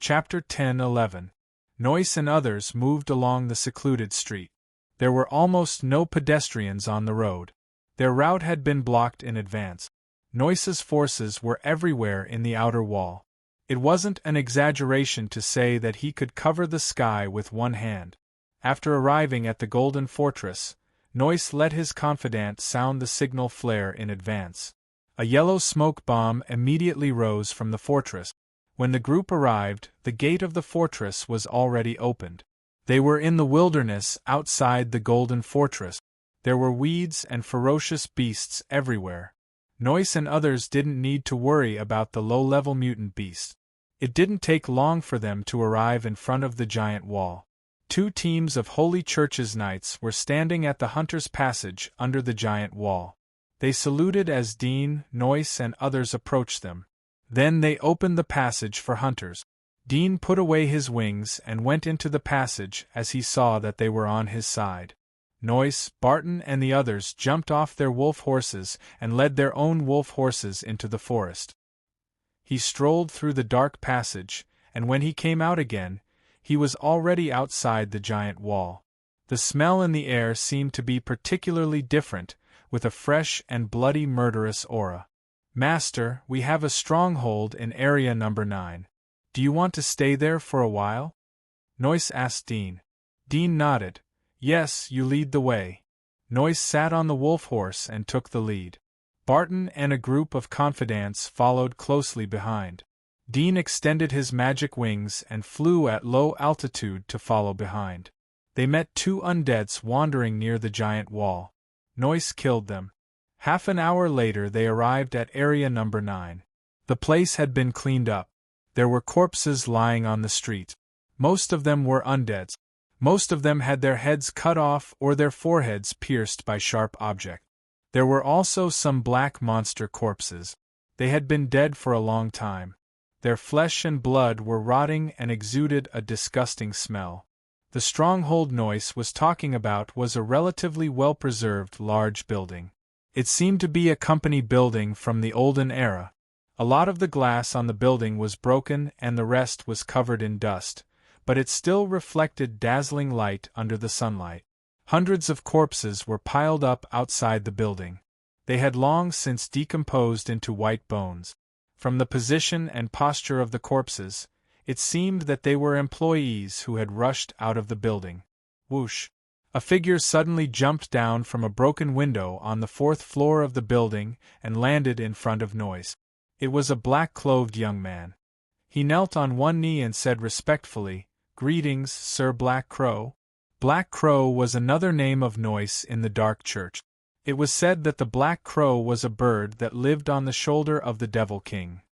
Chapter 10-11. Noyce and others moved along the secluded street. There were almost no pedestrians on the road. Their route had been blocked in advance. Noyce's forces were everywhere in the outer wall. It wasn't an exaggeration to say that he could cover the sky with one hand. After arriving at the Golden Fortress, Noyce let his confidant sound the signal flare in advance. A yellow smoke bomb immediately rose from the fortress. When the group arrived, the gate of the fortress was already opened. They were in the wilderness outside the Golden Fortress. There were weeds and ferocious beasts everywhere. Noyce and others didn't need to worry about the low-level mutant beasts. It didn't take long for them to arrive in front of the giant wall. 2 teams of Holy Church's knights were standing at the Hunter's Passage under the giant wall. They saluted as Dean, Noyce and others approached them. Then they opened the passage for hunters. Dean put away his wings and went into the passage as he saw that they were on his side. Noyce, Barton and the others jumped off their wolf horses and led their own wolf horses into the forest. He strolled through the dark passage, and when he came out again, he was already outside the giant wall. The smell in the air seemed to be particularly different, with a fresh and bloody murderous aura. "Master, we have a stronghold in Area Number 9. Do you want to stay there for a while?" Noyce asked Dean. Dean nodded. "Yes, you lead the way." Noyce sat on the wolf horse and took the lead. Barton and a group of confidants followed closely behind. Dean extended his magic wings and flew at low altitude to follow behind. They met 2 undeads wandering near the giant wall. Noyce killed them. Half an hour later they arrived at Area Number 9. The place had been cleaned up. There were corpses lying on the street. Most of them were undeads. Most of them had their heads cut off or their foreheads pierced by sharp objects. There were also some black monster corpses. They had been dead for a long time. Their flesh and blood were rotting and exuded a disgusting smell. The stronghold Noyce was talking about was a relatively well-preserved large building. It seemed to be a company building from the olden era. A lot of the glass on the building was broken and the rest was covered in dust, but it still reflected dazzling light under the sunlight. Hundreds of corpses were piled up outside the building. They had long since decomposed into white bones. From the position and posture of the corpses, it seemed that they were employees who had rushed out of the building. Whoosh! A figure suddenly jumped down from a broken window on the 4th floor of the building and landed in front of Noyce. It was a black-clothed young man. He knelt on one knee and said respectfully, "Greetings, Sir Black Crow." Black Crow was another name of Noyce in the Dark Church. It was said that the Black Crow was a bird that lived on the shoulder of the Devil King.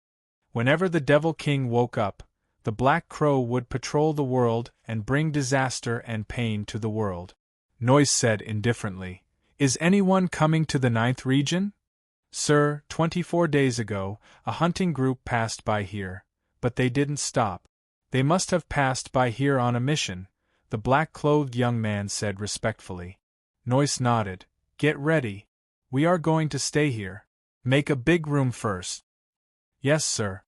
Whenever the Devil King woke up, the Black Crow would patrol the world and bring disaster and pain to the world. Noyce said indifferently, "Is anyone coming to the 9th region?" "Sir, 24 days ago, a hunting group passed by here, but they didn't stop. They must have passed by here on a mission," the black-clothed young man said respectfully. Noyce nodded. "Get ready. We are going to stay here. Make a big room first." "Yes, sir."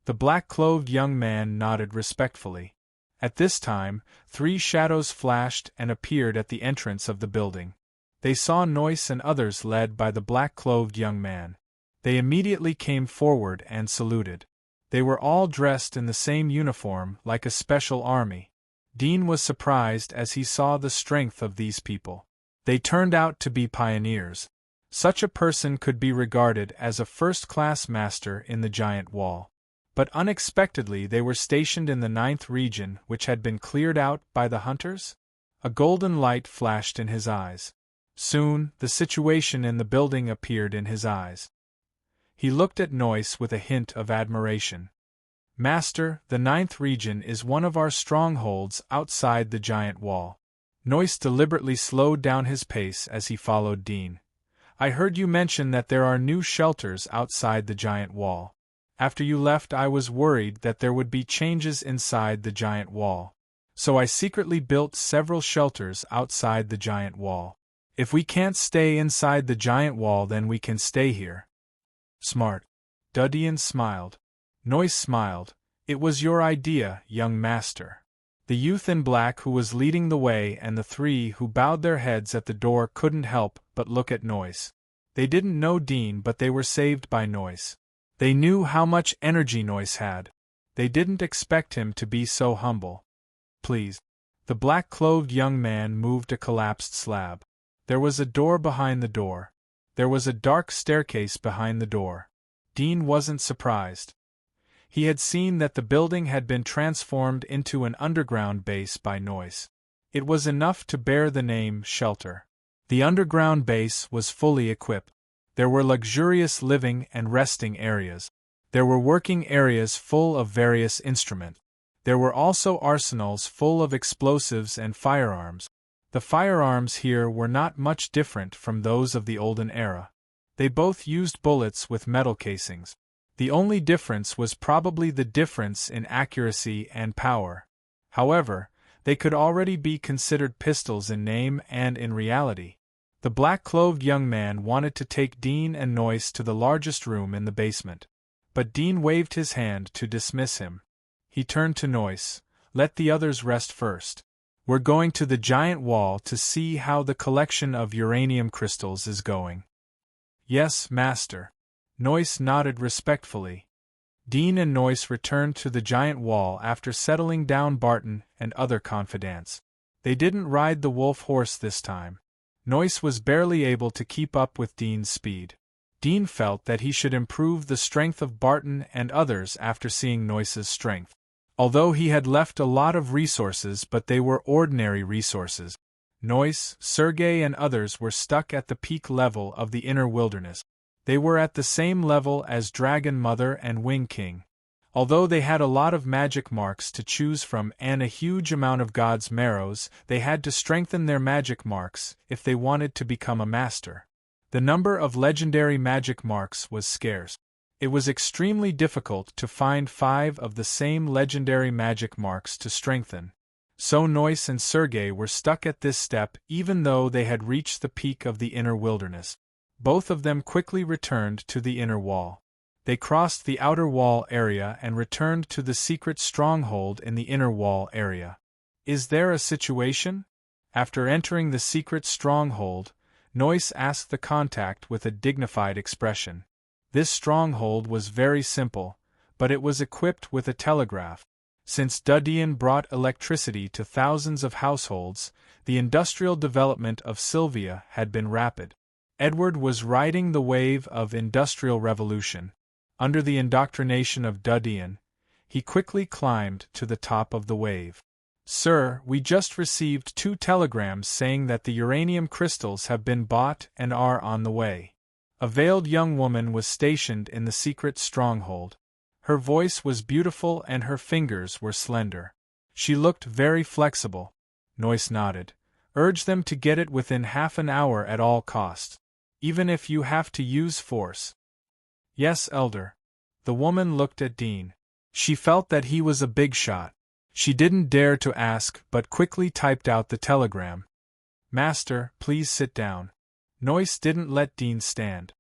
The black-clothed young man nodded respectfully. At this time, 3 shadows flashed and appeared at the entrance of the building. They saw Noyce and others led by the black-clothed young man. They immediately came forward and saluted. They were all dressed in the same uniform, like a special army. Dean was surprised as he saw the strength of these people. They turned out to be pioneers. Such a person could be regarded as a first-class master in the giant wall. But unexpectedly they were stationed in the 9th region, which had been cleared out by the hunters. A golden light flashed in his eyes. Soon, the situation in the building appeared in his eyes. He looked at Noyce with a hint of admiration. "Master, the 9th region is one of our strongholds outside the giant wall." Noyce deliberately slowed down his pace as he followed Dean. "I heard you mention that there are new shelters outside the giant wall. After you left, I was worried that there would be changes inside the giant wall. So I secretly built several shelters outside the giant wall. If we can't stay inside the giant wall, then we can stay here." "Smart." Dudian smiled. Noyce smiled. It was your idea, young master. The youth in black who was leading the way and the three who bowed their heads at the door couldn't help but look at Noyce. They didn't know Dean, but they were saved by Noyce. They knew how much energy Noyce had. They didn't expect him to be so humble. Please. The black-clothed young man moved a collapsed slab. There was a door behind the door. There was a dark staircase behind the door. Dean wasn't surprised. He had seen that the building had been transformed into an underground base by Noyce. It was enough to bear the name Shelter. The underground base was fully equipped. There were luxurious living and resting areas. There were working areas full of various instruments. There were also arsenals full of explosives and firearms. The firearms here were not much different from those of the olden era. They both used bullets with metal casings. The only difference was probably the difference in accuracy and power. However, they could already be considered pistols in name and in reality. The black-clothed young man wanted to take Dean and Noyce to the largest room in the basement. But Dean waved his hand to dismiss him. He turned to Noyce. Let the others rest first. We're going to the giant wall to see how the collection of uranium crystals is going. Yes, master. Noyce nodded respectfully. Dean and Noyce returned to the giant wall after settling down Barton and other confidants. They didn't ride the wolf horse this time. Noyce was barely able to keep up with Dean's speed. Dean felt that he should improve the strength of Barton and others after seeing Noyce's strength. Although he had left a lot of resources, but they were ordinary resources. Noyce, Sergei and others were stuck at the peak level of the inner wilderness. They were at the same level as Dragon Mother and Wing King. Although they had a lot of magic marks to choose from and a huge amount of God's marrows, they had to strengthen their magic marks if they wanted to become a master. The number of legendary magic marks was scarce. It was extremely difficult to find 5 of the same legendary magic marks to strengthen. So Noyce and Sergei were stuck at this step even though they had reached the peak of the inner wilderness. Both of them quickly returned to the inner wall. They crossed the outer wall area and returned to the secret stronghold in the inner wall area. Is there a situation? After entering the secret stronghold, Noyce asked the contact with a dignified expression. This stronghold was very simple, but it was equipped with a telegraph. Since Dudian brought electricity to thousands of households, the industrial development of Sylvia had been rapid. Edward was riding the wave of industrial revolution. Under the indoctrination of Dudian, he quickly climbed to the top of the wave. Sir, we just received 2 telegrams saying that the uranium crystals have been bought and are on the way. A veiled young woman was stationed in the secret stronghold. Her voice was beautiful and her fingers were slender. She looked very flexible. Noyce nodded. Urge them to get it within half an hour at all costs. Even if you have to use force. Yes, Elder. The woman looked at Dean. She felt that he was a big shot. She didn't dare to ask but quickly typed out the telegram. Master, please sit down. Noyce didn't let Dean stand.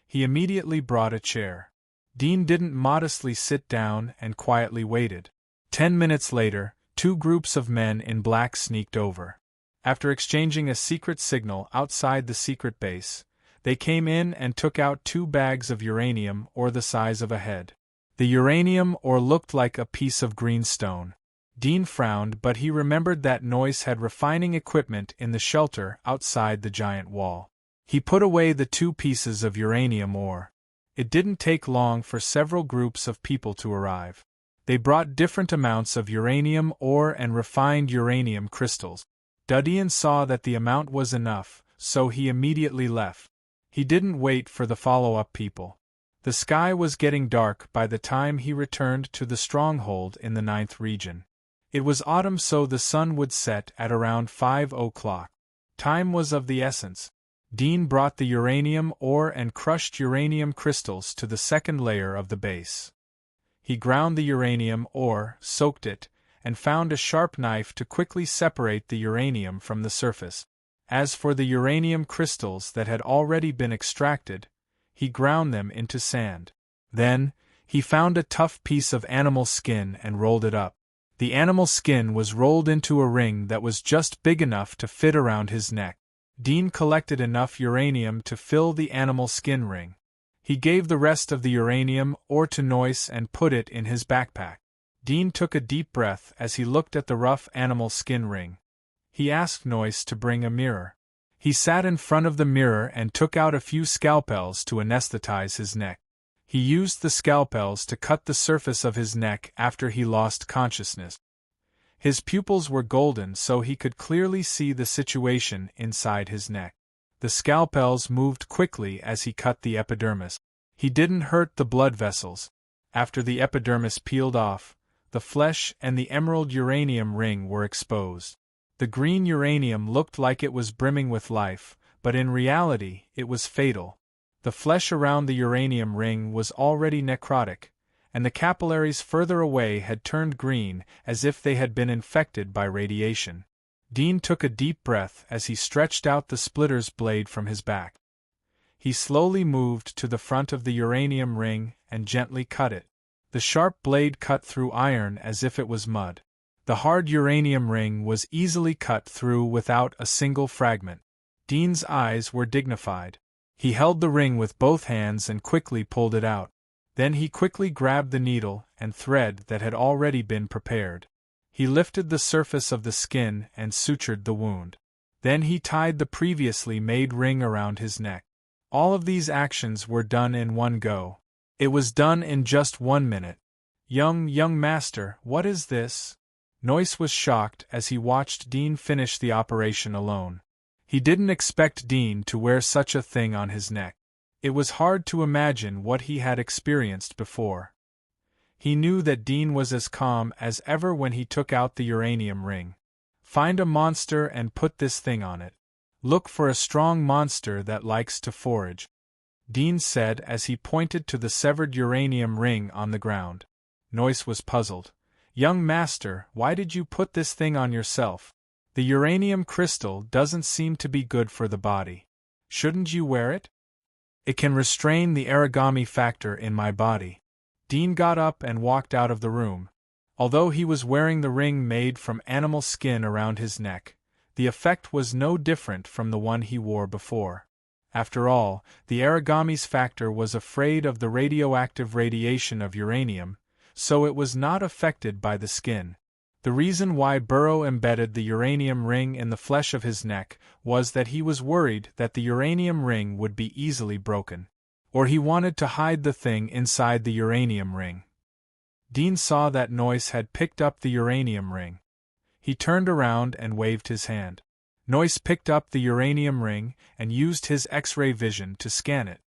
He immediately brought a chair. Dean didn't modestly sit down and quietly waited. 10 minutes later, 2 groups of men in black sneaked over. After exchanging a secret signal outside the secret base, they came in and took out 2 bags of uranium ore the size of a head. The uranium ore looked like a piece of green stone. Dean frowned, but he remembered that Noyce had refining equipment in the shelter outside the giant wall. He put away the 2 pieces of uranium ore. It didn't take long for several groups of people to arrive. They brought different amounts of uranium ore and refined uranium crystals. Dudian saw that the amount was enough, so he immediately left. He didn't wait for the follow-up people. The sky was getting dark by the time he returned to the stronghold in the 9th region. It was autumn, so the sun would set at around 5 o'clock. Time was of the essence. Dean brought the uranium ore and crushed uranium crystals to the second layer of the base. He ground the uranium ore, soaked it, and found a sharp knife to quickly separate the uranium from the surface. As for the uranium crystals that had already been extracted, he ground them into sand. Then, He found a tough piece of animal skin and rolled it up. The animal skin was rolled into a ring that was just big enough to fit around his neck. Dean collected enough uranium to fill the animal skin ring. He gave the rest of the uranium ore to Noyce and put it in his backpack. Dean took a deep breath as he looked at the rough animal skin ring. He asked Noyce to bring a mirror. He sat in front of the mirror and took out a few scalpels to anesthetize his neck. He used the scalpels to cut the surface of his neck after he lost consciousness. His pupils were golden so he could clearly see the situation inside his neck. The scalpels moved quickly as he cut the epidermis. He didn't hurt the blood vessels. After the epidermis peeled off, the flesh and the emerald uranium ring were exposed. The green uranium looked like it was brimming with life, but in reality it was fatal. The flesh around the uranium ring was already necrotic, and the capillaries further away had turned green as if they had been infected by radiation. Dean took a deep breath as he stretched out the splitter's blade from his back. He slowly moved to the front of the uranium ring and gently cut it. The sharp blade cut through iron as if it was mud. The hard uranium ring was easily cut through without a single fragment. Dean's eyes were dignified. He held the ring with both hands and quickly pulled it out. Then he quickly grabbed the needle and thread that had already been prepared. He lifted the surface of the skin and sutured the wound. Then he tied the previously made ring around his neck. All of these actions were done in one go. It was done in just 1 minute. Young master, what is this?" Noyce was shocked as he watched Dean finish the operation alone. He didn't expect Dean to wear such a thing on his neck. It was hard to imagine what he had experienced before. He knew that Dean was as calm as ever when he took out the uranium ring. "Find a monster and put this thing on it. Look for a strong monster that likes to forage," Dean said as he pointed to the severed uranium ring on the ground. Noyce was puzzled. "Young master, why did you put this thing on yourself? The uranium crystal doesn't seem to be good for the body. Shouldn't you wear it?" "It can restrain the origami factor in my body." Dean got up and walked out of the room. Although he was wearing the ring made from animal skin around his neck, the effect was no different from the one he wore before. After all, the origami's factor was afraid of the radioactive radiation of uranium, so it was not affected by the skin. The reason why Burrow embedded the uranium ring in the flesh of his neck was that he was worried that the uranium ring would be easily broken. Or he wanted to hide the thing inside the uranium ring. Dean saw that Noyce had picked up the uranium ring. He turned around and waved his hand. Noyce picked up the uranium ring and used his X-ray vision to scan it.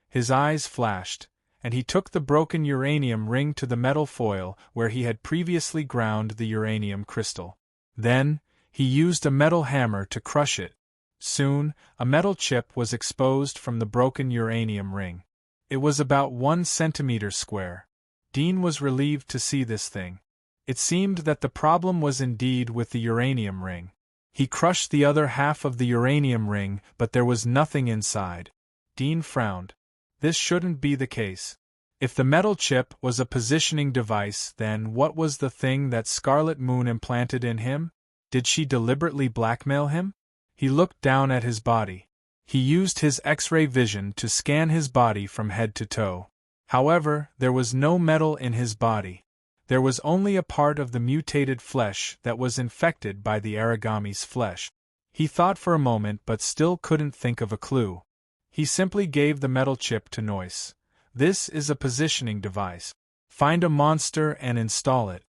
His eyes flashed, and he took the broken uranium ring to the metal foil where he had previously ground the uranium crystal. Then, he used a metal hammer to crush it. Soon, a metal chip was exposed from the broken uranium ring. It was about 1 centimeter square. Dean was relieved to see this thing. It seemed that the problem was indeed with the uranium ring. He crushed the other half of the uranium ring, but there was nothing inside. Dean frowned. This shouldn't be the case. If the metal chip was a positioning device, then what was the thing that Scarlet Moon implanted in him? Did she deliberately blackmail him? He looked down at his body. He used his X-ray vision to scan his body from head to toe. However, there was no metal in his body. There was only a part of the mutated flesh that was infected by the origami's flesh. He thought for a moment but still couldn't think of a clue. He simply gave the metal chip to Noyce. "This is a positioning device. Find a monster and install it."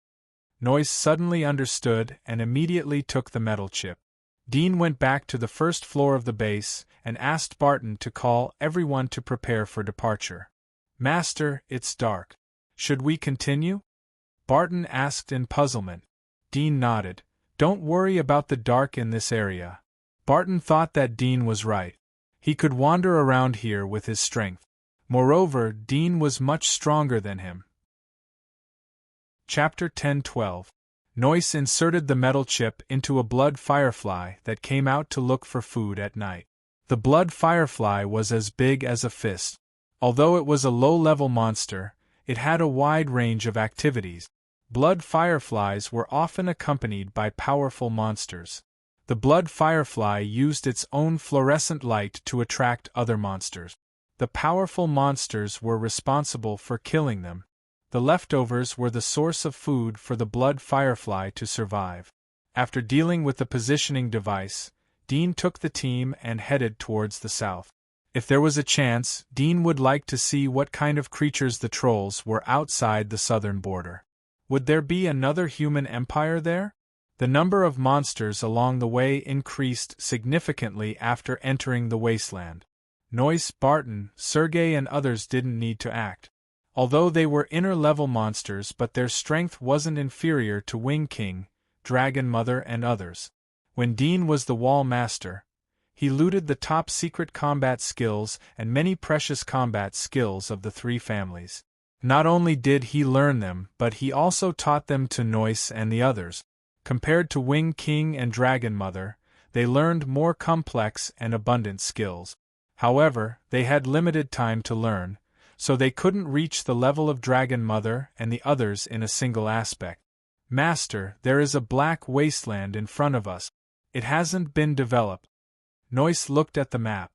Noyce suddenly understood and immediately took the metal chip. Dean went back to the first floor of the base and asked Barton to call everyone to prepare for departure. "Master, it's dark. Should we continue?" Barton asked in puzzlement. Dean nodded. "Don't worry about the dark in this area." Barton thought that Dean was right. He could wander around here with his strength. Moreover, Dean was much stronger than him. Chapter 10-12. Noyce inserted the metal chip into a blood firefly that came out to look for food at night. The blood firefly was as big as a fist. Although it was a low-level monster, It had a wide range of activities. Blood fireflies were often accompanied by powerful monsters. The blood firefly used its own fluorescent light to attract other monsters. The powerful monsters were responsible for killing them. The leftovers were the source of food for the blood firefly to survive. After dealing with the positioning device, Dean took the team and headed towards the south. If there was a chance, Dean would like to see what kind of creatures the trolls were outside the southern border. Would there be another human empire there? The number of monsters along the way increased significantly after entering the wasteland. Noyce, Barton, Sergei and others didn't need to act. Although they were inner-level monsters, but their strength wasn't inferior to Wing King, Dragon Mother and others. When Dean was the Wall Master, he looted the top-secret combat skills and many precious combat skills of the three families. Not only did he learn them, but he also taught them to Noyce and the others. Compared to Wing King and Dragon Mother, they learned more complex and abundant skills. However, they had limited time to learn, so they couldn't reach the level of Dragon Mother and the others in a single aspect. Master, there is a black wasteland in front of us. It hasn't been developed. Noyce looked at the map.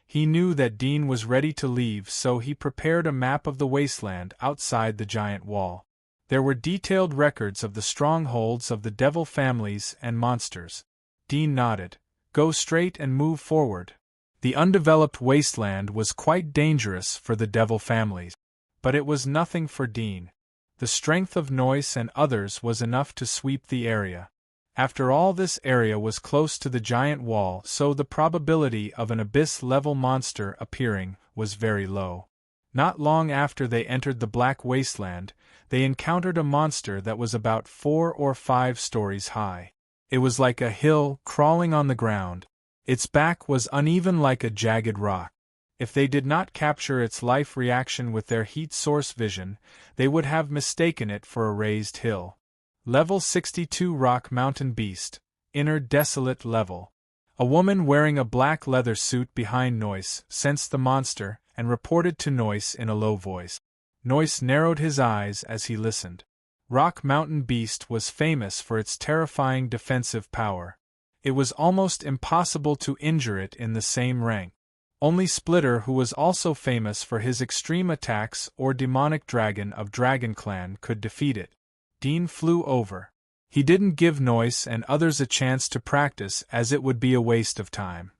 He knew that Dean was ready to leave, so he prepared a map of the wasteland outside the giant wall. There were detailed records of the strongholds of the devil families and monsters. Dean nodded. Go straight and move forward. The undeveloped wasteland was quite dangerous for the devil families. But it was nothing for Dean. The strength of Noyce and others was enough to sweep the area. After all, this area was close to the giant wall, so the probability of an abyss-level monster appearing was very low. Not long after they entered the black wasteland, they encountered a monster that was about 4 or 5 stories high. It was like a hill crawling on the ground. Its back was uneven like a jagged rock. If they did not capture its life reaction with their heat source vision, they would have mistaken it for a raised hill. Level 62 Rock Mountain Beast, Inner Desolate Level. A woman wearing a black leather suit behind Noyce sensed the monster and reported to Noyce in a low voice. Noyce narrowed his eyes as he listened. Rock Mountain Beast was famous for its terrifying defensive power. It was almost impossible to injure it in the same rank. Only Splitter, who was also famous for his extreme attacks, or demonic dragon of Dragon Clan, could defeat it. Dean flew over. He didn't give Noyce and others a chance to practice, as it would be a waste of time.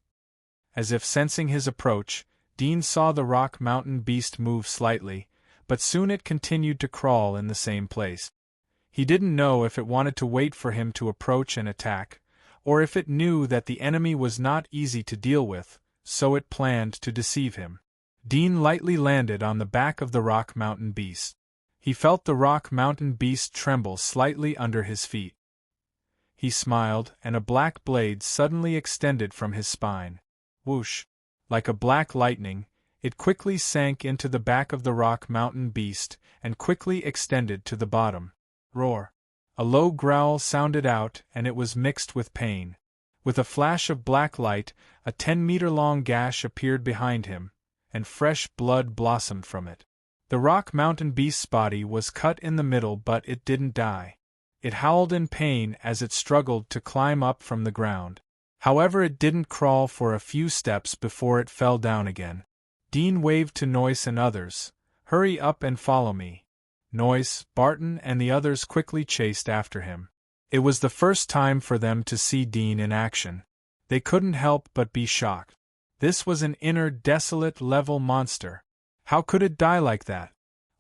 As if sensing his approach, Dean saw the Rock Mountain Beast move slightly, but soon it continued to crawl in the same place. He didn't know if it wanted to wait for him to approach and attack, or if it knew that the enemy was not easy to deal with, so it planned to deceive him. Dean lightly landed on the back of the Rock Mountain Beast. He felt the Rock Mountain Beast tremble slightly under his feet. He smiled, and a black blade suddenly extended from his spine. Whoosh! Like a black lightning, it quickly sank into the back of the Rock Mountain Beast and quickly extended to the bottom. Roar! A low growl sounded out, and it was mixed with pain. With a flash of black light, a 10-meter-long gash appeared behind him, and fresh blood blossomed from it. The Rock Mountain Beast's body was cut in the middle, but it didn't die. It howled in pain as it struggled to climb up from the ground. However, it didn't crawl for a few steps before it fell down again. Dean waved to Noyce and others. Hurry up and follow me. Noyce, Barton and the others quickly chased after him. It was the first time for them to see Dean in action. They couldn't help but be shocked. This was an inner desolate level monster. How could it die like that?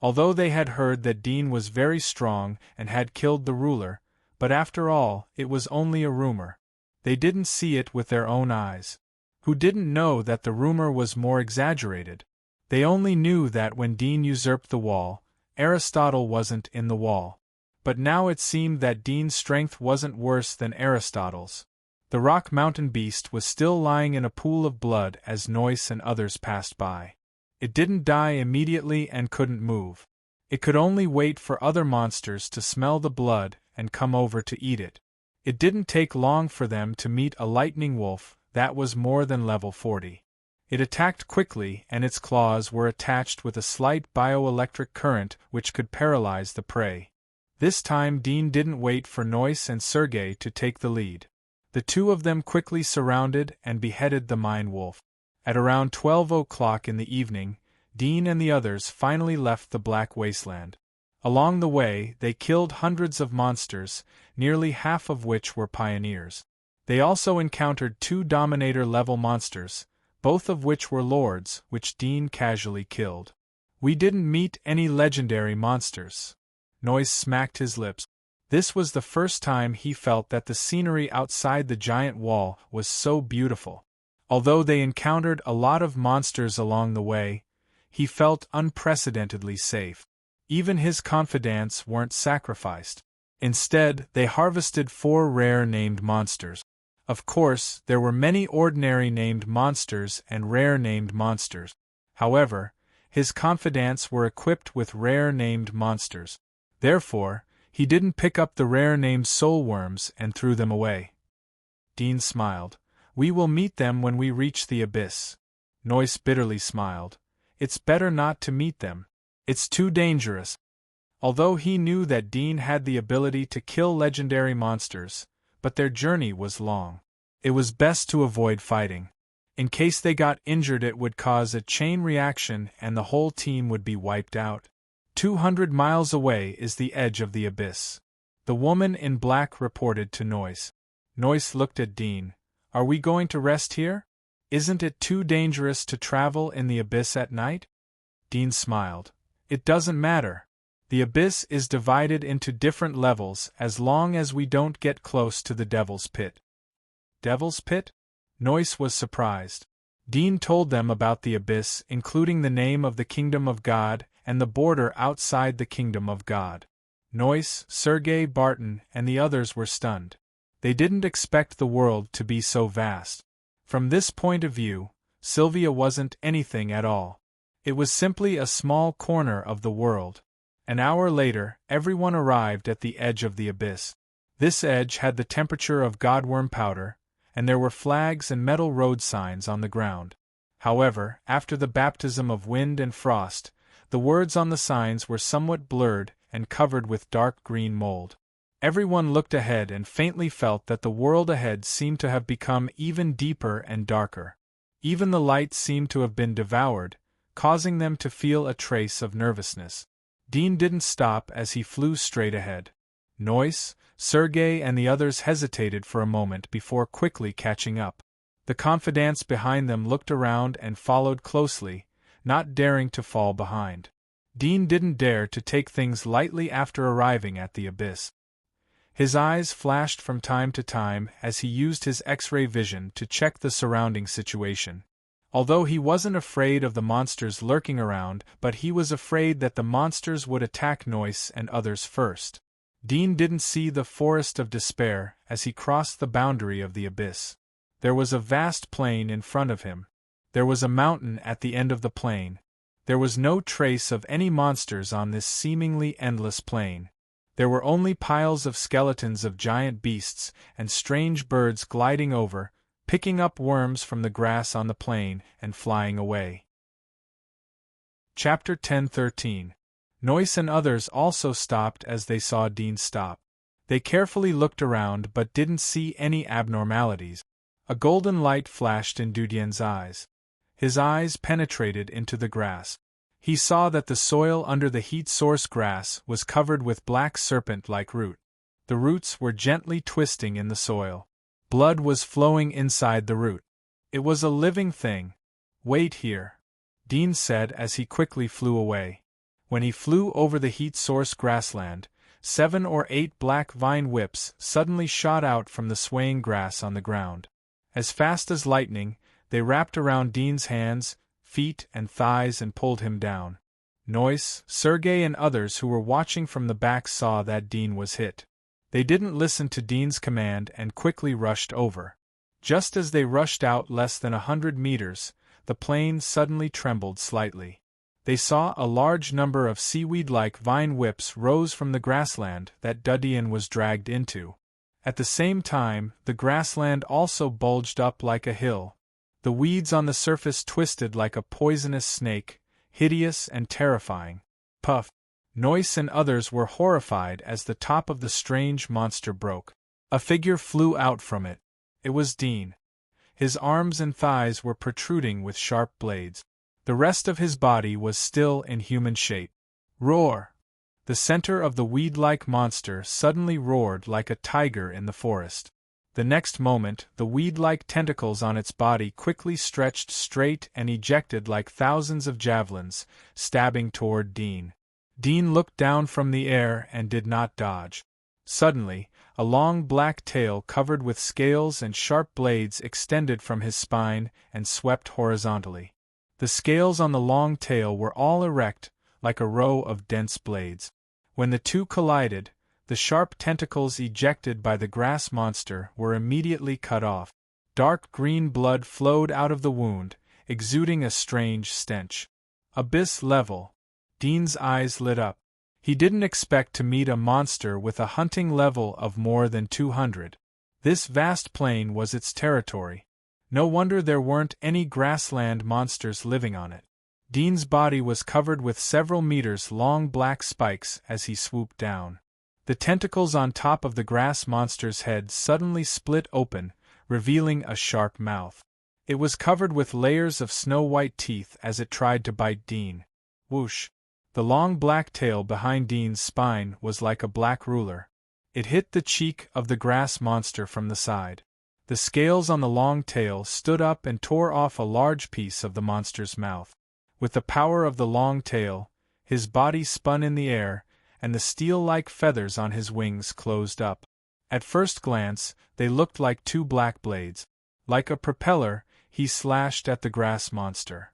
Although they had heard that Dean was very strong and had killed the ruler, but after all, it was only a rumor. They didn't see it with their own eyes. Who didn't know that the rumor was more exaggerated? They only knew that when Dean usurped the wall, Aristotle wasn't in the wall. But now it seemed that Dean's strength wasn't worse than Aristotle's. The Rock Mountain Beast was still lying in a pool of blood as Noyce and others passed by. It didn't die immediately and couldn't move. It could only wait for other monsters to smell the blood and come over to eat it. It didn't take long for them to meet a lightning wolf that was more than level 40. It attacked quickly, and its claws were attached with a slight bioelectric current which could paralyze the prey. This time Dean didn't wait for Noyce and Sergei to take the lead. The two of them quickly surrounded and beheaded the mine wolf. At around 12 o'clock in the evening, Dean and the others finally left the Black Wasteland. Along the way, they killed hundreds of monsters, nearly half of which were pioneers. They also encountered 2 Dominator-level monsters, both of which were lords, which Dean casually killed. We didn't meet any legendary monsters. Noyce smacked his lips. This was the first time he felt that the scenery outside the giant wall was so beautiful. Although they encountered a lot of monsters along the way, he felt unprecedentedly safe. Even his confidants weren't sacrificed. Instead, they harvested 4 rare named monsters. Of course, there were many ordinary named monsters and rare named monsters. However, his confidants were equipped with rare named monsters. Therefore, he didn't pick up the rare named soul worms and threw them away. Dean smiled. We will meet them when we reach the abyss. Noyce bitterly smiled. It's better not to meet them. It's too dangerous. Although he knew that Dean had the ability to kill legendary monsters, but their journey was long. It was best to avoid fighting. In case they got injured, it would cause a chain reaction and the whole team would be wiped out. 200 miles away is the edge of the abyss. The woman in black reported to Noyce. Noyce looked at Dean. Are we going to rest here? Isn't it too dangerous to travel in the abyss at night? Dean smiled. It doesn't matter. The abyss is divided into different levels as long as we don't get close to the Devil's Pit. Devil's Pit? Noyce was surprised. Dean told them about the abyss, including the name of the Kingdom of God and the border outside the Kingdom of God. Noyce, Sergei, Barton, and the others were stunned. They didn't expect the world to be so vast. From this point of view, Sylvia wasn't anything at all. It was simply a small corner of the world. An hour later, everyone arrived at the edge of the abyss. This edge had the temperature of godworm powder, and there were flags and metal road signs on the ground. However, after the baptism of wind and frost, the words on the signs were somewhat blurred and covered with dark green mold. Everyone looked ahead and faintly felt that the world ahead seemed to have become even deeper and darker. Even the light seemed to have been devoured, causing them to feel a trace of nervousness. Dean didn't stop as he flew straight ahead. Noyce, Sergei, and the others hesitated for a moment before quickly catching up. The confidants behind them looked around and followed closely, not daring to fall behind. Dean didn't dare to take things lightly after arriving at the abyss. His eyes flashed from time to time as he used his X-ray vision to check the surrounding situation. Although he wasn't afraid of the monsters lurking around, but he was afraid that the monsters would attack Noyce and others first. Dean didn't see the Forest of Despair as he crossed the boundary of the abyss. There was a vast plain in front of him. There was a mountain at the end of the plain. There was no trace of any monsters on this seemingly endless plain. There were only piles of skeletons of giant beasts and strange birds gliding over, picking up worms from the grass on the plain and flying away. Chapter 10:13. Noyce and others also stopped as they saw Dean stop. They carefully looked around but didn't see any abnormalities. A golden light flashed in Dudien's eyes. His eyes penetrated into the grass. He saw that the soil under the heat source grass was covered with black serpent-like root. The roots were gently twisting in the soil. Blood was flowing inside the root. It was a living thing. Wait here, Dean said as he quickly flew away. When he flew over the heat source grassland, 7 or 8 black vine whips suddenly shot out from the swaying grass on the ground. As fast as lightning, they wrapped around Dean's hands, feet, and thighs and pulled him down. Noyce, Sergei, and others who were watching from the back saw that Dean was hit. They didn't listen to Dean's command and quickly rushed over. Just as they rushed out less than 100 meters, the plain suddenly trembled slightly. They saw a large number of seaweed-like vine whips rose from the grassland that Dudien was dragged into. At the same time, the grassland also bulged up like a hill. The weeds on the surface twisted like a poisonous snake, hideous and terrifying. Puff! Noise and others were horrified as the top of the strange monster broke. A figure flew out from it. It was Dean. His arms and thighs were protruding with sharp blades. The rest of his body was still in human shape. Roar! The center of the weed-like monster suddenly roared like a tiger in the forest. The next moment, the weed-like tentacles on its body quickly stretched straight and ejected like thousands of javelins, stabbing toward Dean. Dean looked down from the air and did not dodge. Suddenly, a long black tail covered with scales and sharp blades extended from his spine and swept horizontally. The scales on the long tail were all erect, like a row of dense blades. When the two collided, the sharp tentacles ejected by the grass monster were immediately cut off. Dark green blood flowed out of the wound, exuding a strange stench. Abyss level. Dean's eyes lit up. He didn't expect to meet a monster with a hunting level of more than 200. This vast plain was its territory. No wonder there weren't any grassland monsters living on it. Dean's body was covered with several meters long black spikes as he swooped down. The tentacles on top of the grass monster's head suddenly split open, revealing a sharp mouth. It was covered with layers of snow-white teeth as it tried to bite Dean. Whoosh! The long black tail behind Dean's spine was like a black ruler. It hit the cheek of the grass monster from the side. The scales on the long tail stood up and tore off a large piece of the monster's mouth. With the power of the long tail, his body spun in the air, and the steel-like feathers on his wings closed up. At first glance, they looked like two black blades. Like a propeller, he slashed at the grass monster.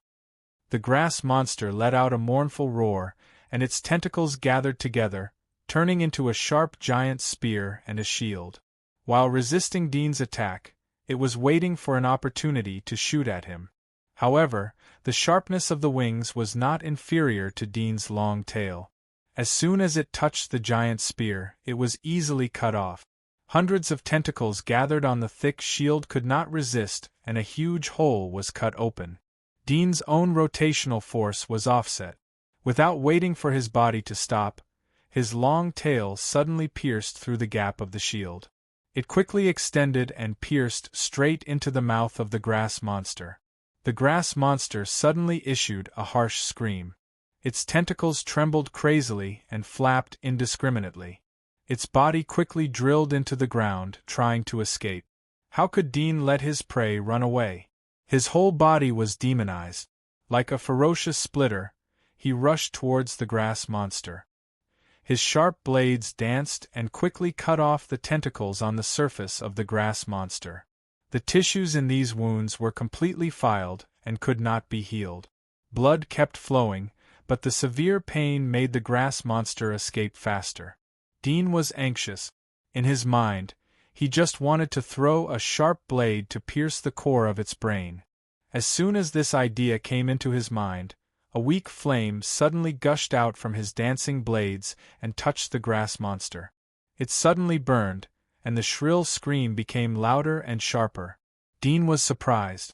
The grass monster let out a mournful roar, and its tentacles gathered together, turning into a sharp giant spear and a shield. While resisting Dean's attack, it was waiting for an opportunity to shoot at him. However, the sharpness of the wings was not inferior to Dean's long tail. As soon as it touched the giant spear, it was easily cut off. Hundreds of tentacles gathered on the thick shield could not resist, and a huge hole was cut open. Dean's own rotational force was offset. Without waiting for his body to stop, his long tail suddenly pierced through the gap of the shield. It quickly extended and pierced straight into the mouth of the grass monster. The grass monster suddenly issued a harsh scream. Its tentacles trembled crazily and flapped indiscriminately. Its body quickly drilled into the ground, trying to escape. How could Dean let his prey run away? His whole body was demonized. Like a ferocious splitter, he rushed towards the grass monster. His sharp blades danced and quickly cut off the tentacles on the surface of the grass monster. The tissues in these wounds were completely filed and could not be healed. Blood kept flowing, but the severe pain made the grass monster escape faster. Dean was anxious. In his mind, he just wanted to throw a sharp blade to pierce the core of its brain. As soon as this idea came into his mind, a weak flame suddenly gushed out from his dancing blades and touched the grass monster. It suddenly burned, and the shrill scream became louder and sharper. Dean was surprised.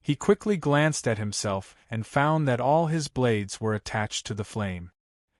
He quickly glanced at himself and found that all his blades were attached to the flame.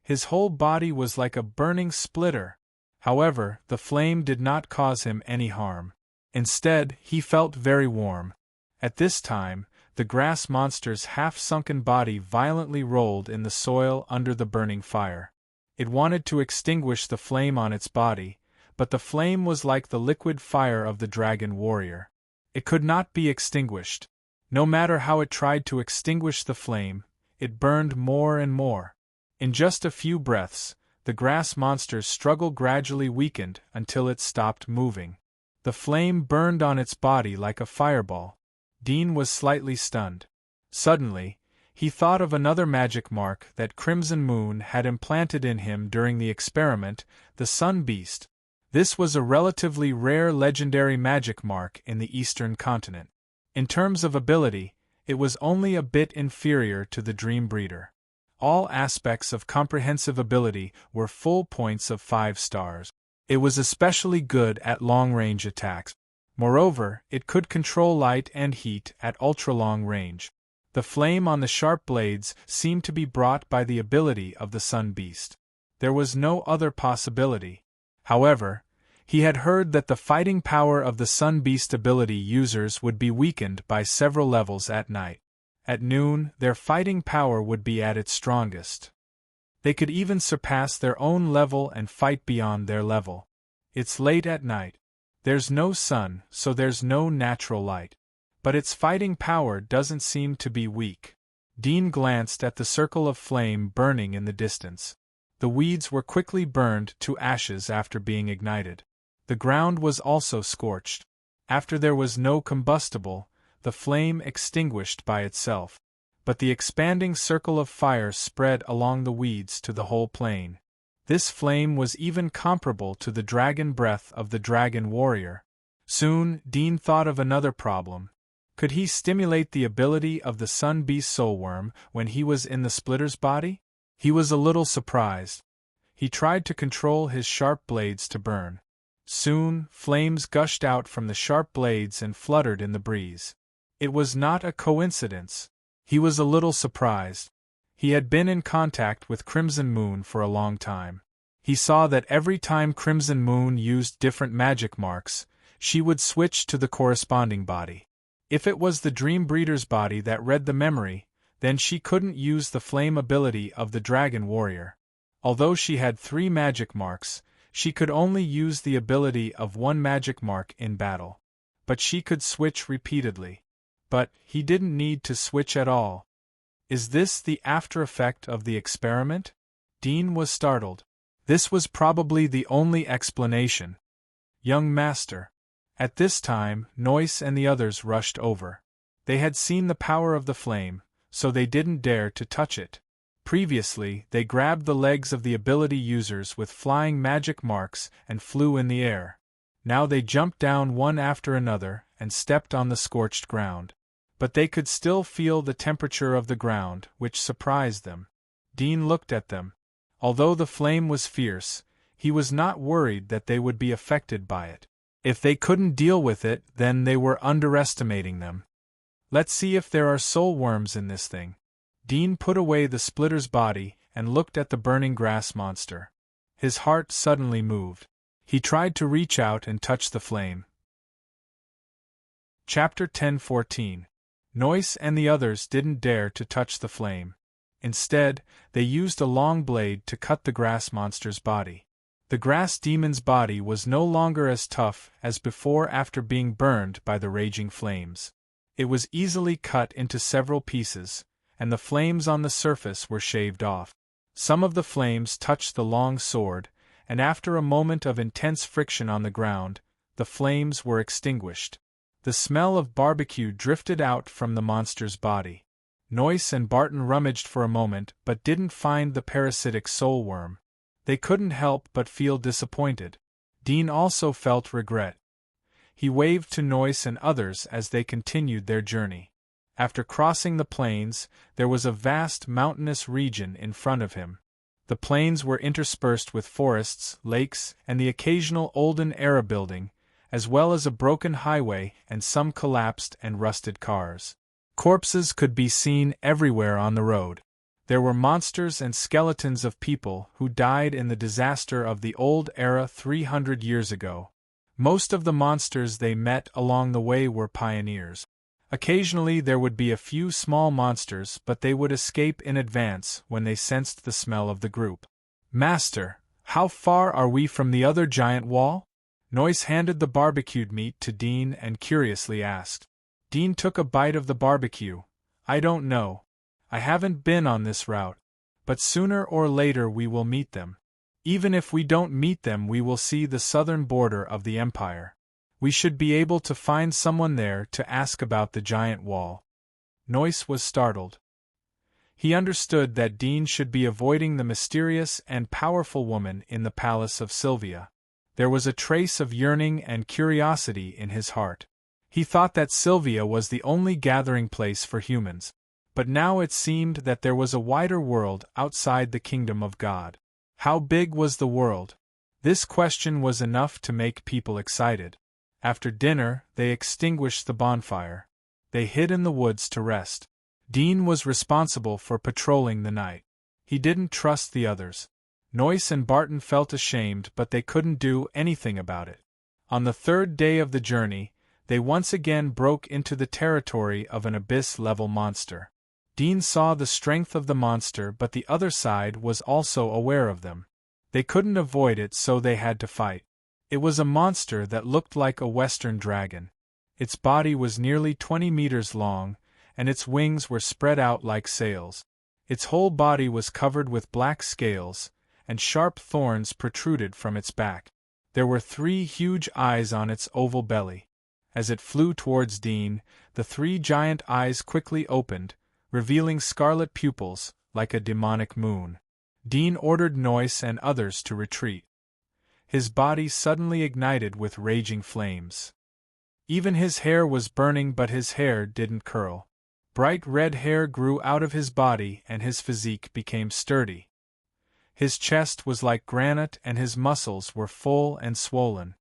His whole body was like a burning splitter. However, the flame did not cause him any harm. Instead, he felt very warm. At this time, the grass monster's half-sunken body violently rolled in the soil under the burning fire. It wanted to extinguish the flame on its body, but the flame was like the liquid fire of the dragon warrior. It could not be extinguished. No matter how it tried to extinguish the flame, it burned more and more. In just a few breaths, the grass monster's struggle gradually weakened until it stopped moving. The flame burned on its body like a fireball. Dean was slightly stunned. Suddenly, he thought of another magic mark that Crimson Moon had implanted in him during the experiment, the Sun Beast. This was a relatively rare legendary magic mark in the Eastern continent. In terms of ability, it was only a bit inferior to the Dream Breeder. All aspects of comprehensive ability were full points of 5 stars. It was especially good at long-range attacks. Moreover, it could control light and heat at ultra-long range. The flame on the sharp blades seemed to be brought by the ability of the Sun Beast. There was no other possibility. However, he had heard that the fighting power of the Sun Beast ability users would be weakened by several levels at night. At noon, their fighting power would be at its strongest. They could even surpass their own level and fight beyond their level. It's late at night. There's no sun, so there's no natural light. But its fighting power doesn't seem to be weak. Dean glanced at the circle of flame burning in the distance. The weeds were quickly burned to ashes after being ignited. The ground was also scorched. After there was no combustible, the flame extinguished by itself. But the expanding circle of fire spread along the weeds to the whole plain. This flame was even comparable to the dragon breath of the dragon warrior. Soon, Dean thought of another problem. Could he stimulate the ability of the Sun Beast Soulworm when he was in the Splitter's body? He was a little surprised. He tried to control his sharp blades to burn. Soon, flames gushed out from the sharp blades and fluttered in the breeze. It was not a coincidence. He was a little surprised. He had been in contact with Crimson Moon for a long time. He saw that every time Crimson Moon used different magic marks, she would switch to the corresponding body. If it was the Dream Breeder's body that read the memory, then she couldn't use the flame ability of the Dragon Warrior. Although she had 3 magic marks, she could only use the ability of 1 magic mark in battle. But she could switch repeatedly. But he didn't need to switch at all. Is this the after effect of the experiment? Dean was startled. This was probably the only explanation. Young Master. At this time, Noyce and the others rushed over. They had seen the power of the flame, so they didn't dare to touch it. Previously, they grabbed the legs of the ability users with flying magic marks and flew in the air. Now they jumped down one after another and stepped on the scorched ground. But they could still feel the temperature of the ground, which surprised them. Dean looked at them. Although the flame was fierce, he was not worried that they would be affected by it. If they couldn't deal with it, then they were underestimating them. Let's see if there are soul worms in this thing. Dean put away the Splitter's body and looked at the burning grass monster. His heart suddenly moved. He tried to reach out and touch the flame. Chapter 10:14. Noyce and the others didn't dare to touch the flame. Instead, they used a long blade to cut the grass monster's body. The grass demon's body was no longer as tough as before after being burned by the raging flames. It was easily cut into several pieces, and the flames on the surface were shaved off. Some of the flames touched the long sword, and after a moment of intense friction on the ground, the flames were extinguished. The smell of barbecue drifted out from the monster's body. Noyce and Barton rummaged for a moment but didn't find the parasitic soul worm. They couldn't help but feel disappointed. Dean also felt regret. He waved to Noyce and others as they continued their journey. After crossing the plains, there was a vast mountainous region in front of him. The plains were interspersed with forests, lakes, and the occasional olden-era building, as well as a broken highway and some collapsed and rusted cars. Corpses could be seen everywhere on the road. There were monsters and skeletons of people who died in the disaster of the old era 300 years ago. Most of the monsters they met along the way were pioneers. Occasionally there would be a few small monsters, but they would escape in advance when they sensed the smell of the group. Master, how far are we from the other giant wall? Noyce handed the barbecued meat to Dean and curiously asked. Dean took a bite of the barbecue. I don't know. I haven't been on this route. But sooner or later we will meet them. Even if we don't meet them, we will see the southern border of the Empire. We should be able to find someone there to ask about the giant wall. Noyce was startled. He understood that Dean should be avoiding the mysterious and powerful woman in the palace of Sylvia. There was a trace of yearning and curiosity in his heart. He thought that Sylvia was the only gathering place for humans. But now it seemed that there was a wider world outside the kingdom of God. How big was the world? This question was enough to make people excited. After dinner, they extinguished the bonfire. They hid in the woods to rest. Dean was responsible for patrolling the night. He didn't trust the others. Noyce and Barton felt ashamed, but they couldn't do anything about it. On the third day of the journey, they once again broke into the territory of an abyss-level monster. Dean saw the strength of the monster, but the other side was also aware of them. They couldn't avoid it, so they had to fight. It was a monster that looked like a western dragon. Its body was nearly 20 meters long, and its wings were spread out like sails. Its whole body was covered with black scales, and sharp thorns protruded from its back. There were 3 huge eyes on its oval belly. As it flew towards Dean, the 3 giant eyes quickly opened, revealing scarlet pupils, like a demonic moon. Dean ordered Noyce and others to retreat. His body suddenly ignited with raging flames. Even his hair was burning, but his hair didn't curl. Bright red hair grew out of his body and his physique became sturdy. His chest was like granite and his muscles were full and swollen.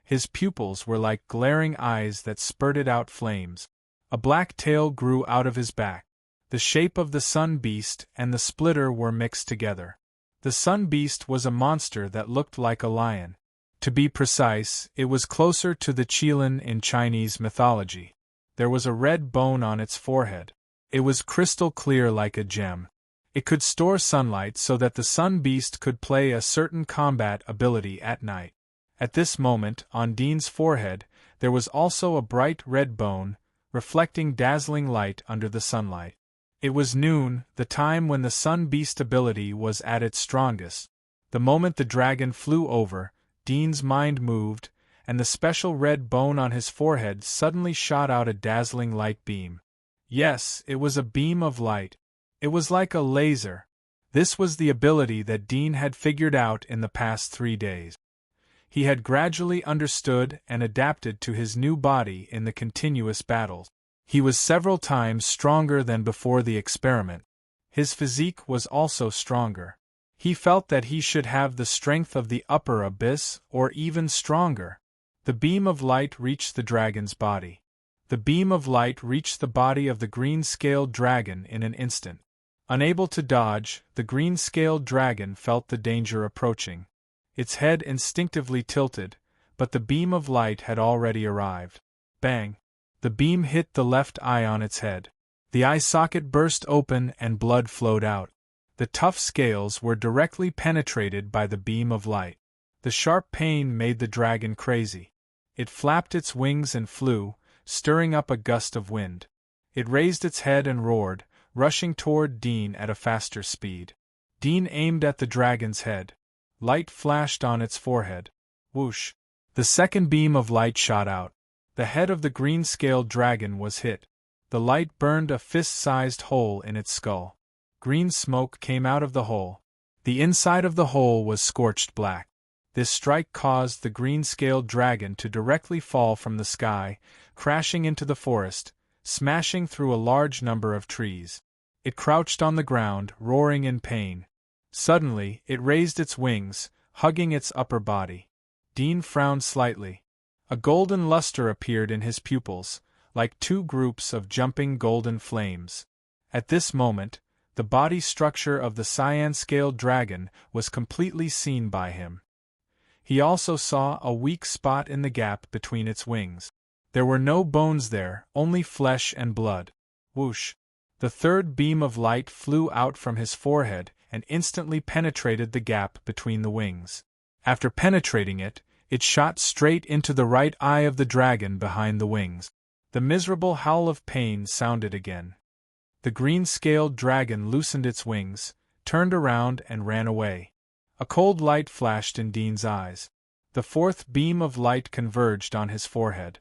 His pupils were like glaring eyes that spurted out flames. A black tail grew out of his back. The shape of the sun beast and the splitter were mixed together. The sun beast was a monster that looked like a lion. To be precise, it was closer to the qilin in Chinese mythology. There was a red bone on its forehead. It was crystal clear like a gem. It could store sunlight so that the sun beast could play a certain combat ability at night. At this moment, on Dean's forehead, there was also a bright red bone, reflecting dazzling light under the sunlight. It was noon, the time when the sun beast ability was at its strongest. The moment the dragon flew over, Dean's mind moved, and the special red bone on his forehead suddenly shot out a dazzling light beam. Yes, it was a beam of light. It was like a laser. This was the ability that Dean had figured out in the past 3 days. He had gradually understood and adapted to his new body in the continuous battles. He was several times stronger than before the experiment. His physique was also stronger. He felt that he should have the strength of the upper abyss, or even stronger. The beam of light reached the dragon's body. The beam of light reached the body of the green-scaled dragon in an instant. Unable to dodge, the green-scaled dragon felt the danger approaching. Its head instinctively tilted, but the beam of light had already arrived. Bang! The beam hit the left eye on its head. The eye socket burst open and blood flowed out. The tough scales were directly penetrated by the beam of light. The sharp pain made the dragon crazy. It flapped its wings and flew, stirring up a gust of wind. It raised its head and roared, rushing toward Dean at a faster speed. Dean aimed at the dragon's head. Light flashed on its forehead. Whoosh! The second beam of light shot out. The head of the green-scaled dragon was hit. The light burned a fist-sized hole in its skull. Green smoke came out of the hole. The inside of the hole was scorched black. This strike caused the green-scaled dragon to directly fall from the sky, crashing into the forest, smashing through a large number of trees. It crouched on the ground, roaring in pain. Suddenly, it raised its wings, hugging its upper body. Dean frowned slightly. A golden luster appeared in his pupils, like 2 groups of jumping golden flames. At this moment, the body structure of the cyan-scaled dragon was completely seen by him. He also saw a weak spot in the gap between its wings. There were no bones there, only flesh and blood. Whoosh! The third beam of light flew out from his forehead and instantly penetrated the gap between the wings. After penetrating it, it shot straight into the right eye of the dragon behind the wings. The miserable howl of pain sounded again. The green-scaled dragon loosened its wings, turned around and ran away. A cold light flashed in Dean's eyes. The fourth beam of light converged on his forehead.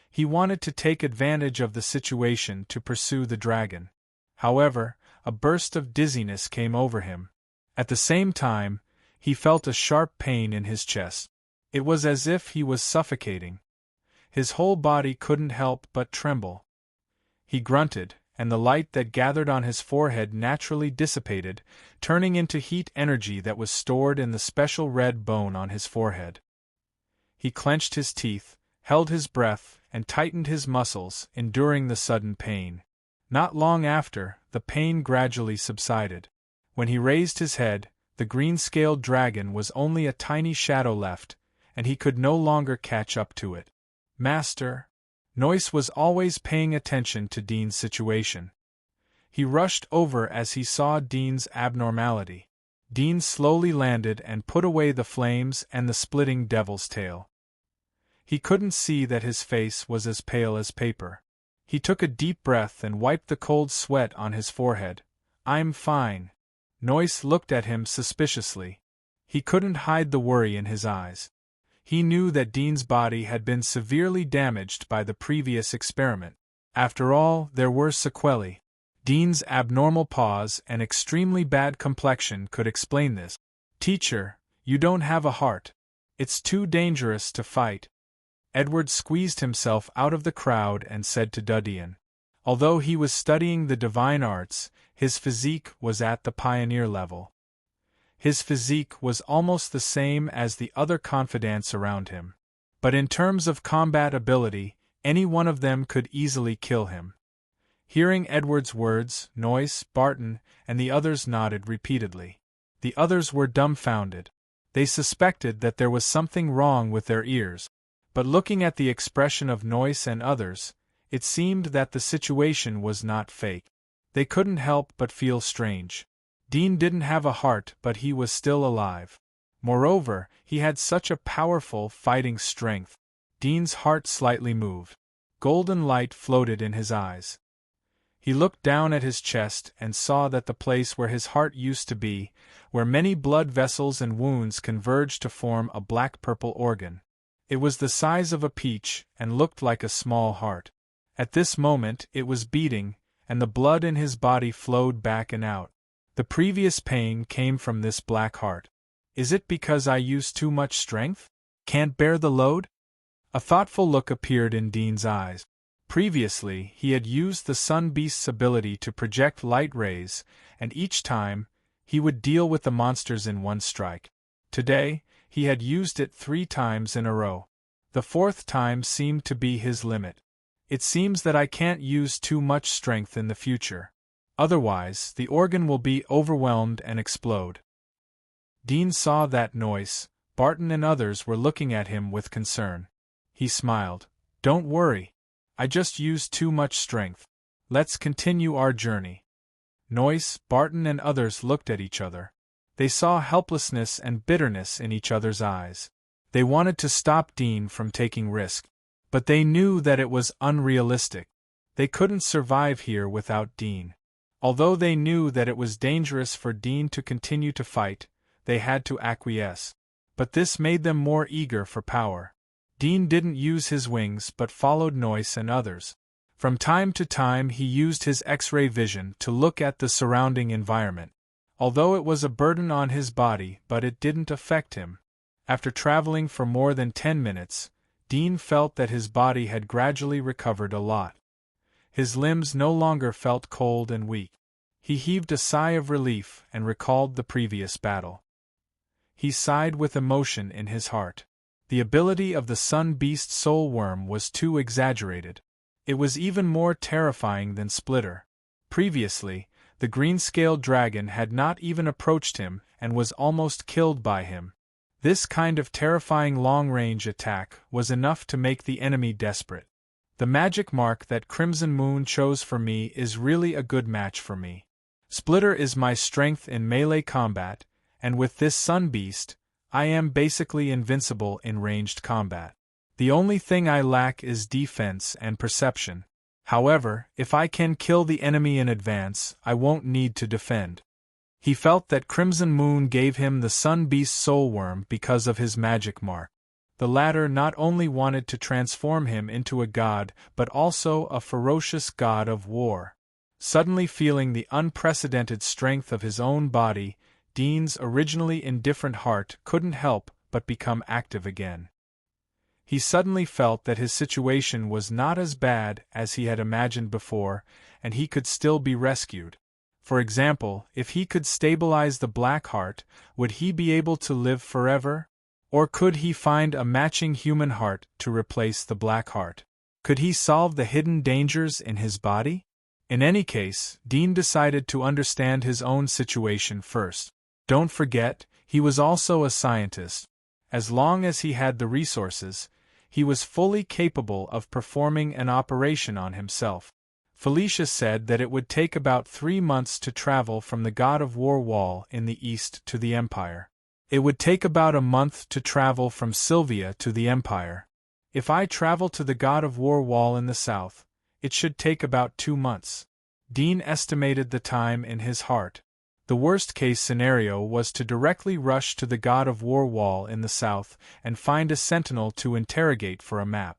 He wanted to take advantage of the situation to pursue the dragon. However, a burst of dizziness came over him. At the same time, he felt a sharp pain in his chest. It was as if he was suffocating. His whole body couldn't help but tremble. He grunted, and the light that gathered on his forehead naturally dissipated, turning into heat energy that was stored in the special red bone on his forehead. He clenched his teeth, held his breath, and tightened his muscles, enduring the sudden pain. Not long after, the pain gradually subsided. When he raised his head, the green-scaled dragon was only a tiny shadow left, and he could no longer catch up to it. Master. Noyce was always paying attention to Dean's situation. He rushed over as he saw Dean's abnormality. Dean slowly landed and put away the flames and the splitting devil's tail. He couldn't see that his face was as pale as paper. He took a deep breath and wiped the cold sweat on his forehead. "I'm fine." Noyce looked at him suspiciously. He couldn't hide the worry in his eyes. He knew that Dean's body had been severely damaged by the previous experiment. After all, there were sequelae. Dean's abnormal paws and extremely bad complexion could explain this. "Teacher, you don't have a heart. It's too dangerous to fight." Edward squeezed himself out of the crowd and said to Dudian. Although he was studying the divine arts, his physique was at the pioneer level. His physique was almost the same as the other confidants around him. But in terms of combat ability, any one of them could easily kill him. Hearing Edward's words, Noyce, Barton, and the others nodded repeatedly. The others were dumbfounded. They suspected that there was something wrong with their ears. But looking at the expression of Noyce and others, it seemed that the situation was not fake. They couldn't help but feel strange. Dean didn't have a heart, but he was still alive. Moreover, he had such a powerful fighting strength. Dean's heart slightly moved. Golden light floated in his eyes. He looked down at his chest and saw that the place where his heart used to be, where many blood vessels and wounds converged to form a black-purple organ. It was the size of a peach and looked like a small heart. At this moment it was beating, and the blood in his body flowed back and out. The previous pain came from this black heart. "Is it because I use too much strength? Can't bear the load?" A thoughtful look appeared in Dean's eyes. Previously, he had used the Sun Beast's ability to project light rays, and each time, he would deal with the monsters in one strike. Today, he had used it 3 times in a row. The 4th time seemed to be his limit. "It seems that I can't use too much strength in the future. Otherwise, the organ will be overwhelmed and explode." Dean saw that Noyce, Barton and others were looking at him with concern. He smiled. "Don't worry. I just used too much strength. Let's continue our journey." Noyce, Barton and others looked at each other. They saw helplessness and bitterness in each other's eyes. They wanted to stop Dean from taking risk. But they knew that it was unrealistic. They couldn't survive here without Dean. Although they knew that it was dangerous for Dean to continue to fight, they had to acquiesce. But this made them more eager for power. Dean didn't use his wings but followed Noyce and others. From time to time he used his X-ray vision to look at the surrounding environment. Although it was a burden on his body, but it didn't affect him. After traveling for more than 10 minutes, Dean felt that his body had gradually recovered a lot. His limbs no longer felt cold and weak. He heaved a sigh of relief and recalled the previous battle. He sighed with emotion in his heart. The ability of the Sun Beast Soul Worm was too exaggerated. It was even more terrifying than Splitter. Previously, the green-scaled dragon had not even approached him and was almost killed by him. This kind of terrifying long-range attack was enough to make the enemy desperate. The magic mark that Crimson Moon chose for me is really a good match for me. Splitter is my strength in melee combat, and with this Sun Beast, I am basically invincible in ranged combat. The only thing I lack is defense and perception. However, if I can kill the enemy in advance, I won't need to defend. He felt that Crimson Moon gave him the Sun Beast Soul Worm because of his magic mark. The latter not only wanted to transform him into a god, but also a ferocious god of war. Suddenly feeling the unprecedented strength of his own body, Dean's originally indifferent heart couldn't help but become active again. He suddenly felt that his situation was not as bad as he had imagined before, and he could still be rescued. For example, if he could stabilize the Black Heart, would he be able to live forever? Or could he find a matching human heart to replace the black heart? Could he solve the hidden dangers in his body? In any case, Dean decided to understand his own situation first. Don't forget, he was also a scientist. As long as he had the resources, he was fully capable of performing an operation on himself. Felicia said that it would take about 3 months to travel from the God of War wall in the east to the Empire. It would take about a month to travel from Sylvia to the Empire. If I travel to the God of War wall in the south, it should take about 2 months. Dean estimated the time in his heart. The worst-case scenario was to directly rush to the God of War wall in the south and find a sentinel to interrogate for a map.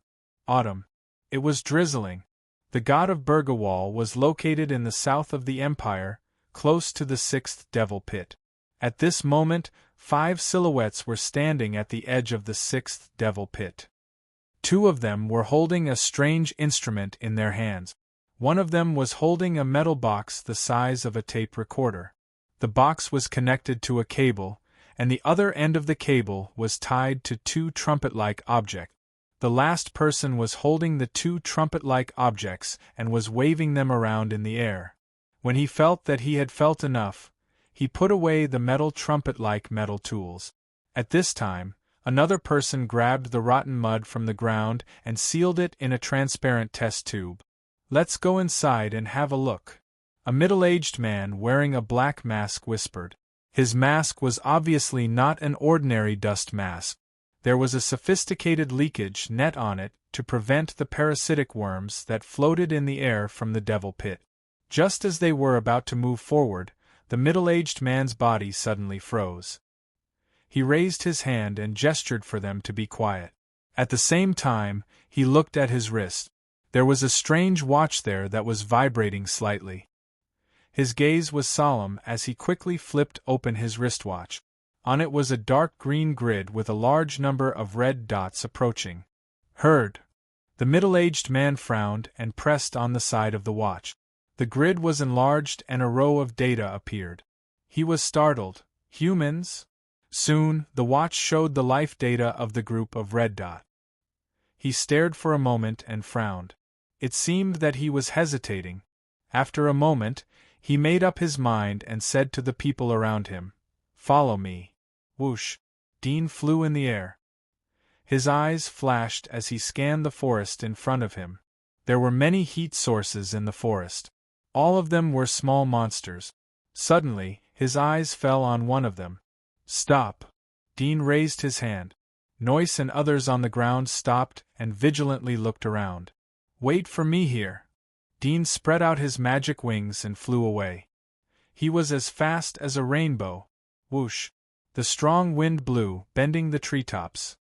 Autumn. It was drizzling. The God of Burgawall was located in the south of the Empire, close to the 6th Devil Pit. At this moment, 5 silhouettes were standing at the edge of the 6th Devil Pit. 2 of them were holding a strange instrument in their hands. One of them was holding a metal box the size of a tape recorder. The box was connected to a cable, and the other end of the cable was tied to 2 trumpet-like objects. The last person was holding the 2 trumpet-like objects and was waving them around in the air. When he felt that he had felt enough, he put away the metal trumpet-like metal tools. At this time, another person grabbed the rotten mud from the ground and sealed it in a transparent test tube. "Let's go inside and have a look," a middle-aged man wearing a black mask whispered. His mask was obviously not an ordinary dust mask. There was a sophisticated leakage net on it to prevent the parasitic worms that floated in the air from the Devil Pit. Just as they were about to move forward, the middle-aged man's body suddenly froze. He raised his hand and gestured for them to be quiet. At the same time, he looked at his wrist. There was a strange watch there that was vibrating slightly. His gaze was solemn as he quickly flipped open his wristwatch. On it was a dark green grid with a large number of red dots approaching. "Heard." The middle-aged man frowned and pressed on the side of the watch. The grid was enlarged and a row of data appeared. He was startled. "Humans?" Soon, the watch showed the life data of the group of red dots. He stared for a moment and frowned. It seemed that he was hesitating. After a moment, he made up his mind and said to the people around him, "Follow me." Whoosh! Dean flew in the air. His eyes flashed as he scanned the forest in front of him. There were many heat sources in the forest. All of them were small monsters. Suddenly, his eyes fell on one of them. "Stop!" Dean raised his hand. Noyce and others on the ground stopped and vigilantly looked around. "Wait for me here." Dean spread out his magic wings and flew away. He was as fast as a rainbow. Whoosh! The strong wind blew, bending the treetops.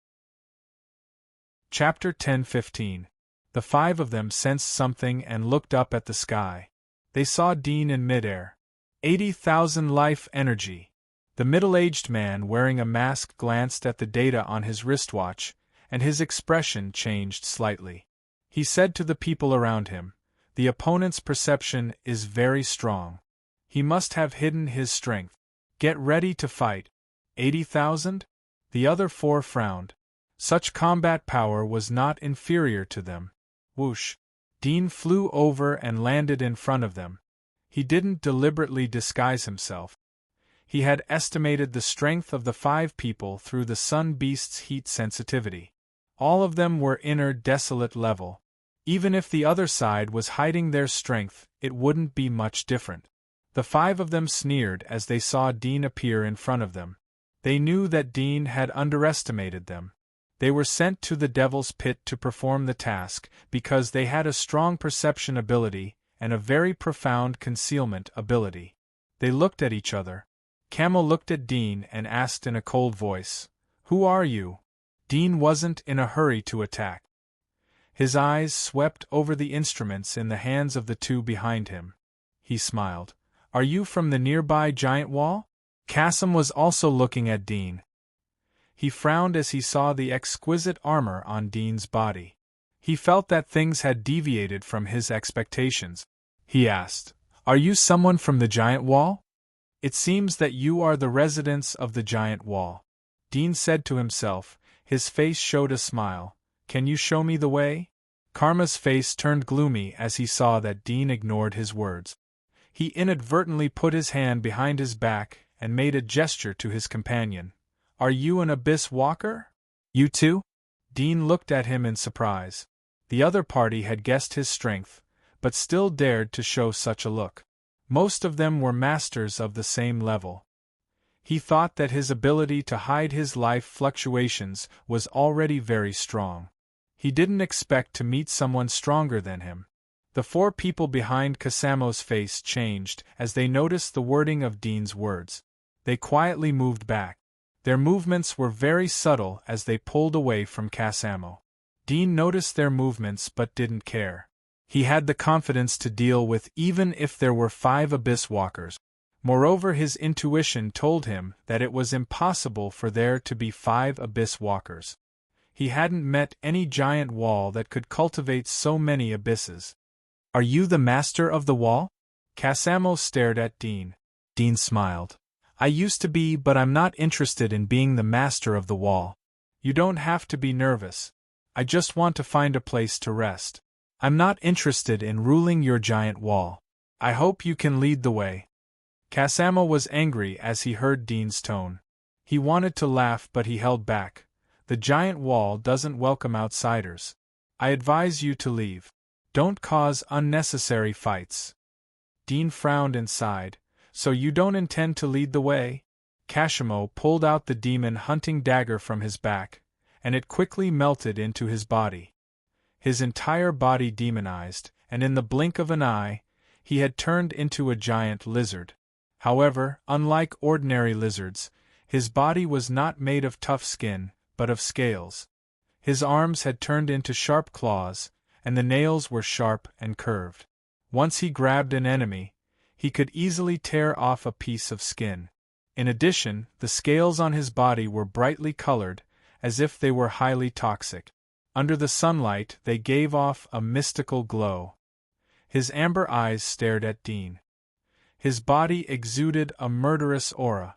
Chapter 10-15. The 5 of them sensed something and looked up at the sky. They saw Dean in midair. 80,000 life energy. The middle-aged man wearing a mask glanced at the data on his wristwatch, and his expression changed slightly. He said to the people around him, "The opponent's perception is very strong. He must have hidden his strength. Get ready to fight." 80,000? The other 4 frowned. Such combat power was not inferior to them. Whoosh! Dean flew over and landed in front of them. He didn't deliberately disguise himself. He had estimated the strength of the 5 people through the sun beast's heat sensitivity. All of them were inner desolate level. Even if the other side was hiding their strength, it wouldn't be much different. The 5 of them sneered as they saw Dean appear in front of them. They knew that Dean had underestimated them. They were sent to the Devil's Pit to perform the task because they had a strong perception ability and a very profound concealment ability. They looked at each other. Camel looked at Dean and asked in a cold voice, "Who are you?" Dean wasn't in a hurry to attack. His eyes swept over the instruments in the hands of the 2 behind him. He smiled. "Are you from the nearby giant wall?" Kasim was also looking at Dean. He frowned as he saw the exquisite armor on Dean's body. He felt that things had deviated from his expectations. He asked, "Are you someone from the giant wall?" "It seems that you are the residents of the giant wall." Dean said to himself. His face showed a smile. Can you show me the way? Karma's face turned gloomy as he saw that Dean ignored his words. He inadvertently put his hand behind his back and made a gesture to his companion. Are you an abyss walker? You too? Dean looked at him in surprise. The other party had guessed his strength, but still dared to show such a look. Most of them were masters of the same level. He thought that his ability to hide his life fluctuations was already very strong. He didn't expect to meet someone stronger than him. The four people behind Casamo's face changed as they noticed the wording of Dean's words. They quietly moved back. Their movements were very subtle as they pulled away from Casamo. Dean noticed their movements but didn't care. He had the confidence to deal with even if there were 5 abyss walkers. Moreover, his intuition told him that it was impossible for there to be 5 abyss walkers. He hadn't met any giant wall that could cultivate so many abysses. Are you the master of the wall? Casamo stared at Dean. Dean smiled. I used to be, but I'm not interested in being the master of the wall. You don't have to be nervous. I just want to find a place to rest. I'm not interested in ruling your giant wall. I hope you can lead the way. Casamo was angry as he heard Dean's tone. He wanted to laugh but he held back. The giant wall doesn't welcome outsiders. I advise you to leave. Don't cause unnecessary fights. Dean frowned and sighed. So you don't intend to lead the way? Casamo pulled out the demon-hunting dagger from his back, and it quickly melted into his body. His entire body demonized, and in the blink of an eye, he had turned into a giant lizard. However, unlike ordinary lizards, his body was not made of tough skin, but of scales. His arms had turned into sharp claws, and the nails were sharp and curved. Once he grabbed an enemy, he could easily tear off a piece of skin. In addition, the scales on his body were brightly colored, as if they were highly toxic. Under the sunlight, they gave off a mystical glow. His amber eyes stared at Dean. His body exuded a murderous aura.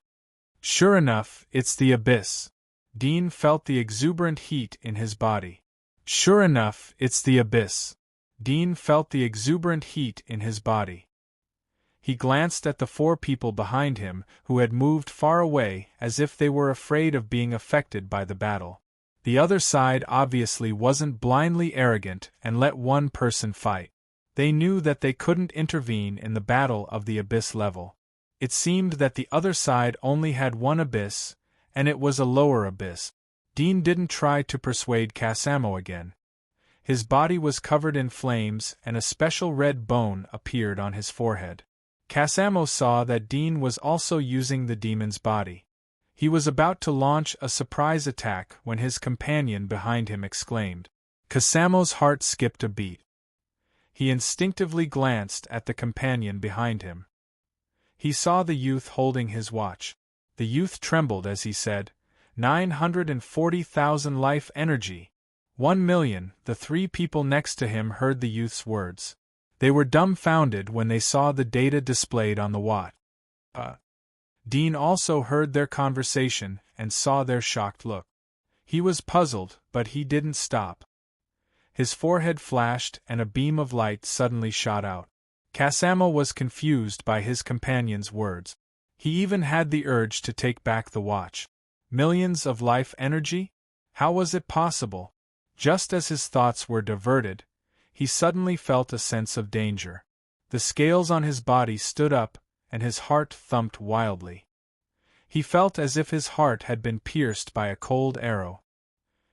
Sure enough, it's the abyss. Dean felt the exuberant heat in his body. Sure enough, it's the abyss. Dean felt the exuberant heat in his body. He glanced at the 4 people behind him who had moved far away as if they were afraid of being affected by the battle. The other side obviously wasn't blindly arrogant and let one person fight. They knew that they couldn't intervene in the battle of the abyss level. It seemed that the other side only had one abyss, and it was a lower abyss. Dean didn't try to persuade Casamo again. His body was covered in flames and a special red bone appeared on his forehead. Casamo saw that Dean was also using the demon's body. He was about to launch a surprise attack when his companion behind him exclaimed. Casamo's heart skipped a beat. He instinctively glanced at the companion behind him. He saw the youth holding his watch. The youth trembled as he said, 940,000 life energy. 1 million. The 3 people next to him heard the youth's words. They were dumbfounded when they saw the data displayed on the watch. Dean also heard their conversation and saw their shocked look. He was puzzled, but he didn't stop. His forehead flashed and a beam of light suddenly shot out. Casamo was confused by his companion's words. He even had the urge to take back the watch. Millions of life energy? How was it possible? Just as his thoughts were diverted, he suddenly felt a sense of danger. The scales on his body stood up, and his heart thumped wildly. He felt as if his heart had been pierced by a cold arrow.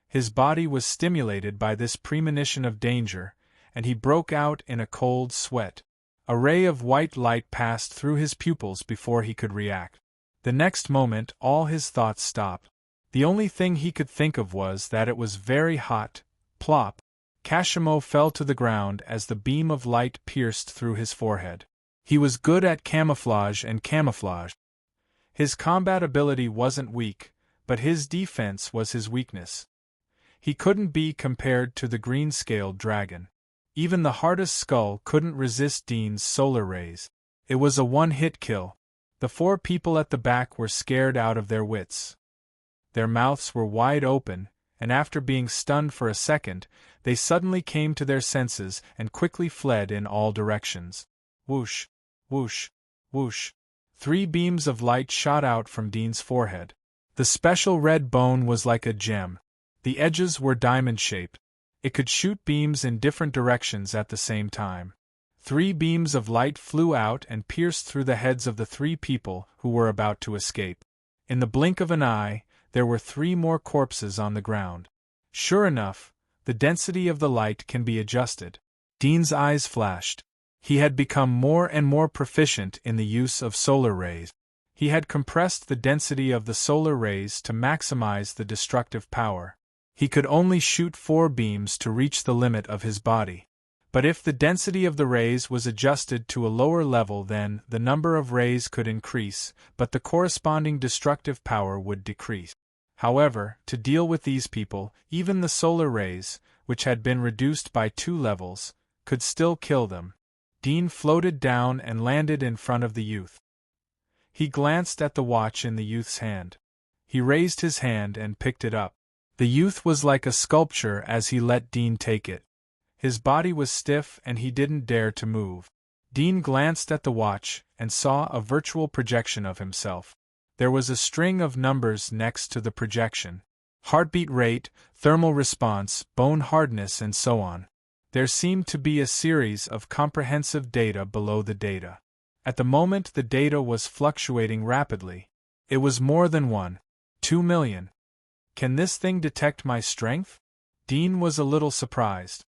His body was stimulated by this premonition of danger, and he broke out in a cold sweat. A ray of white light passed through his pupils before he could react. The next moment all his thoughts stopped. The only thing he could think of was that it was very hot. Plop! Casamo fell to the ground as the beam of light pierced through his forehead. He was good at camouflage and camouflage. His combat ability wasn't weak, but his defense was his weakness. He couldn't be compared to the green-scaled dragon. Even the hardest skull couldn't resist Dean's solar rays. It was a one-hit kill. The 4 people at the back were scared out of their wits. Their mouths were wide open, and after being stunned for a second, they suddenly came to their senses and quickly fled in all directions. Whoosh, whoosh, whoosh. 3 beams of light shot out from Dean's forehead. The special red bone was like a gem. The edges were diamond-shaped. It could shoot beams in different directions at the same time. 3 beams of light flew out and pierced through the heads of the 3 people who were about to escape. In the blink of an eye, there were 3 more corpses on the ground. Sure enough, the density of the light can be adjusted. Dean's eyes flashed. He had become more and more proficient in the use of solar rays. He had compressed the density of the solar rays to maximize the destructive power. He could only shoot 4 beams to reach the limit of his body. But if the density of the rays was adjusted to a lower level, then the number of rays could increase, but the corresponding destructive power would decrease. However, to deal with these people, even the solar rays, which had been reduced by 2 levels, could still kill them. Dean floated down and landed in front of the youth. He glanced at the watch in the youth's hand. He raised his hand and picked it up. The youth was like a sculpture as he let Dean take it. His body was stiff and he didn't dare to move. Dean glanced at the watch and saw a virtual projection of himself. There was a string of numbers next to the projection. Heartbeat rate, thermal response, bone hardness, and so on. There seemed to be a series of comprehensive data below the data. At the moment the data was fluctuating rapidly. It was more than 2 million. Can this thing detect my strength? Dean was a little surprised.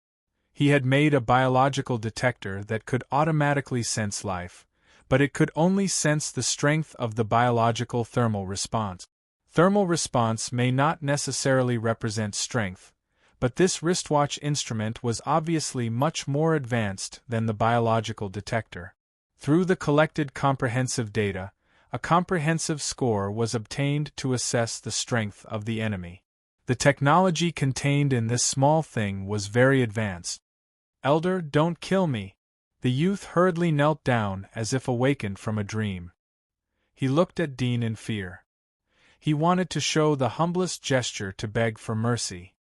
He had made a biological detector that could automatically sense life, but it could only sense the strength of the biological thermal response. Thermal response may not necessarily represent strength, but this wristwatch instrument was obviously much more advanced than the biological detector. Through the collected comprehensive data, a comprehensive score was obtained to assess the strength of the enemy. The technology contained in this small thing was very advanced. Elder, don't kill me. The youth hurriedly knelt down as if awakened from a dream. He looked at Dean in fear. He wanted to show the humblest gesture to beg for mercy.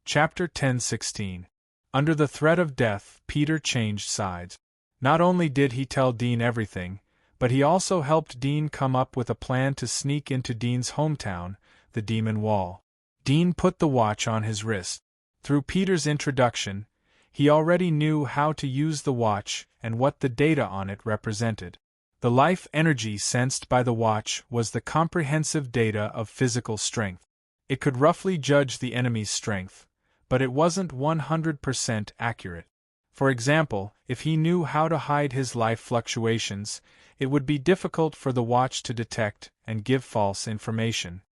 Chapter 10:16. Under the threat of death, Peter changed sides. Not only did he tell Dean everything, but he also helped Dean come up with a plan to sneak into Dean's hometown, the Demon Wall. Dean put the watch on his wrist. Through Peter's introduction, he already knew how to use the watch and what the data on it represented. The life energy sensed by the watch was the comprehensive data of physical strength. It could roughly judge the enemy's strength, but it wasn't 100% accurate. For example, if he knew how to hide his life fluctuations, it would be difficult for the watch to detect and give false information.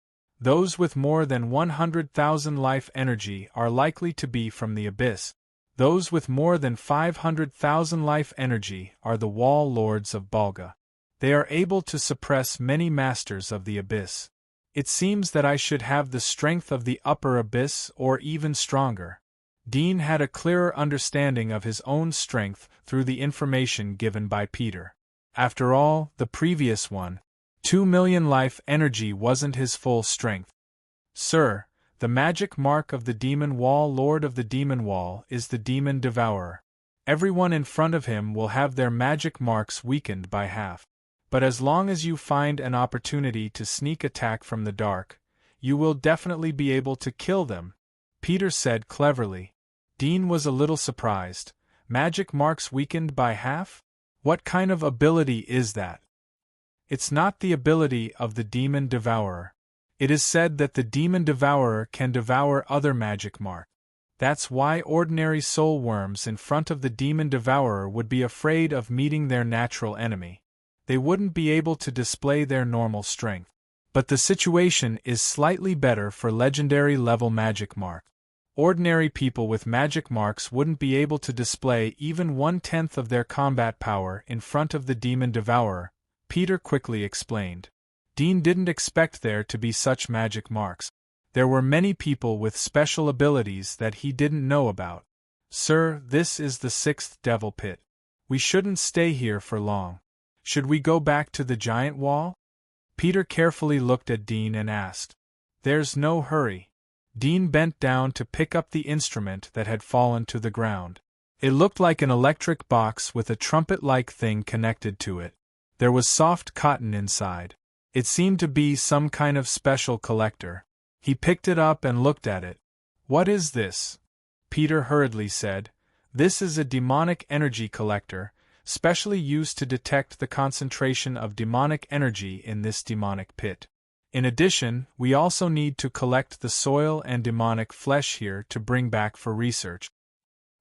Those with more than 100,000 life energy are likely to be from the abyss. Those with more than 500,000 life energy are the Wall Lords of Balga. They are able to suppress many masters of the abyss. It seems that I should have the strength of the upper abyss or even stronger. Dean had a clearer understanding of his own strength through the information given by Peter. After all, the previous 2 million life energy wasn't his full strength. Sir, the magic mark of the Demon Wall Lord of the Demon Wall is the Demon Devourer. Everyone in front of him will have their magic marks weakened by half. But as long as you find an opportunity to sneak attack from the dark, you will definitely be able to kill them, Peter said cleverly. Dean was a little surprised. Magic marks weakened by half? What kind of ability is that? It's not the ability of the Demon Devourer. It is said that the Demon Devourer can devour other magic marks. That's why ordinary soul worms in front of the Demon Devourer would be afraid of meeting their natural enemy. They wouldn't be able to display their normal strength. But the situation is slightly better for legendary level magic mark. Ordinary people with magic marks wouldn't be able to display even 1/10 of their combat power in front of the Demon Devourer, Peter quickly explained. Dean didn't expect there to be such magic marks. There were many people with special abilities that he didn't know about. Sir, this is the 6th Devil Pit. We shouldn't stay here for long. Should we go back to the giant wall? Peter carefully looked at Dean and asked. There's no hurry. Dean bent down to pick up the instrument that had fallen to the ground. It looked like an electric box with a trumpet-like thing connected to it. There was soft cotton inside. It seemed to be some kind of special collector. He picked it up and looked at it. What is this? Peter hurriedly said. This is a demonic energy collector, specially used to detect the concentration of demonic energy in this demonic pit. In addition, we also need to collect the soil and demonic flesh here to bring back for research.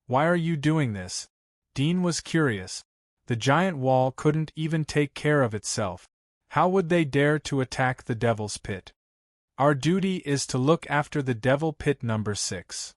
Why are you doing this? Dean was curious. The giant wall couldn't even take care of itself. How would they dare to attack the Devil's Pit? Our duty is to look after the Devil Pit number 6.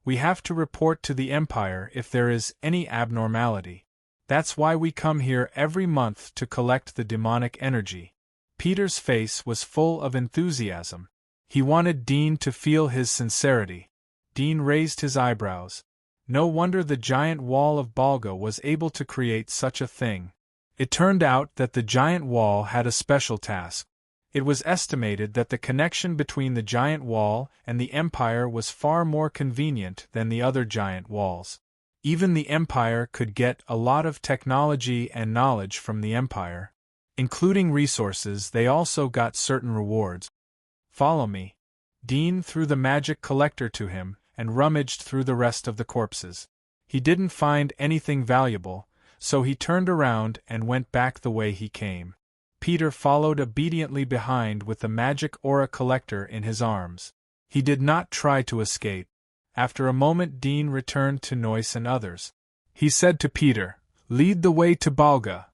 We have to report to the Empire if there is any abnormality. That's why we come here every month to collect the demonic energy. Peter's face was full of enthusiasm. He wanted Dean to feel his sincerity. Dean raised his eyebrows. No wonder the giant wall of Balga was able to create such a thing. It turned out that the giant wall had a special task. It was estimated that the connection between the giant wall and the Empire was far more convenient than the other giant walls. Even the Empire could get a lot of technology and knowledge from the Empire. Including resources, they also got certain rewards. Follow me. Dean threw the magic collector to him and rummaged through the rest of the corpses. He didn't find anything valuable, so he turned around and went back the way he came. Peter followed obediently behind with the magic aura collector in his arms. He did not try to escape. After a moment, Dean returned to Noyce and others. He said to Peter, "Lead the way to Balga."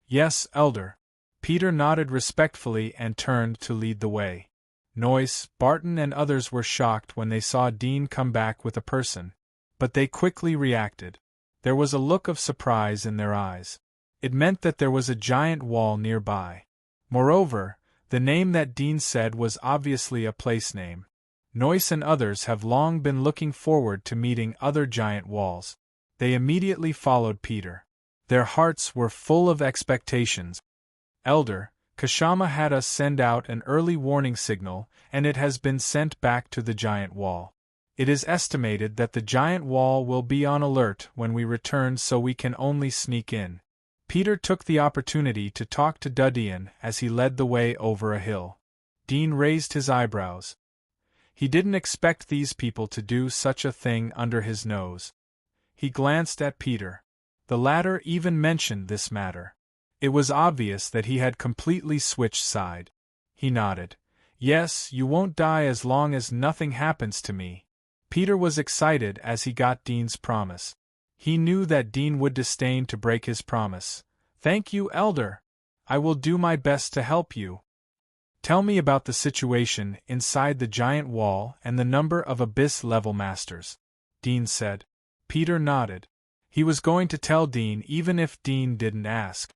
"Yes, Elder." Peter nodded respectfully and turned to lead the way. Noyce, Barton and others were shocked when they saw Dean come back with a person. But they quickly reacted. There was a look of surprise in their eyes. It meant that there was a giant wall nearby. Moreover, the name that Dean said was obviously a place name. Noyce and others have long been looking forward to meeting other giant walls. They immediately followed Peter. Their hearts were full of expectations. "Elder, Kashama had us send out an early warning signal, and it has been sent back to the giant wall. It is estimated that the giant wall will be on alert when we return, so we can only sneak in." Peter took the opportunity to talk to Dudian as he led the way over a hill. Dean raised his eyebrows. He didn't expect these people to do such a thing under his nose. He glanced at Peter. The latter even mentioned this matter. It was obvious that he had completely switched side. He nodded. "Yes, you won't die as long as nothing happens to me." Peter was excited as he got Dean's promise. He knew that Dean would disdain to break his promise. "Thank you, Elder. I will do my best to help you." "Tell me about the situation inside the giant wall and the number of Abyss-level masters," Dean said. Peter nodded. He was going to tell Dean even if Dean didn't ask.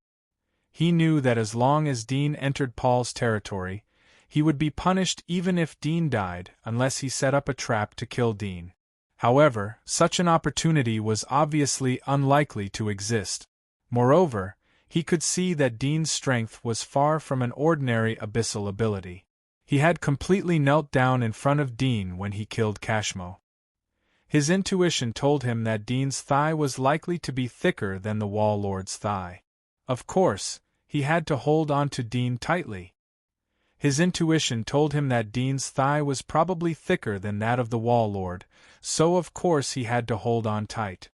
He knew that as long as Dean entered Paul's territory, he would be punished even if Dean died, unless he set up a trap to kill Dean. However, such an opportunity was obviously unlikely to exist. Moreover, he could see that Dean's strength was far from an ordinary abyssal ability. He had completely knelt down in front of Dean when he killed Kashmo. His intuition told him that Dean's thigh was likely to be thicker than the Wall Lord's thigh. Of course, he had to hold on to Dean tightly. His intuition told him that Dean's thigh was probably thicker than that of the Wall Lord, so of course he had to hold on tight.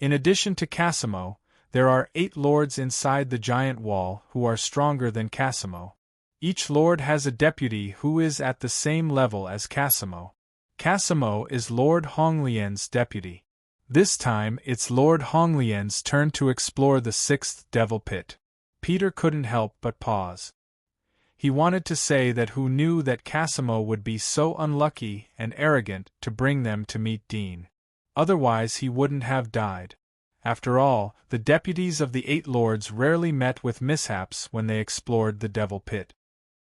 In addition to Cassimo, there are 8 lords inside the giant wall who are stronger than Cassimo. Each lord has a deputy who is at the same level as Cassimo. Cassimo is Lord Honglien's deputy. This time it's Lord Honglien's turn to explore the 6th Devil Pit. Peter couldn't help but pause. He wanted to say that who knew that Cassimo would be so unlucky and arrogant to bring them to meet Dean. Otherwise he wouldn't have died. After all, the deputies of the 8 lords rarely met with mishaps when they explored the Devil Pit.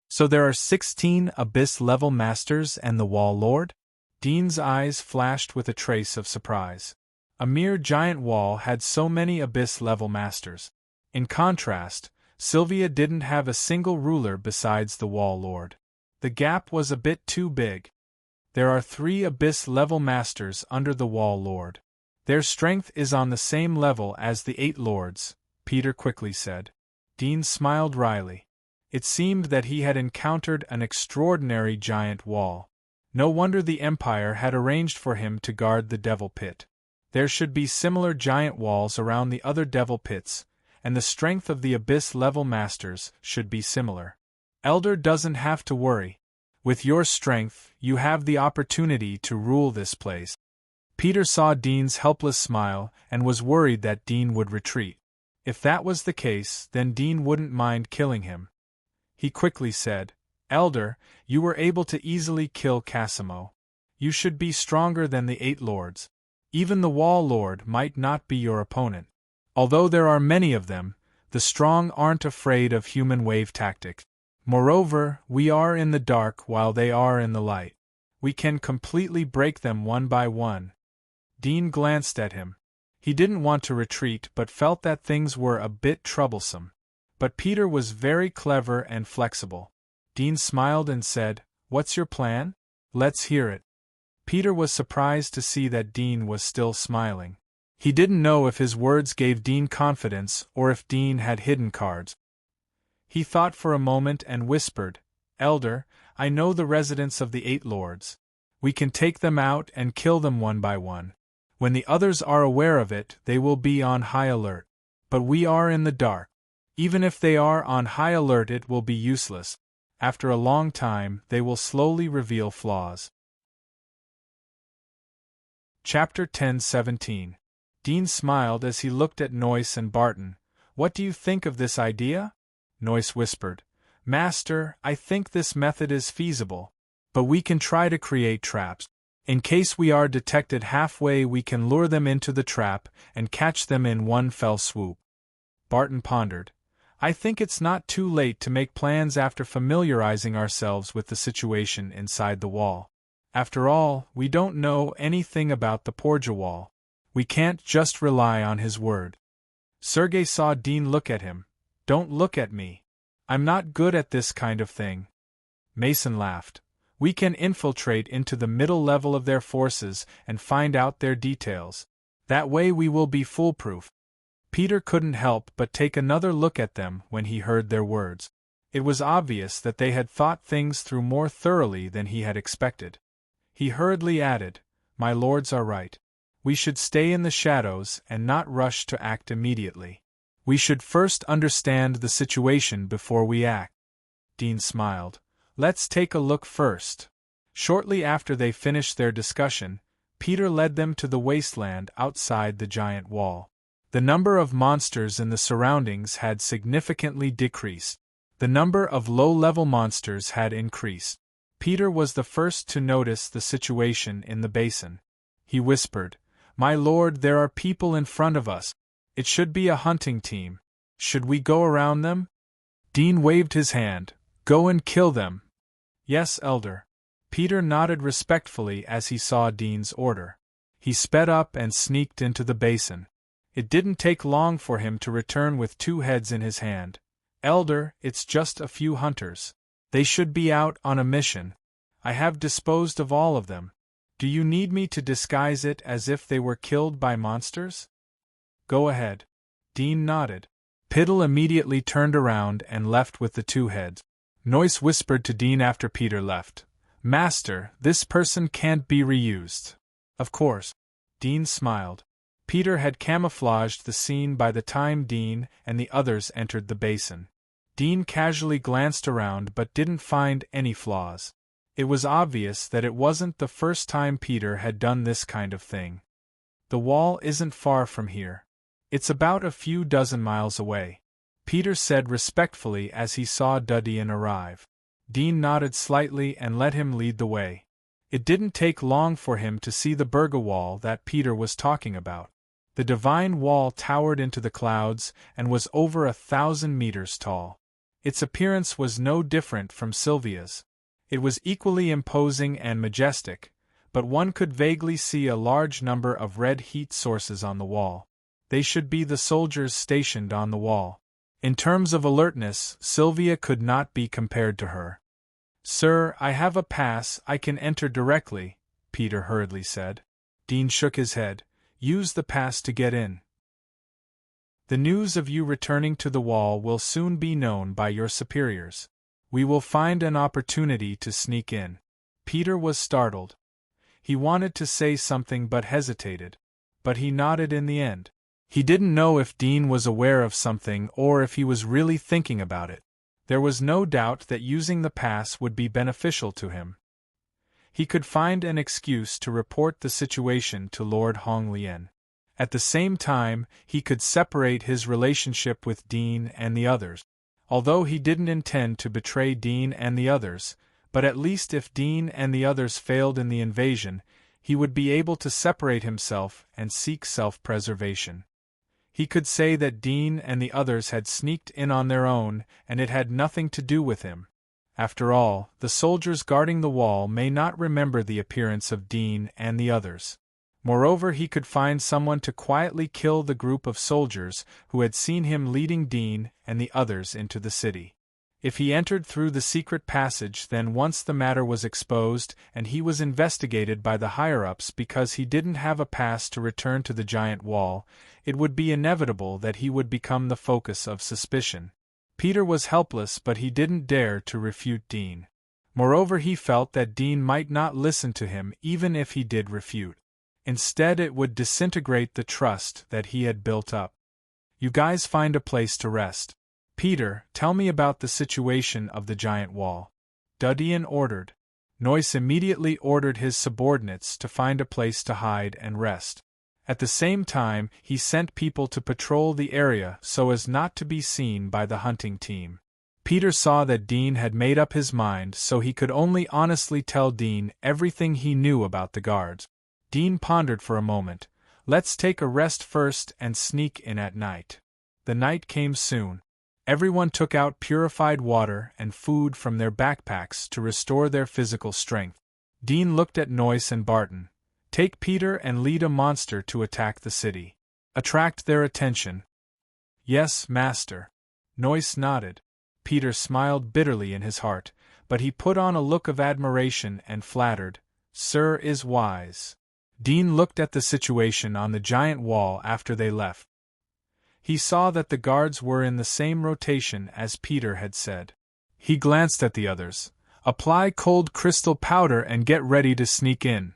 "So there are 16 Abyss-level masters and the Wall Lord?" Dean's eyes flashed with a trace of surprise. A mere giant wall had so many Abyss-level masters. In contrast, Sylvia didn't have a single ruler besides the Wall Lord. The gap was a bit too big. There are 3 abyss-level masters under the Wall Lord. Their strength is on the same level as the 8 lords, Peter quickly said. Dean smiled wryly. It seemed that he had encountered an extraordinary giant wall. No wonder the Empire had arranged for him to guard the Devil Pit. There should be similar giant walls around the other Devil Pits, and the strength of the abyss-level masters should be similar. Elder doesn't have to worry. With your strength, you have the opportunity to rule this place. Peter saw Dean's helpless smile and was worried that Dean would retreat. If that was the case, then Dean wouldn't mind killing him. He quickly said, Elder, you were able to easily kill Cassimo. You should be stronger than the 8 lords. Even the Wall Lord might not be your opponent. Although there are many of them, the strong aren't afraid of human wave tactics. Moreover, we are in the dark while they are in the light. We can completely break them one by one. Dean glanced at him. He didn't want to retreat but felt that things were a bit troublesome. But Peter was very clever and flexible. Dean smiled and said, What's your plan? Let's hear it. Peter was surprised to see that Dean was still smiling. He didn't know if his words gave Dean confidence or if Dean had hidden cards. He thought for a moment and whispered, Elder, I know the residents of the 8 lords. We can take them out and kill them one by one. When the others are aware of it, they will be on high alert. But we are in the dark. Even if they are on high alert, it will be useless. After a long time, they will slowly reveal flaws. Chapter 10:17. Dean smiled as he looked at Noyce and Barton. What do you think of this idea? Noyce whispered. Master, I think this method is feasible. But we can try to create traps. In case we are detected halfway, we can lure them into the trap and catch them in one fell swoop. Barton pondered. I think it's not too late to make plans after familiarizing ourselves with the situation inside the wall. After all, we don't know anything about the Porja wall. We can't just rely on his word. Sergei saw Dean look at him. Don't look at me. I'm not good at this kind of thing. Mason laughed. We can infiltrate into the middle level of their forces and find out their details. That way we will be foolproof. Peter couldn't help but take another look at them when he heard their words. It was obvious that they had thought things through more thoroughly than he had expected. He hurriedly added, My lords are right. We should stay in the shadows and not rush to act immediately. We should first understand the situation before we act. Dean smiled. Let's take a look first. Shortly after they finished their discussion, Peter led them to the wasteland outside the giant wall. The number of monsters in the surroundings had significantly decreased. The number of low-level monsters had increased. Peter was the first to notice the situation in the basin. He whispered, My lord, there are people in front of us. It should be a hunting team. Should we go around them? Dean waved his hand. Go and kill them. Yes, Elder. Peter nodded respectfully as he saw Dean's order. He sped up and sneaked into the basin. It didn't take long for him to return with 2 heads in his hand. Elder, it's just a few hunters. They should be out on a mission. I have disposed of all of them. Do you need me to disguise it as if they were killed by monsters? Go ahead. Dean nodded. Piddle immediately turned around and left with the 2 heads. Noyce whispered to Dean after Peter left. Master, this person can't be reused. Of course. Dean smiled. Peter had camouflaged the scene by the time Dean and the others entered the basin. Dean casually glanced around but didn't find any flaws. It was obvious that it wasn't the first time Peter had done this kind of thing. The wall isn't far from here. It's about a few dozen miles away, Peter said respectfully as he saw Dudian arrive. Dean nodded slightly and let him lead the way. It didn't take long for him to see the Burga wall that Peter was talking about. The divine wall towered into the clouds and was over 1,000 meters tall. Its appearance was no different from Sylvia's. It was equally imposing and majestic, but one could vaguely see a large number of red heat sources on the wall. They should be the soldiers stationed on the wall. In terms of alertness, Sylvia could not be compared to her. "Sir, I have a pass, I can enter directly," Peter hurriedly said. Dean shook his head. "Use the pass to get in. The news of you returning to the wall will soon be known by your superiors. We will find an opportunity to sneak in." Peter was startled. He wanted to say something but hesitated. But he nodded in the end. He didn't know if Dean was aware of something or if he was really thinking about it. There was no doubt that using the pass would be beneficial to him. He could find an excuse to report the situation to Lord Honglien. At the same time, he could separate his relationship with Dean and the others. Although he didn't intend to betray Dean and the others, but at least if Dean and the others failed in the invasion, he would be able to separate himself and seek self-preservation. He could say that Dean and the others had sneaked in on their own and it had nothing to do with him. After all, the soldiers guarding the wall may not remember the appearance of Dean and the others. Moreover, he could find someone to quietly kill the group of soldiers who had seen him leading Dean and the others into the city. If he entered through the secret passage, then once the matter was exposed and he was investigated by the higher-ups because he didn't have a pass to return to the giant wall, it would be inevitable that he would become the focus of suspicion. Peter was helpless, but he didn't dare to refute Dean. Moreover, he felt that Dean might not listen to him even if he did refute. Instead, it would disintegrate the trust that he had built up. "You guys find a place to rest. Peter, tell me about the situation of the giant wall," Dudian ordered. Noyce immediately ordered his subordinates to find a place to hide and rest. At the same time, he sent people to patrol the area so as not to be seen by the hunting team. Peter saw that Dean had made up his mind, so he could only honestly tell Dean everything he knew about the guards. Dean pondered for a moment. "Let's take a rest first and sneak in at night." The night came soon. Everyone took out purified water and food from their backpacks to restore their physical strength. Dean looked at Noyce and Barton. "Take Peter and lead a monster to attack the city. Attract their attention." "Yes, master." Noyce nodded. Peter smiled bitterly in his heart, but he put on a look of admiration and flattered, "Sir is wise." Dean looked at the situation on the giant wall after they left. He saw that the guards were in the same rotation as Peter had said. He glanced at the others. "Apply cold crystal powder and get ready to sneak in."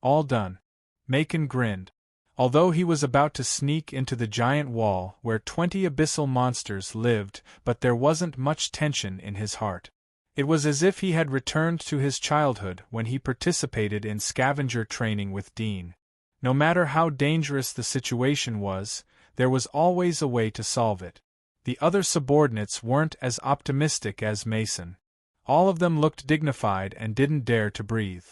"All done." Macon grinned. Although he was about to sneak into the giant wall where 20 abyssal monsters lived, but there wasn't much tension in his heart. It was as if he had returned to his childhood when he participated in scavenger training with Dean. No matter how dangerous the situation was, there was always a way to solve it. The other subordinates weren't as optimistic as Mason. All of them looked dignified and didn't dare to breathe.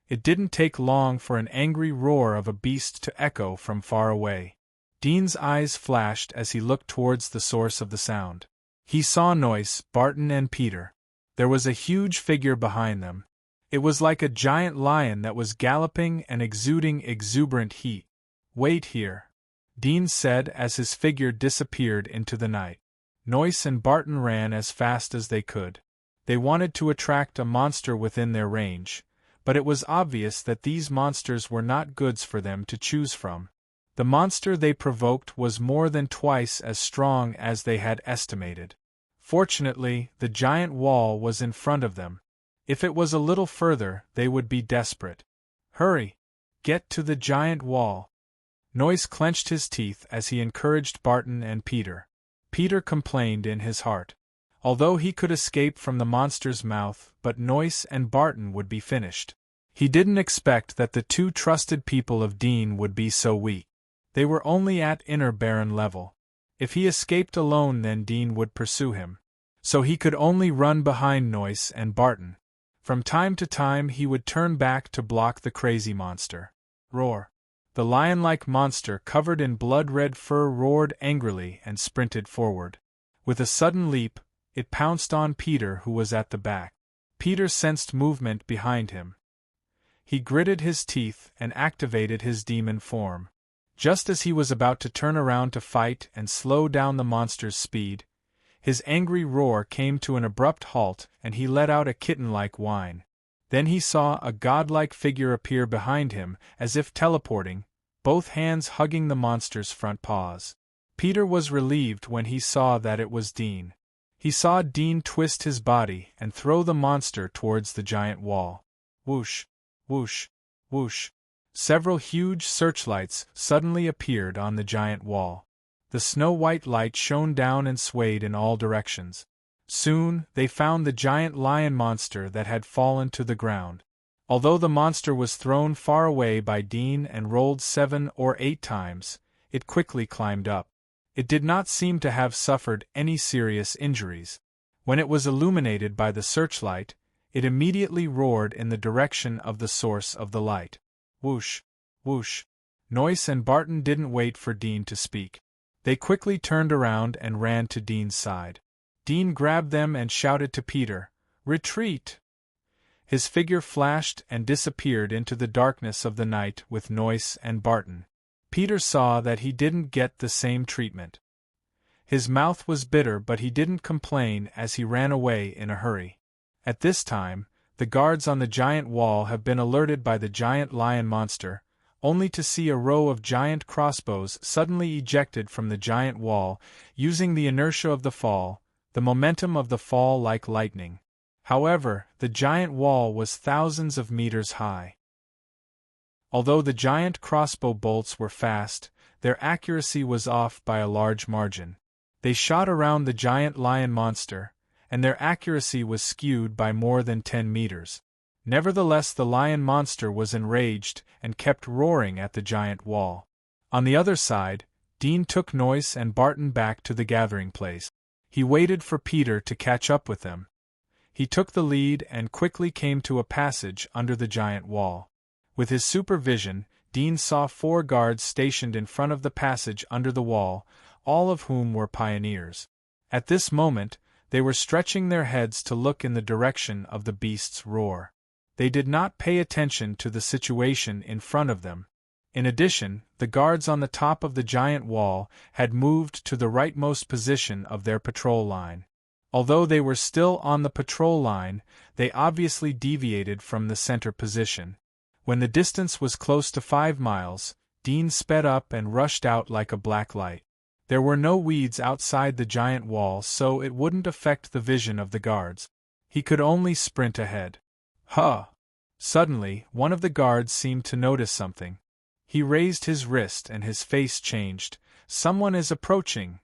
It didn't take long for an angry roar of a beast to echo from far away. Dean's eyes flashed as he looked towards the source of the sound. He saw Noyce, Barton and Peter. There was a huge figure behind them. It was like a giant lion that was galloping and exuding exuberant heat. "Wait here," Dean said as his figure disappeared into the night. Noyce and Barton ran as fast as they could. They wanted to attract a monster within their range, but it was obvious that these monsters were not goods for them to choose from. The monster they provoked was more than twice as strong as they had estimated. Fortunately, the giant wall was in front of them. If it was a little further, they would be desperate. "Hurry! Get to the giant wall!" Noyce clenched his teeth as he encouraged Barton and Peter. Peter complained in his heart. Although he could escape from the monster's mouth, but Noyce and Barton would be finished. He didn't expect that the two trusted people of Dean would be so weak. They were only at inner Baron level. If he escaped alone, then Dean would pursue him. So he could only run behind Noyce and Barton. From time to time he would turn back to block the crazy monster. Roar! The lion-like monster covered in blood-red fur roared angrily and sprinted forward. With a sudden leap, it pounced on Peter, who was at the back. Peter sensed movement behind him. He gritted his teeth and activated his demon form. Just as he was about to turn around to fight and slow down the monster's speed, his angry roar came to an abrupt halt and he let out a kitten-like whine. Then he saw a godlike figure appear behind him, as if teleporting, both hands hugging the monster's front paws. Peter was relieved when he saw that it was Dean. He saw Dean twist his body and throw the monster towards the giant wall. Whoosh, whoosh, whoosh. Several huge searchlights suddenly appeared on the giant wall. The snow-white light shone down and swayed in all directions. Soon, they found the giant lion monster that had fallen to the ground. Although the monster was thrown far away by Dean and rolled 7 or 8 times, it quickly climbed up. It did not seem to have suffered any serious injuries. When it was illuminated by the searchlight, it immediately roared in the direction of the source of the light. Whoosh, whoosh. Noyce and Barton didn't wait for Dean to speak. They quickly turned around and ran to Dean's side. Dean grabbed them and shouted to Peter, "Retreat!" His figure flashed and disappeared into the darkness of the night with Noyce and Barton. Peter saw that he didn't get the same treatment. His mouth was bitter, but he didn't complain as he ran away in a hurry. At this time, the guards on the giant wall have been alerted by the giant lion monster, only to see a row of giant crossbows suddenly ejected from the giant wall, using the inertia of the fall, the momentum of the fall like lightning. However, the giant wall was thousands of meters high. Although the giant crossbow bolts were fast, their accuracy was off by a large margin. They shot around the giant lion monster, and their accuracy was skewed by more than 10 meters. Nevertheless, the lion monster was enraged and kept roaring at the giant wall. On the other side, Dean took Noyce and Barton back to the gathering place. He waited for Peter to catch up with them. He took the lead and quickly came to a passage under the giant wall. With his supervision, Dean saw 4 guards stationed in front of the passage under the wall, all of whom were pioneers. At this moment, they were stretching their heads to look in the direction of the beast's roar. They did not pay attention to the situation in front of them. In addition, the guards on the top of the giant wall had moved to the rightmost position of their patrol line. Although they were still on the patrol line, they obviously deviated from the center position. When the distance was close to 5 miles, Dean sped up and rushed out like a black light. There were no weeds outside the giant wall, so it wouldn't affect the vision of the guards. He could only sprint ahead. Huh! Suddenly, one of the guards seemed to notice something. He raised his wrist and his face changed. "Someone is approaching."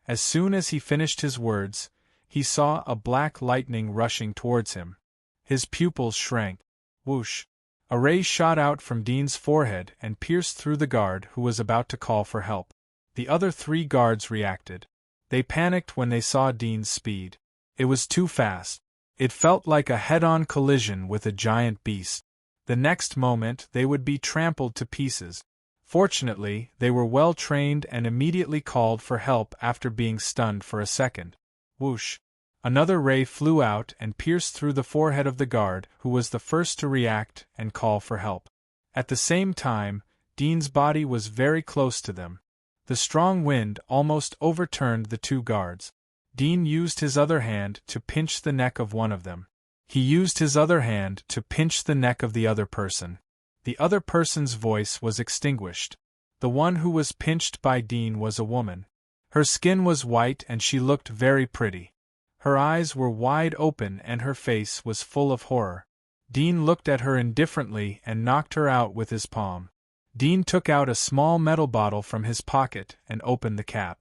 As soon as he finished his words, he saw a black lightning rushing towards him. His pupils shrank. Whoosh! A ray shot out from Dean's forehead and pierced through the guard who was about to call for help. The other 3 guards reacted. They panicked when they saw Dean's speed. It was too fast. It felt like a head-on collision with a giant beast. The next moment they would be trampled to pieces. Fortunately, they were well trained and immediately called for help after being stunned for a second. Whoosh! Another ray flew out and pierced through the forehead of the guard, who was the first to react and call for help. At the same time, Dean's body was very close to them. The strong wind almost overturned the 2 guards. Dean used his other hand to pinch the neck of one of them. He used his other hand to pinch the neck of the other person. The other person's voice was extinguished. The one who was pinched by Dean was a woman. Her skin was white and she looked very pretty. Her eyes were wide open and her face was full of horror. Dean looked at her indifferently and knocked her out with his palm. Dean took out a small metal bottle from his pocket and opened the cap.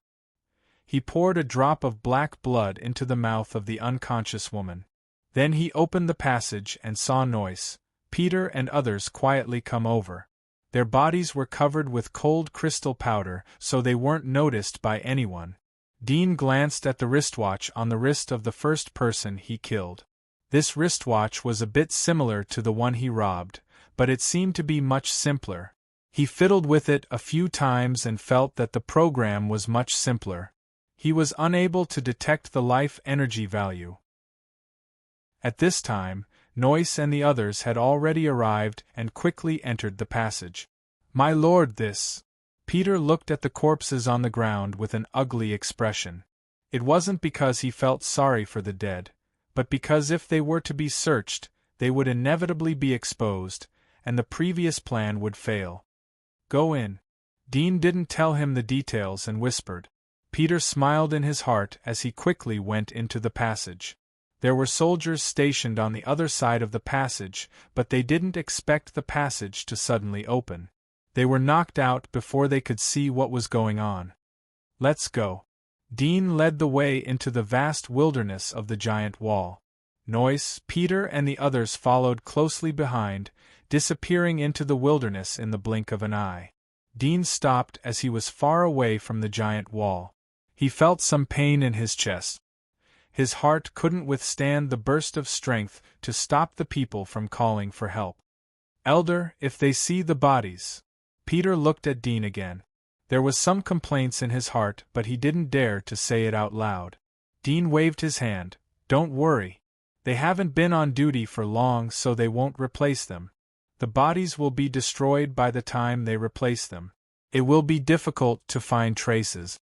He poured a drop of black blood into the mouth of the unconscious woman. Then he opened the passage and saw Noyce, Peter and others quietly come over. Their bodies were covered with cold crystal powder, so they weren't noticed by anyone. Dean glanced at the wristwatch on the wrist of the first person he killed. This wristwatch was a bit similar to the one he robbed, but it seemed to be much simpler. He fiddled with it a few times and felt that the program was much simpler. He was unable to detect the life energy value. At this time, Noyce and the others had already arrived and quickly entered the passage. "My lord, this..." Peter looked at the corpses on the ground with an ugly expression. It wasn't because he felt sorry for the dead, but because if they were to be searched, they would inevitably be exposed, and the previous plan would fail. Go in. Dean didn't tell him the details and whispered. Peter smiled in his heart as he quickly went into the passage. There were soldiers stationed on the other side of the passage, but they didn't expect the passage to suddenly open. They were knocked out before they could see what was going on. Let's go. Dean led the way into the vast wilderness of the giant wall. Noyce, Peter and the others followed closely behind, disappearing into the wilderness in the blink of an eye. Dean stopped as he was far away from the giant wall. He felt some pain in his chest. His heart couldn't withstand the burst of strength to stop the people from calling for help. Elder, if they see the bodies. Peter looked at Dean again. There was some complaints in his heart, but he didn't dare to say it out loud. Dean waved his hand. Don't worry. They haven't been on duty for long, so they won't replace them. The bodies will be destroyed by the time they replace them. It will be difficult to find traces.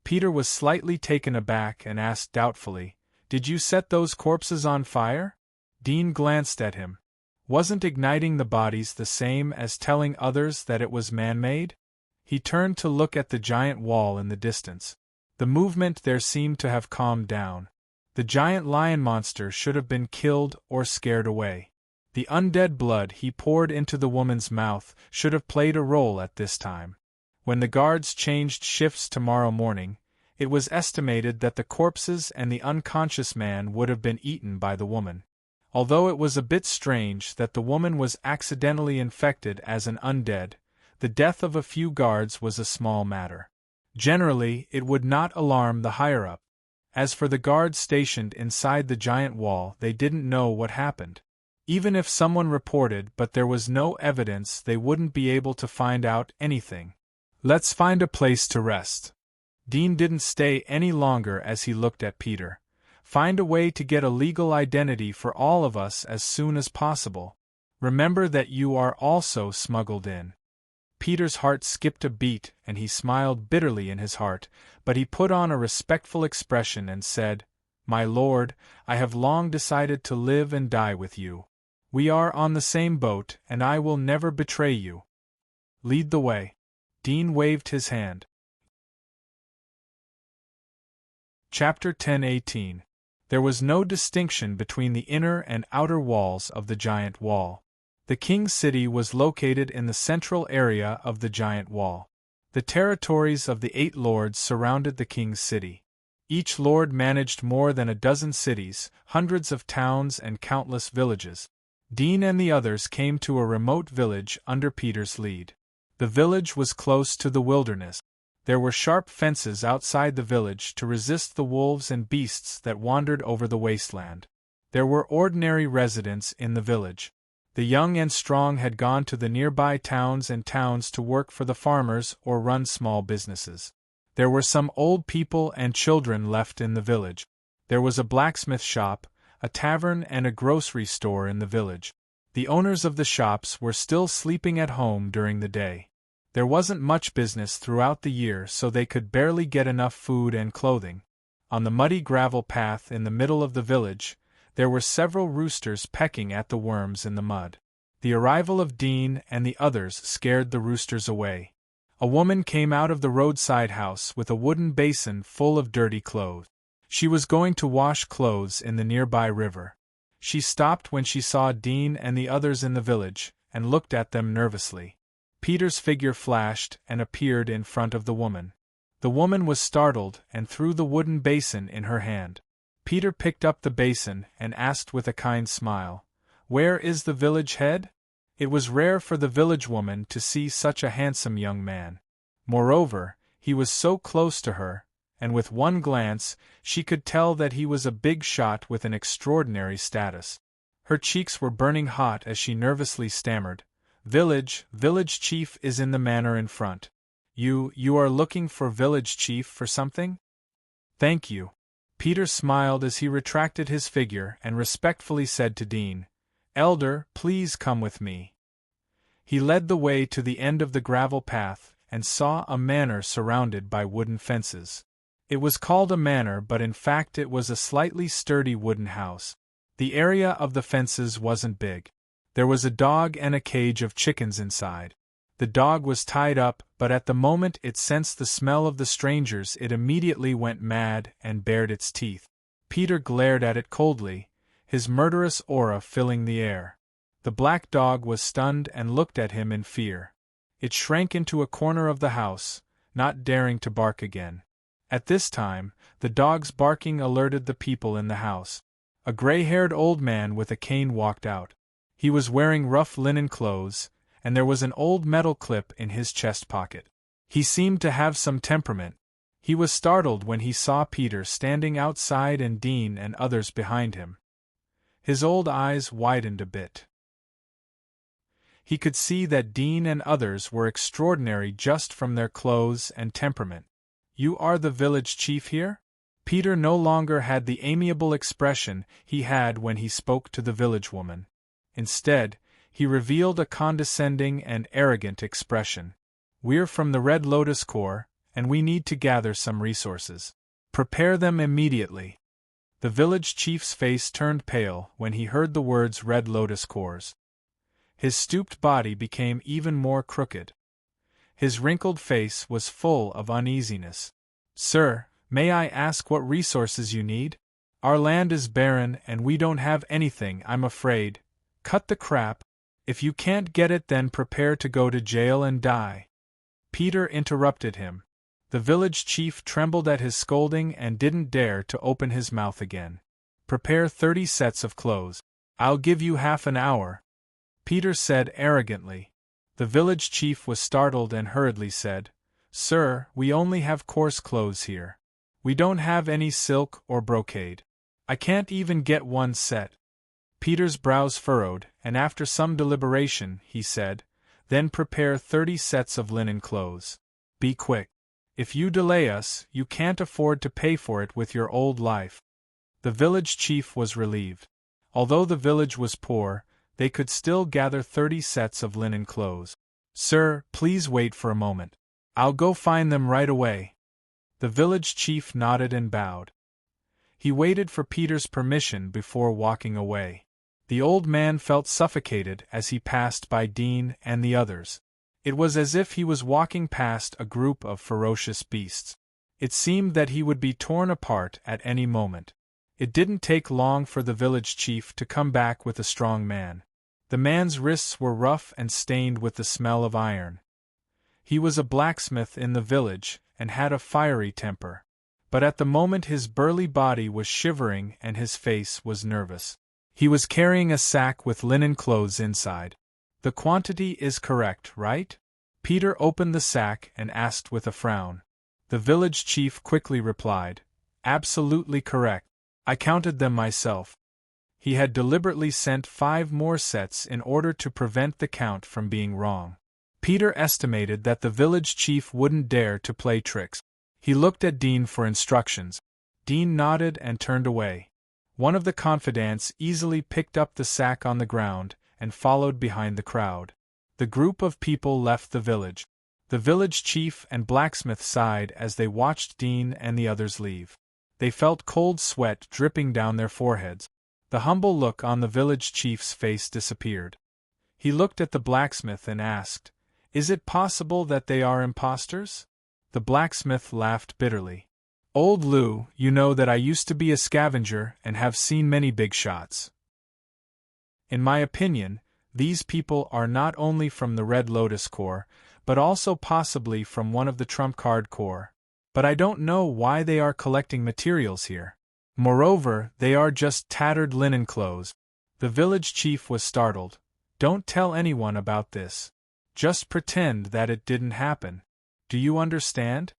Peter was slightly taken aback and asked doubtfully, Did you set those corpses on fire? Dean glanced at him. Wasn't igniting the bodies the same as telling others that it was man-made? He turned to look at the giant wall in the distance. The movement there seemed to have calmed down. The giant lion monster should have been killed or scared away. The undead blood he poured into the woman's mouth should have played a role at this time. When the guards changed shifts tomorrow morning, it was estimated that the corpses and the unconscious man would have been eaten by the woman. Although it was a bit strange that the woman was accidentally infected as an undead, the death of a few guards was a small matter. Generally, it would not alarm the higher-up. As for the guards stationed inside the giant wall, they didn't know what happened. Even if someone reported, but there was no evidence, they wouldn't be able to find out anything. Let's find a place to rest. Dean didn't stay any longer as he looked at Peter. Find a way to get a legal identity for all of us as soon as possible. Remember that you are also smuggled in. Peter's heart skipped a beat and he smiled bitterly in his heart, but he put on a respectful expression and said, My lord, I have long decided to live and die with you. We are on the same boat and I will never betray you. Lead the way. Dean waved his hand. Chapter 10:18. There was no distinction between the inner and outer walls of the giant wall. The king's city was located in the central area of the giant wall. The territories of the 8 lords surrounded the king's city. Each lord managed more than a dozen cities, hundreds of towns and countless villages. Dean and the others came to a remote village under Peter's lead. The village was close to the wilderness. There were sharp fences outside the village to resist the wolves and beasts that wandered over the wasteland. There were ordinary residents in the village. The young and strong had gone to the nearby towns to work for the farmers or run small businesses. There were some old people and children left in the village. There was a blacksmith shop, a tavern and a grocery store in the village. The owners of the shops were still sleeping at home during the day. There wasn't much business throughout the year, so they could barely get enough food and clothing. On the muddy gravel path in the middle of the village, there were several roosters pecking at the worms in the mud. The arrival of Dean and the others scared the roosters away. A woman came out of the roadside house with a wooden basin full of dirty clothes. She was going to wash clothes in the nearby river. She stopped when she saw Dean and the others in the village, and looked at them nervously. Peter's figure flashed and appeared in front of the woman. The woman was startled and threw the wooden basin in her hand. Peter picked up the basin and asked with a kind smile, "Where is the village head?" It was rare for the village woman to see such a handsome young man. Moreover, he was so close to her, and with one glance, she could tell that he was a big shot with an extraordinary status. Her cheeks were burning hot as she nervously stammered, Village chief is in the manor in front. You are looking for village chief for something?" "Thank you." Peter smiled as he retracted his figure and respectfully said to Dean, "Elder, please come with me." He led the way to the end of the gravel path, and saw a manor surrounded by wooden fences. It was called a manor, but in fact it was a slightly sturdy wooden house. The area of the fences wasn't big. There was a dog and a cage of chickens inside. The dog was tied up, but at the moment it sensed the smell of the strangers it immediately went mad and bared its teeth. Peter glared at it coldly, his murderous aura filling the air. The black dog was stunned and looked at him in fear. It shrank into a corner of the house, not daring to bark again. At this time, the dog's barking alerted the people in the house. A gray-haired old man with a cane walked out. He was wearing rough linen clothes, and there was an old metal clip in his chest pocket. He seemed to have some temperament. He was startled when he saw Peter standing outside and Dean and others behind him. His old eyes widened a bit. He could see that Dean and others were extraordinary just from their clothes and temperament. "You are the village chief here?" Peter no longer had the amiable expression he had when he spoke to the village woman. Instead, he revealed a condescending and arrogant expression. "We're from the Red Lotus Corps, and we need to gather some resources. Prepare them immediately." The village chief's face turned pale when he heard the words Red Lotus Corps. His stooped body became even more crooked. His wrinkled face was full of uneasiness. "Sir, may I ask what resources you need? Our land is barren and we don't have anything, I'm afraid." "Cut the crap. If you can't get it, then prepare to go to jail and die." Peter interrupted him. The village chief trembled at his scolding and didn't dare to open his mouth again. "Prepare 30 sets of clothes. I'll give you half an hour," Peter said arrogantly. The village chief was startled and hurriedly said, "Sir, we only have coarse clothes here. We don't have any silk or brocade. I can't even get one set." Peter's brows furrowed, and after some deliberation, he said, "Then prepare 30 sets of linen clothes. Be quick. If you delay us, you can't afford to pay for it with your old life." The village chief was relieved. Although the village was poor, they could still gather 30 sets of linen clothes. "Sir, please wait for a moment. I'll go find them right away." The village chief nodded and bowed. He waited for Peter's permission before walking away. The old man felt suffocated as he passed by Dean and the others. It was as if he was walking past a group of ferocious beasts. It seemed that he would be torn apart at any moment. It didn't take long for the village chief to come back with a strong man. The man's wrists were rough and stained with the smell of iron. He was a blacksmith in the village, and had a fiery temper. But at the moment his burly body was shivering and his face was nervous. He was carrying a sack with linen clothes inside. "The quantity is correct, right?" Peter opened the sack and asked with a frown. The village chief quickly replied, "Absolutely correct. I counted them myself." He had deliberately sent 5 more sets in order to prevent the count from being wrong. Peter estimated that the village chief wouldn't dare to play tricks. He looked at Dean for instructions. Dean nodded and turned away. One of the confidants easily picked up the sack on the ground and followed behind the crowd. The group of people left the village. The village chief and blacksmith sighed as they watched Dean and the others leave. They felt cold sweat dripping down their foreheads. The humble look on the village chief's face disappeared. He looked at the blacksmith and asked, "Is it possible that they are impostors?" The blacksmith laughed bitterly. "Old Lou, you know that I used to be a scavenger and have seen many big shots. In my opinion, these people are not only from the Red Lotus Corps, but also possibly from one of the Trump Card Corps. But I don't know why they are collecting materials here. Moreover, they are just tattered linen clothes." The village chief was startled. "Don't tell anyone about this. Just pretend that it didn't happen. Do you understand?"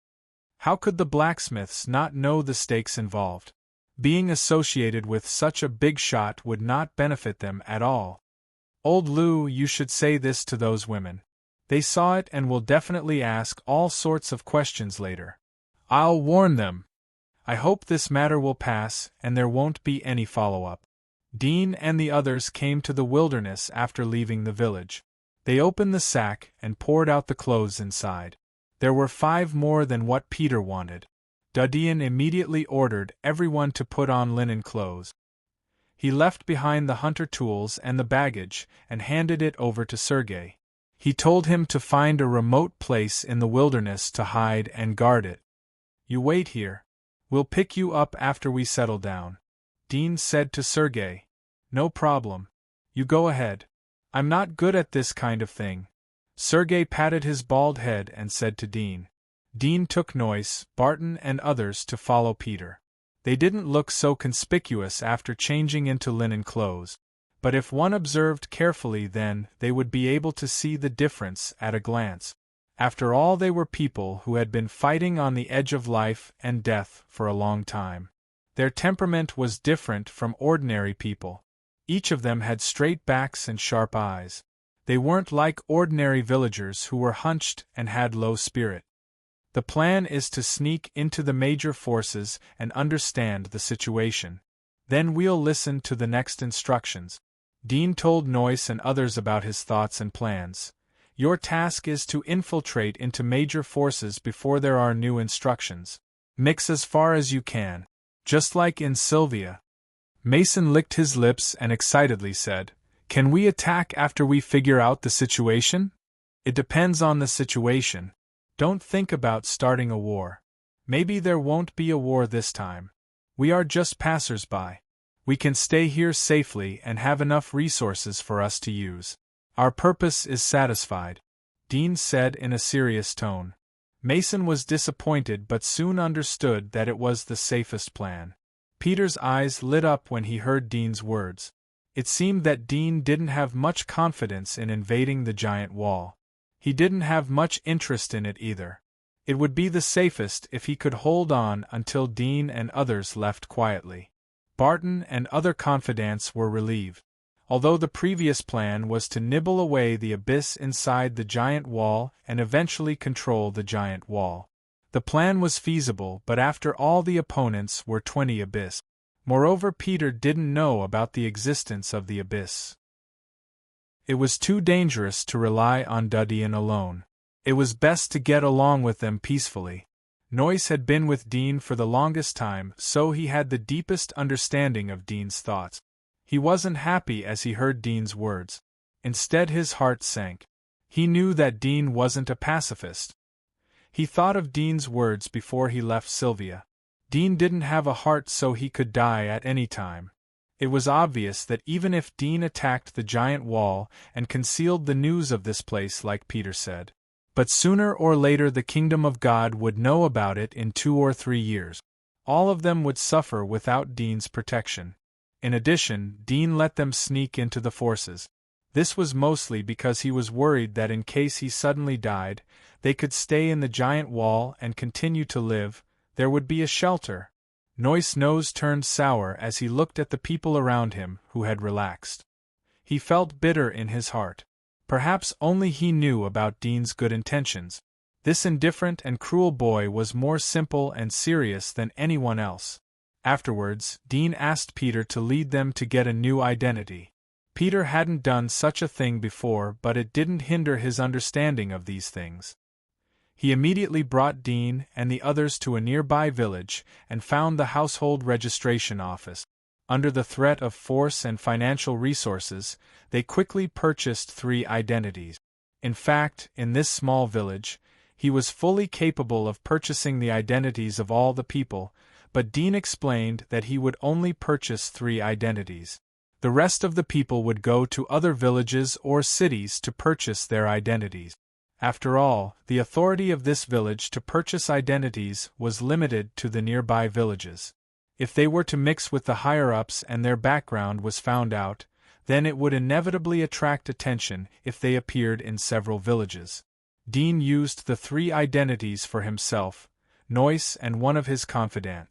How could the blacksmiths not know the stakes involved? Being associated with such a big shot would not benefit them at all. "Old Lou, you should say this to those women. They saw it and will definitely ask all sorts of questions later. I'll warn them. I hope this matter will pass and there won't be any follow-up." Dean and the others came to the wilderness after leaving the village. They opened the sack and poured out the clothes inside. There were 5 more than what Peter wanted. Dudyan immediately ordered everyone to put on linen clothes. He left behind the hunter tools and the baggage and handed it over to Sergei. He told him to find a remote place in the wilderness to hide and guard it. "You wait here. We'll pick you up after we settle down," Dean said to Sergei. "No problem. You go ahead. I'm not good at this kind of thing." Sergei patted his bald head and said to Dean. Dean took Noyce, Barton and others to follow Peter. They didn't look so conspicuous after changing into linen clothes, but if one observed carefully then they would be able to see the difference at a glance. After all, they were people who had been fighting on the edge of life and death for a long time. Their temperament was different from ordinary people. Each of them had straight backs and sharp eyes. They weren't like ordinary villagers who were hunched and had low spirit. "The plan is to sneak into the major forces and understand the situation. Then we'll listen to the next instructions." Dean told Noyce and others about his thoughts and plans. "Your task is to infiltrate into major forces before there are new instructions. Mix as far as you can. Just like in Sylvia." Mason licked his lips and excitedly said, "Can we attack after we figure out the situation?" "It depends on the situation. Don't think about starting a war. Maybe there won't be a war this time. We are just passers-by. We can stay here safely and have enough resources for us to use. Our purpose is satisfied," Dean said in a serious tone. Mason was disappointed but soon understood that it was the safest plan. Peter's eyes lit up when he heard Dean's words. It seemed that Dean didn't have much confidence in invading the giant wall. He didn't have much interest in it either. It would be the safest if he could hold on until Dean and others left quietly. Barton and other confidants were relieved. Although the previous plan was to nibble away the abyss inside the giant wall and eventually control the giant wall. The plan was feasible, but after all the opponents were 20 abyss. Moreover, Peter didn't know about the existence of the abyss. It was too dangerous to rely on Dudyan alone. It was best to get along with them peacefully. Noyce had been with Dean for the longest time, so he had the deepest understanding of Dean's thoughts. He wasn't happy as he heard Dean's words. Instead, his heart sank. He knew that Dean wasn't a pacifist. He thought of Dean's words before he left Sylvia. Dean didn't have a heart, so he could die at any time. It was obvious that even if Dean attacked the giant wall and concealed the news of this place like Peter said, but sooner or later the kingdom of God would know about it in 2 or 3 years. All of them would suffer without Dean's protection. In addition, Dean let them sneak into the forces. This was mostly because he was worried that in case he suddenly died, they could stay in the giant wall and continue to live. There would be a shelter. Noyce's nose turned sour as he looked at the people around him who had relaxed. He felt bitter in his heart. Perhaps only he knew about Dean's good intentions. This indifferent and cruel boy was more simple and serious than anyone else. Afterwards, Dean asked Peter to lead them to get a new identity. Peter hadn't done such a thing before, but it didn't hinder his understanding of these things. He immediately brought Dean and the others to a nearby village and found the household registration office. Under the threat of force and financial resources, they quickly purchased 3 identities. In fact, in this small village, he was fully capable of purchasing the identities of all the people, but Dean explained that he would only purchase 3 identities. The rest of the people would go to other villages or cities to purchase their identities. After all, the authority of this village to purchase identities was limited to the nearby villages. If they were to mix with the higher-ups and their background was found out, then it would inevitably attract attention if they appeared in several villages. Dean used the 3 identities for himself, Noyce and one of his confidants.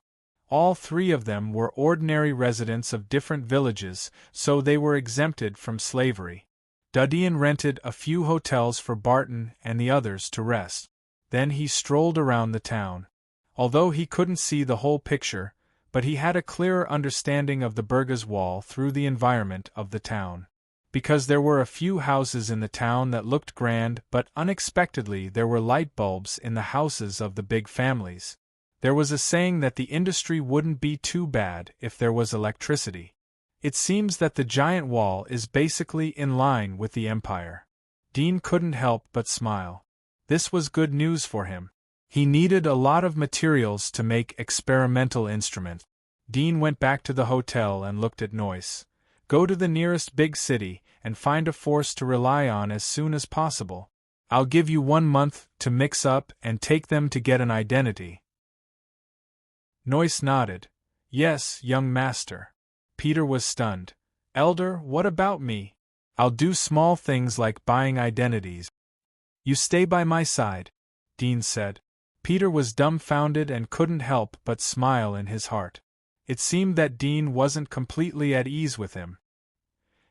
All 3 of them were ordinary residents of different villages, so they were exempted from slavery. Dudyan rented a few hotels for Barton and the others to rest. Then he strolled around the town. Although he couldn't see the whole picture, but he had a clearer understanding of the Burga's wall through the environment of the town. because there were a few houses in the town that looked grand, but unexpectedly there were light bulbs in the houses of the big families. There was a saying that the industry wouldn't be too bad if there was electricity. It seems that the giant wall is basically in line with the empire. Dean couldn't help but smile. This was good news for him. He needed a lot of materials to make experimental instruments. Dean went back to the hotel and looked at Noyce. Go to the nearest big city and find a force to rely on as soon as possible. I'll give you 1 month to mix up and take them to get an identity. Noyce nodded. Yes, young master. Peter was stunned. Elder, what about me? I'll do small things like buying identities. You stay by my side, Dean said. Peter was dumbfounded and couldn't help but smile in his heart. It seemed that Dean wasn't completely at ease with him.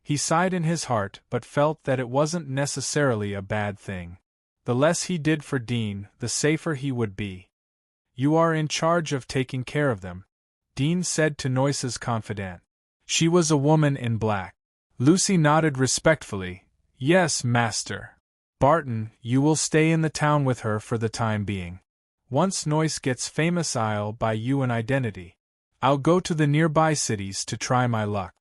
He sighed in his heart but felt that it wasn't necessarily a bad thing. The less he did for Dean, the safer he would be. You are in charge of taking care of them, Dean said to Noyce's confidant. She was a woman in black. Lucy nodded respectfully. Yes, master. Barton, you will stay in the town with her for the time being. Once Noyce gets famous, I'll buy you an identity. I'll go to the nearby cities to try my luck,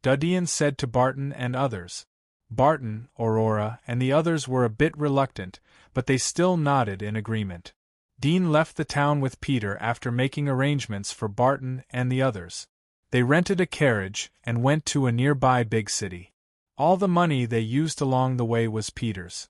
Dudian said to Barton and others. Barton, Aurora, and the others were a bit reluctant, but they still nodded in agreement. Dean left the town with Peter after making arrangements for Barton and the others. They rented a carriage and went to a nearby big city. All the money they used along the way was Peter's.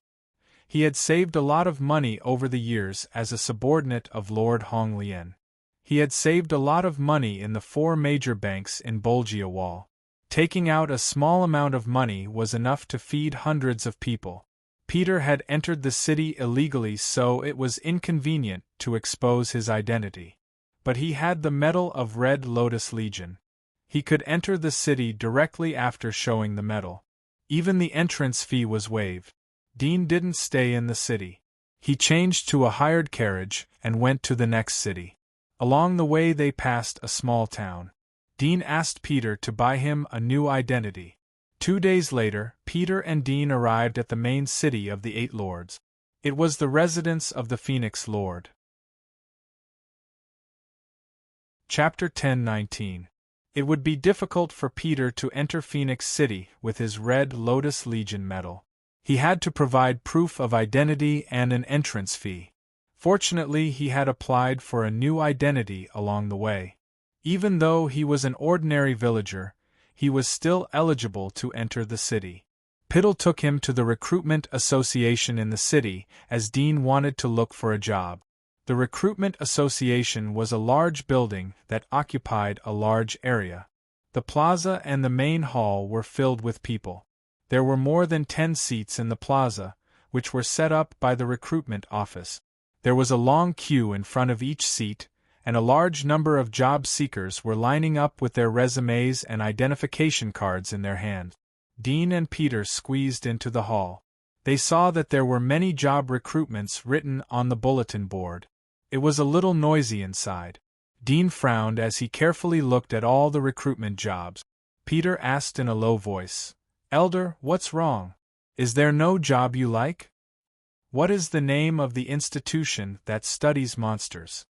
He had saved a lot of money over the years as a subordinate of Lord Honglien. He had saved a lot of money in the 4 major banks in Bolgia Wall. Taking out a small amount of money was enough to feed hundreds of people. Peter had entered the city illegally, so it was inconvenient to expose his identity. But he had the medal of Red Lotus Legion. He could enter the city directly after showing the medal. Even the entrance fee was waived. Dean didn't stay in the city. He changed to a hired carriage and went to the next city. Along the way they passed a small town. Dean asked Peter to buy him a new identity. 2 days later, Peter and Dean arrived at the main city of the 8 Lords. It was the residence of the Phoenix Lord. Chapter 10:19. It would be difficult for Peter to enter Phoenix City with his Red Lotus Legion medal. He had to provide proof of identity and an entrance fee. Fortunately, he had applied for a new identity along the way. Even though he was an ordinary villager, he was still eligible to enter the city. Piddle took him to the recruitment association in the city, as Dean wanted to look for a job. The recruitment association was a large building that occupied a large area. The plaza and the main hall were filled with people. There were more than 10 seats in the plaza, which were set up by the recruitment office. There was a long queue in front of each seat, and a large number of job seekers were lining up with their resumes and identification cards in their hands. Dean and Peter squeezed into the hall. They saw that there were many job recruitments written on the bulletin board. It was a little noisy inside. Dean frowned as he carefully looked at all the recruitment jobs. Peter asked in a low voice, "Elder, what's wrong? Is there no job you like? What is the name of the institution that studies monsters?"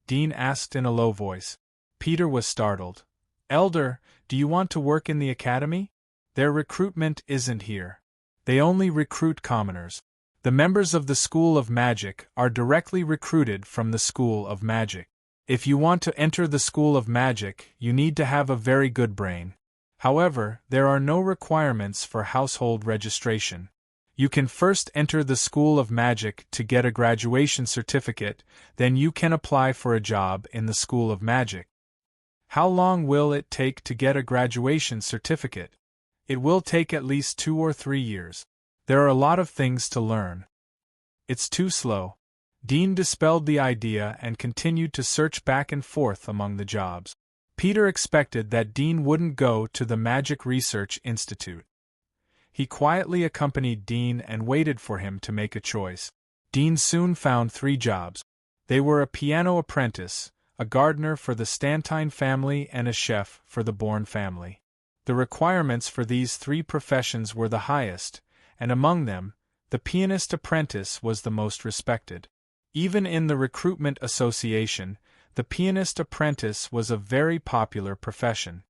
Dean asked in a low voice. Peter was startled. "Elder, do you want to work in the academy? Their recruitment isn't here. They only recruit commoners. The members of the School of Magic are directly recruited from the School of Magic. If you want to enter the School of Magic, you need to have a very good brain. However, there are no requirements for household registration. You can first enter the School of Magic to get a graduation certificate, then you can apply for a job in the School of Magic." "How long will it take to get a graduation certificate?" "It will take at least 2 or 3 years. There are a lot of things to learn." "It's too slow." Dean dispelled the idea and continued to search back and forth among the jobs. Peter expected that Dean wouldn't go to the Magic Research Institute. He quietly accompanied Dean and waited for him to make a choice. Dean soon found 3 jobs. They were a piano apprentice, a gardener for the Stantine family, and a chef for the Bourne family. The requirements for these three professions were the highest, and among them, the pianist apprentice was the most respected. Even in the recruitment association, the pianist apprentice was a very popular profession.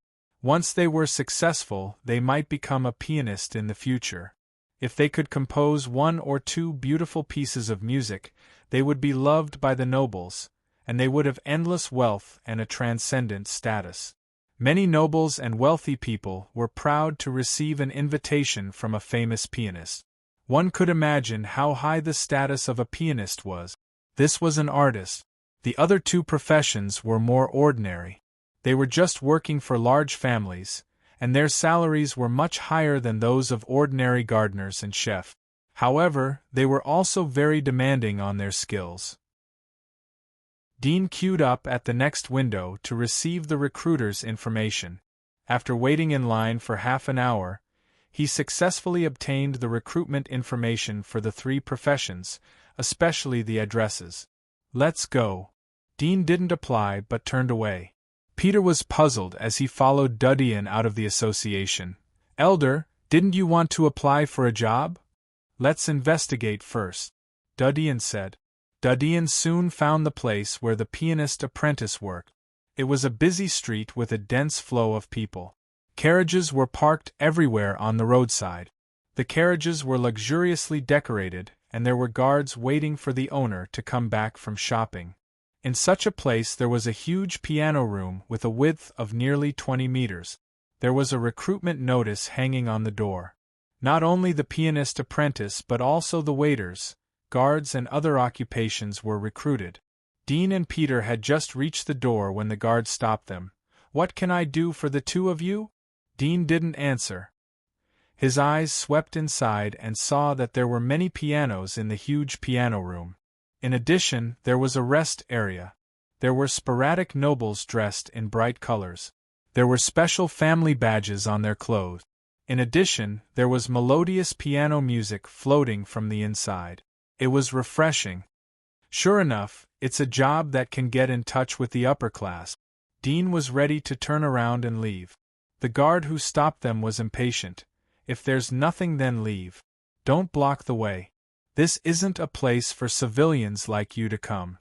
Once they were successful, they might become a pianist in the future. If they could compose one or two beautiful pieces of music, they would be loved by the nobles, and they would have endless wealth and a transcendent status. Many nobles and wealthy people were proud to receive an invitation from a famous pianist. One could imagine how high the status of a pianist was. This was an artist. The other two professions were more ordinary. They were just working for large families, and their salaries were much higher than those of ordinary gardeners and chefs. However, they were also very demanding on their skills. Dean queued up at the next window to receive the recruiter's information. After waiting in line for half an hour, he successfully obtained the recruitment information for the three professions, especially the addresses. "Let's go." Dean didn't apply but turned away. Peter was puzzled as he followed Dudian out of the association. "Elder, didn't you want to apply for a job?" "Let's investigate first," Dudian said. Dudian soon found the place where the pianist apprentice worked. It was a busy street with a dense flow of people. Carriages were parked everywhere on the roadside. The carriages were luxuriously decorated, and there were guards waiting for the owner to come back from shopping. In such a place there was a huge piano room with a width of nearly 20 meters. There was a recruitment notice hanging on the door. Not only the pianist apprentice but also the waiters, guards and other occupations were recruited. Dean and Peter had just reached the door when the guard stopped them. "What can I do for the two of you?" Dean didn't answer. His eyes swept inside and saw that there were many pianos in the huge piano room. In addition, there was a rest area. There were sporadic nobles dressed in bright colors. There were special family badges on their clothes. In addition, there was melodious piano music floating from the inside. It was refreshing. Sure enough, it's a job that can get in touch with the upper class. Dean was ready to turn around and leave. The guard who stopped them was impatient. "If there's nothing, then leave. Don't block the way. This isn't a place for civilians like you to come."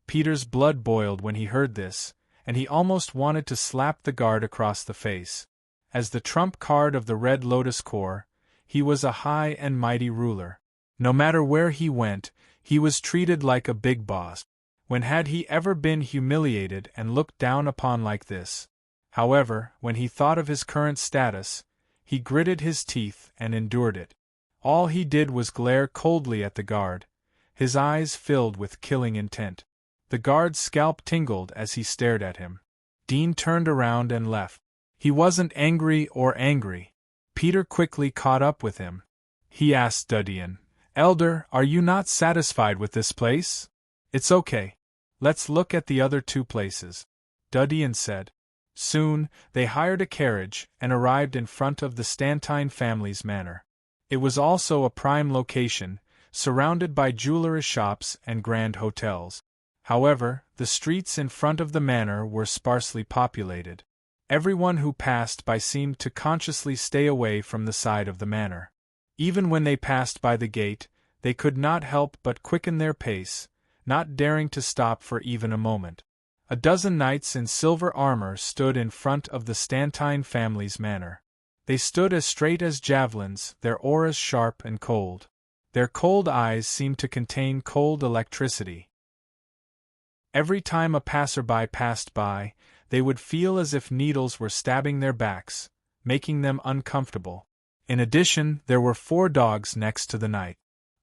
Peter's blood boiled when he heard this, and he almost wanted to slap the guard across the face. As the trump card of the Red Lotus Corps, he was a high and mighty ruler. No matter where he went, he was treated like a big boss. When had he ever been humiliated and looked down upon like this? However, when he thought of his current status, he gritted his teeth and endured it. All he did was glare coldly at the guard, his eyes filled with killing intent. The guard's scalp tingled as he stared at him. Dean turned around and left. He wasn't angry. Peter quickly caught up with him. He asked Dudian, "Elder, are you not satisfied with this place?" "It's okay. Let's look at the other two places," Dudian said. Soon, they hired a carriage and arrived in front of the Stantine family's manor. It was also a prime location, surrounded by jewelry shops and grand hotels. However, the streets in front of the manor were sparsely populated. Everyone who passed by seemed to consciously stay away from the side of the manor. Even when they passed by the gate, they could not help but quicken their pace, not daring to stop for even a moment. A dozen knights in silver armor stood in front of the Stantine family's manor. They stood as straight as javelins, their auras sharp and cold. Their cold eyes seemed to contain cold electricity. Every time a passerby passed by, they would feel as if needles were stabbing their backs, making them uncomfortable. In addition, there were 4 dogs next to the knight.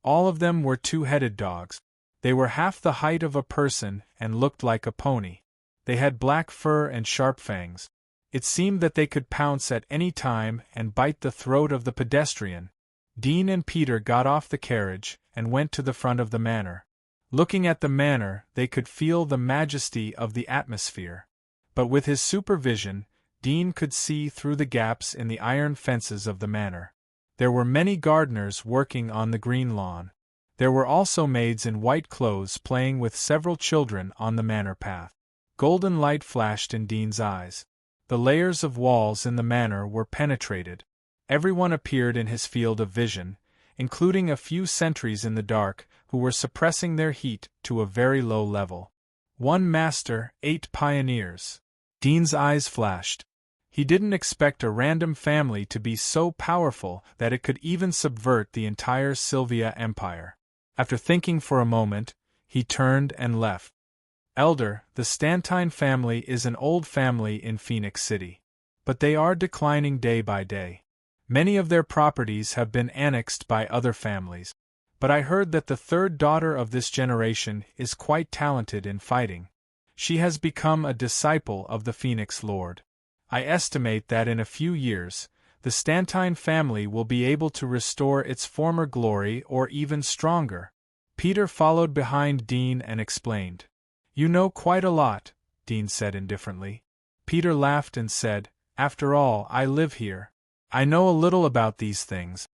All of them were 2-headed dogs. They were half the height of a person and looked like a pony. They had black fur and sharp fangs. It seemed that they could pounce at any time and bite the throat of the pedestrian. Dean and Peter got off the carriage and went to the front of the manor. Looking at the manor, they could feel the majesty of the atmosphere. But with his supervision, Dean could see through the gaps in the iron fences of the manor. There were many gardeners working on the green lawn. There were also maids in white clothes playing with several children on the manor path. Golden light flashed in Dean's eyes. The layers of walls in the manor were penetrated. Everyone appeared in his field of vision, including a few sentries in the dark who were suppressing their heat to a very low level. 1 master, 8 pioneers. Dean's eyes flashed. He didn't expect a random family to be so powerful that it could even subvert the entire Sylvia Empire. After thinking for a moment, he turned and left. Elder, the Stantine family is an old family in Phoenix City. But they are declining day by day. Many of their properties have been annexed by other families. But I heard that the third daughter of this generation is quite talented in fighting. She has become a disciple of the Phoenix Lord. I estimate that in a few years, the Stantine family will be able to restore its former glory or even stronger. Peter followed behind Dean and explained. You know quite a lot, Dean said indifferently. Peter laughed and said, After all, I live here. I know a little about these things.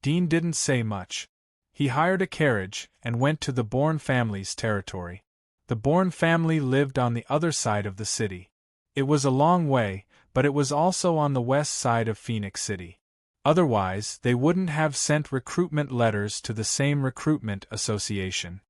Dean didn't say much. He hired a carriage and went to the Bourne family's territory. The Bourne family lived on the other side of the city. It was a long way, but it was also on the west side of Phoenix City. Otherwise, they wouldn't have sent recruitment letters to the same recruitment association.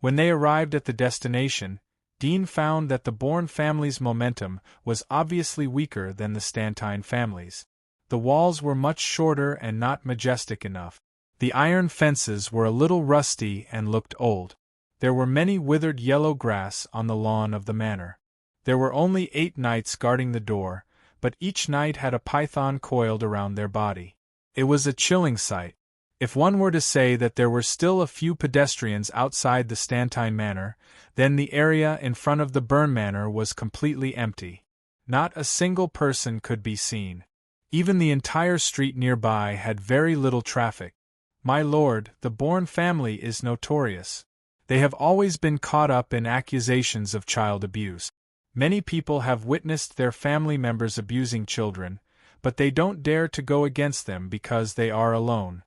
When they arrived at the destination, Dean found that the Bourne family's momentum was obviously weaker than the Stantine family's. The walls were much shorter and not majestic enough. The iron fences were a little rusty and looked old. There were many withered yellow grass on the lawn of the manor. There were only 8 knights guarding the door, but each knight had a python coiled around their body. It was a chilling sight. If one were to say that there were still a few pedestrians outside the Stantine manor, then the area in front of the Bourne manor was completely empty. Not a single person could be seen. Even the entire street nearby had very little traffic. My lord, the Bourne family is notorious. They have always been caught up in accusations of child abuse. Many people have witnessed their family members abusing children, but they don't dare to go against them because they are alone.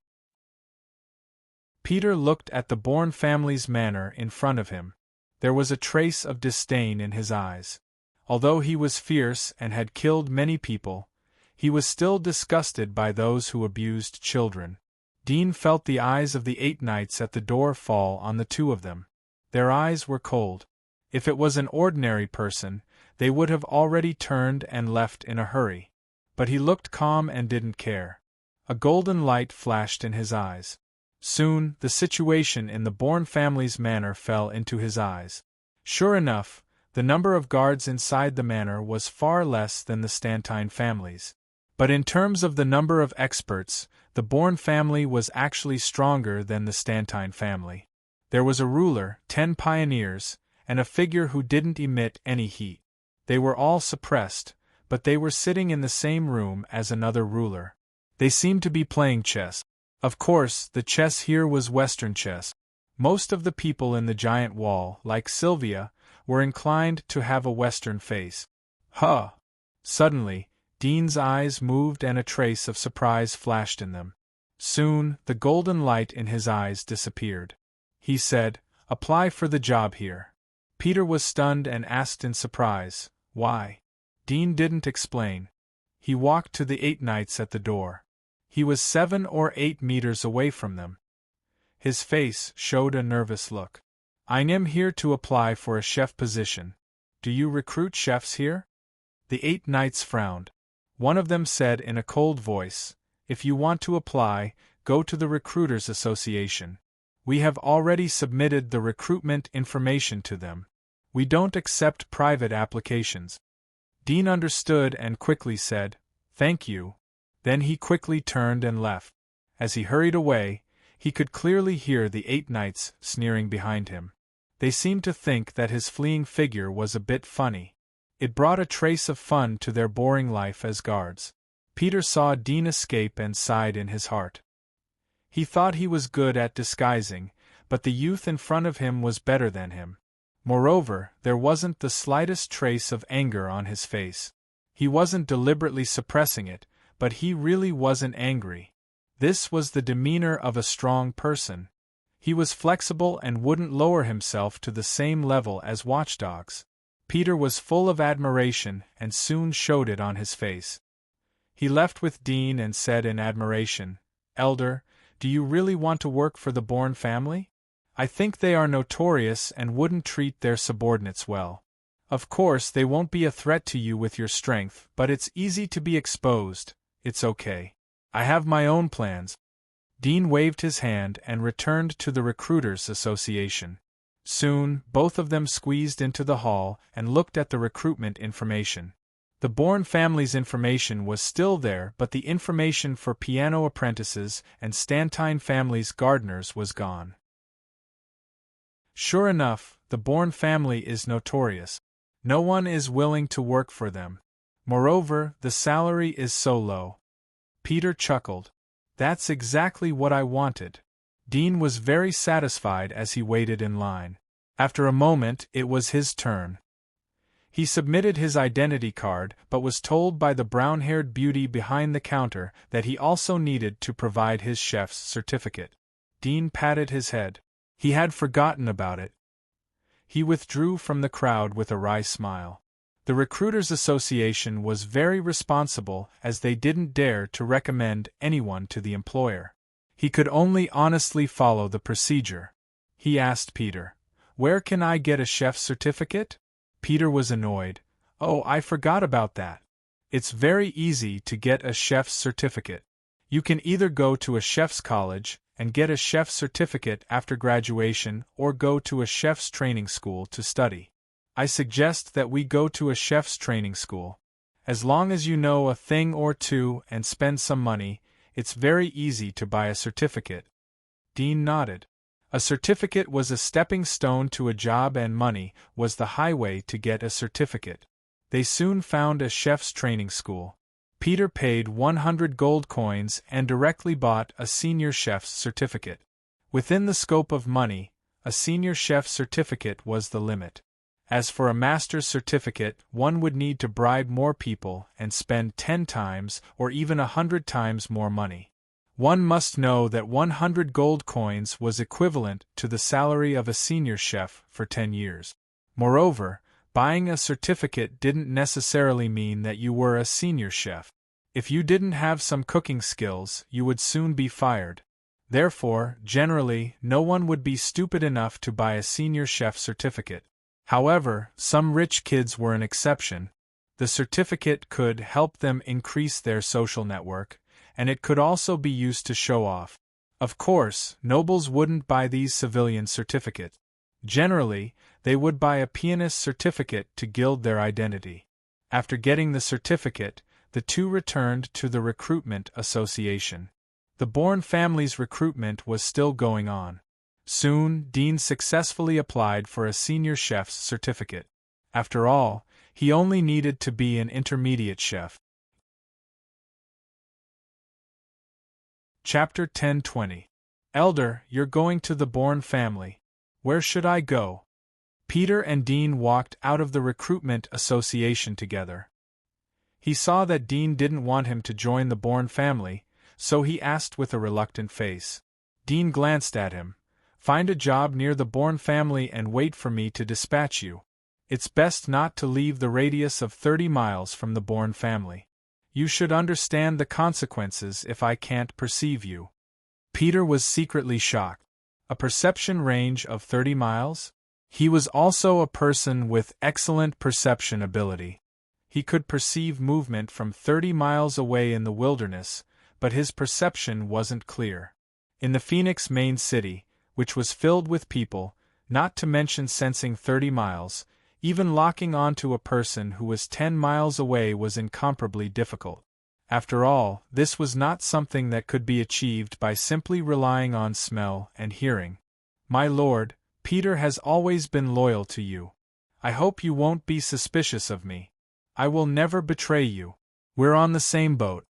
Peter looked at the Bourne family's manor in front of him. There was a trace of disdain in his eyes. Although he was fierce and had killed many people, he was still disgusted by those who abused children. Dean felt the eyes of the 8 knights at the door fall on the 2 of them. Their eyes were cold. If it was an ordinary person, they would have already turned and left in a hurry. But he looked calm and didn't care. A golden light flashed in his eyes. Soon, the situation in the Bourne family's manor fell into his eyes. Sure enough, the number of guards inside the manor was far less than the Stantine family's. But in terms of the number of experts, the Bourne family was actually stronger than the Stantine family. There was a ruler, 10 pioneers, and a figure who didn't emit any heat. They were all suppressed, but they were sitting in the same room as another ruler. They seemed to be playing chess. Of course, the chess here was Western chess. Most of the people in the giant wall, like Sylvia, were inclined to have a Western face. Huh! Suddenly, Dean's eyes moved and a trace of surprise flashed in them. Soon, the golden light in his eyes disappeared. He said, Apply for the job here. Peter was stunned and asked in surprise, Why? Dean didn't explain. He walked to the 8 knights at the door. He was 7 or 8 meters away from them. His face showed a nervous look. I am here to apply for a chef position. Do you recruit chefs here? The 8 knights frowned. One of them said in a cold voice, If you want to apply, go to the Recruiters Association. We have already submitted the recruitment information to them. We don't accept private applications. Dean understood and quickly said, Thank you. Then he quickly turned and left. As he hurried away, he could clearly hear the 8 knights sneering behind him. They seemed to think that his fleeing figure was a bit funny. It brought a trace of fun to their boring life as guards. Peter saw Dean escape and sighed in his heart. He thought he was good at disguising, but the youth in front of him was better than him. Moreover, there wasn't the slightest trace of anger on his face. He wasn't deliberately suppressing it, but he really wasn't angry. This was the demeanor of a strong person. He was flexible and wouldn't lower himself to the same level as watchdogs. Peter was full of admiration and soon showed it on his face. He left with Dean and said in admiration, "Elder, do you really want to work for the Bourne family? I think they are notorious and wouldn't treat their subordinates well. Of course, they won't be a threat to you with your strength, but it's easy to be exposed. It's okay. I have my own plans." Dean waved his hand and returned to the Recruiters Association. Soon, both of them squeezed into the hall and looked at the recruitment information. The Bourne family's information was still there, but the information for piano apprentices and Stantine family's gardeners was gone. Sure enough, the Bourne family is notorious. No one is willing to work for them. Moreover, the salary is so low. Peter chuckled. That's exactly what I wanted. Dean was very satisfied as he waited in line. After a moment, it was his turn. He submitted his identity card, but was told by the brown-haired beauty behind the counter that he also needed to provide his chef's certificate. Dean patted his head. He had forgotten about it. He withdrew from the crowd with a wry smile. The Recruiters Association was very responsible as they didn't dare to recommend anyone to the employer. He could only honestly follow the procedure. He asked Peter, "Where can I get a chef's certificate?" Peter was annoyed. "Oh, I forgot about that. It's very easy to get a chef's certificate. You can either go to a chef's college and get a chef's certificate after graduation or go to a chef's training school to study. I suggest that we go to a chef's training school. As long as you know a thing or two and spend some money, it's very easy to buy a certificate." Dean nodded. A certificate was a stepping stone to a job and money was the highway to get a certificate. They soon found a chef's training school. Peter paid 100 gold coins and directly bought a senior chef's certificate. Within the scope of money, a senior chef's certificate was the limit. As for a master's certificate, one would need to bribe more people and spend 10 times or even 100 times more money. One must know that 100 gold coins was equivalent to the salary of a senior chef for 10 years. Moreover, buying a certificate didn't necessarily mean that you were a senior chef. If you didn't have some cooking skills, you would soon be fired. Therefore, generally, no one would be stupid enough to buy a senior chef certificate. However, some rich kids were an exception. The certificate could help them increase their social network, and it could also be used to show off. Of course, nobles wouldn't buy these civilian certificates. Generally, they would buy a pianist certificate to gild their identity. After getting the certificate, the two returned to the Recruitment Association. The Bourne family's recruitment was still going on. Soon, Dean successfully applied for a senior chef's certificate. After all, he only needed to be an intermediate chef. Chapter 10:20. Elder, you're going to the Bourne family. Where should I go? Peter and Dean walked out of the Recruitment Association together. He saw that Dean didn't want him to join the Bourne family, so he asked with a reluctant face. Dean glanced at him. "Find a job near the Bourne family and wait for me to dispatch you. It's best not to leave the radius of 30 miles from the Bourne family. You should understand the consequences if I can't perceive you." Peter was secretly shocked. A perception range of 30 miles? He was also a person with excellent perception ability. He could perceive movement from 30 miles away in the wilderness, but his perception wasn't clear. In the Phoenix main city, which was filled with people, not to mention sensing 30 miles, even locking onto a person who was 10 miles away was incomparably difficult. After all, this was not something that could be achieved by simply relying on smell and hearing. "My lord, Peter has always been loyal to you. I hope you won't be suspicious of me. I will never betray you. We're on the same boat."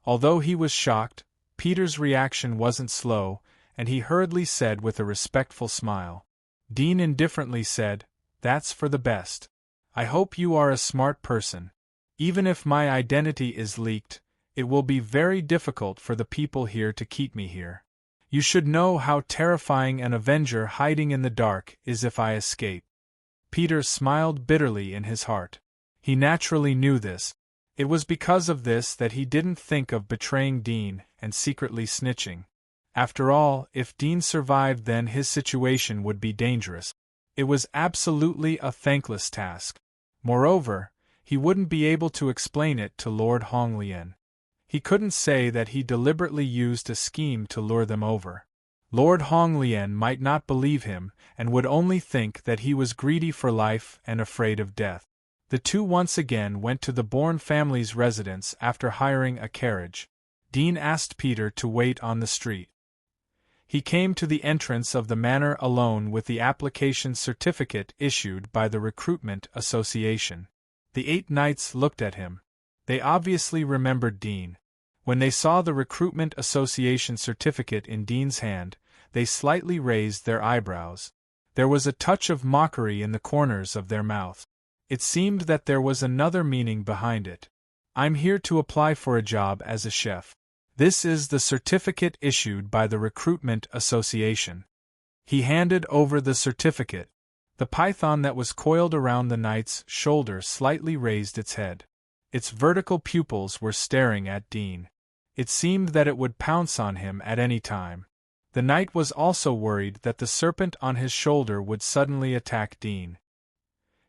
Although he was shocked, Peter's reaction wasn't slow, and he hurriedly said with a respectful smile. Dean indifferently said, "That's for the best. I hope you are a smart person. Even if my identity is leaked, it will be very difficult for the people here to keep me here. You should know how terrifying an avenger hiding in the dark is if I escape." Peter smiled bitterly in his heart. He naturally knew this. It was because of this that he didn't think of betraying Dean and secretly snitching. After all, if Dean survived, then his situation would be dangerous. It was absolutely a thankless task. Moreover, he wouldn't be able to explain it to Lord Honglien. He couldn't say that he deliberately used a scheme to lure them over. Lord Honglien might not believe him and would only think that he was greedy for life and afraid of death. The two once again went to the Bourne family's residence after hiring a carriage. Dean asked Peter to wait on the street. He came to the entrance of the manor alone with the application certificate issued by the Recruitment Association. The 8 knights looked at him. They obviously remembered Dean. When they saw the Recruitment Association certificate in Dean's hand, they slightly raised their eyebrows. There was a touch of mockery in the corners of their mouths. It seemed that there was another meaning behind it. "I'm here to apply for a job as a chef. This is the certificate issued by the Recruitment Association." He handed over the certificate. The python that was coiled around the knight's shoulder slightly raised its head. Its vertical pupils were staring at Dean. It seemed that it would pounce on him at any time. The knight was also worried that the serpent on his shoulder would suddenly attack Dean.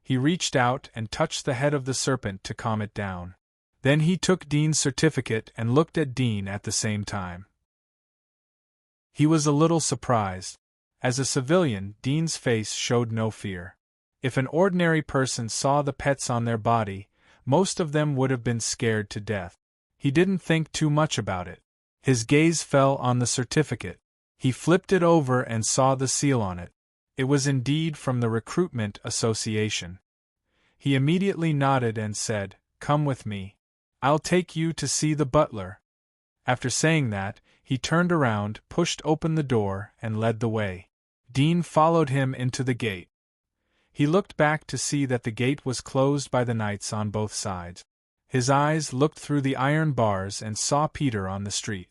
He reached out and touched the head of the serpent to calm it down. Then he took Dean's certificate and looked at Dean at the same time. He was a little surprised. As a civilian, Dean's face showed no fear. If an ordinary person saw the pets on their body, most of them would have been scared to death. He didn't think too much about it. His gaze fell on the certificate. He flipped it over and saw the seal on it. It was indeed from the Recruitment Association. He immediately nodded and said, "Come with me. I'll take you to see the butler." After saying that, he turned around, pushed open the door, and led the way. Dean followed him into the gate. He looked back to see that the gate was closed by the knights on both sides. His eyes looked through the iron bars and saw Peter on the street.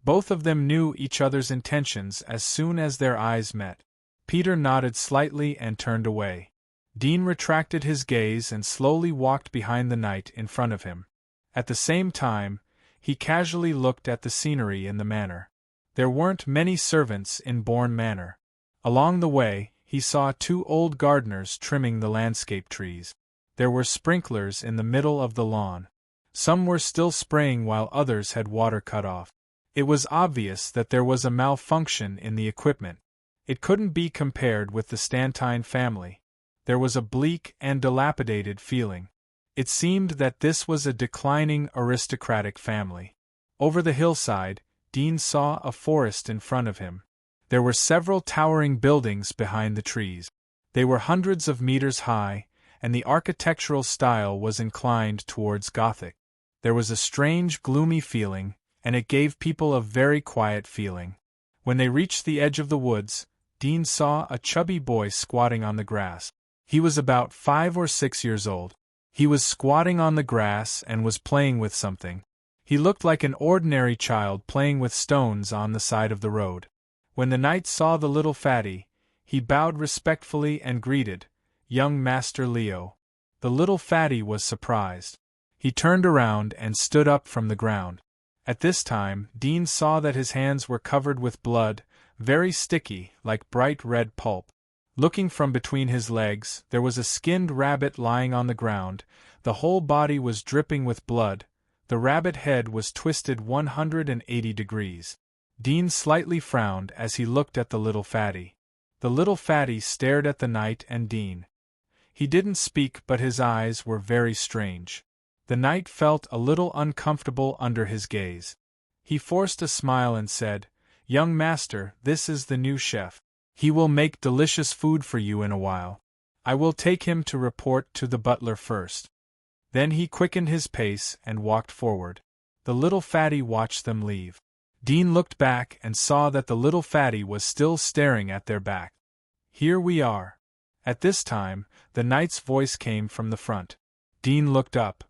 Both of them knew each other's intentions as soon as their eyes met. Peter nodded slightly and turned away. Dean retracted his gaze and slowly walked behind the knight in front of him. At the same time, he casually looked at the scenery in the manor. There weren't many servants in Bourne Manor. Along the way, he saw 2 old gardeners trimming the landscape trees. There were sprinklers in the middle of the lawn. Some were still spraying while others had water cut off. It was obvious that there was a malfunction in the equipment. It couldn't be compared with the Stantine family. There was a bleak and dilapidated feeling. It seemed that this was a declining aristocratic family. Over the hillside, Dean saw a forest in front of him. There were several towering buildings behind the trees. They were hundreds of meters high, and the architectural style was inclined towards Gothic. There was a strange, gloomy feeling, and it gave people a very quiet feeling. When they reached the edge of the woods, Dean saw a chubby boy squatting on the grass. He was about 5 or 6 years old. He was squatting on the grass and was playing with something. He looked like an ordinary child playing with stones on the side of the road. When the knight saw the little fatty, he bowed respectfully and greeted, "Young Master Leo." The little fatty was surprised. He turned around and stood up from the ground. At this time, Dean saw that his hands were covered with blood, very sticky, like bright red pulp. Looking from between his legs, there was a skinned rabbit lying on the ground. The whole body was dripping with blood. The rabbit head was twisted 180 degrees. Dean slightly frowned as he looked at the little fatty. The little fatty stared at the knight and Dean. He didn't speak, but his eyes were very strange. The knight felt a little uncomfortable under his gaze. He forced a smile and said, "Young master, this is the new chef. He will make delicious food for you in a while. I will take him to report to the butler first." Then he quickened his pace and walked forward. The little fatty watched them leave. Dean looked back and saw that the little fatty was still staring at their back. "Here we are." At this time, the knight's voice came from the front. Dean looked up.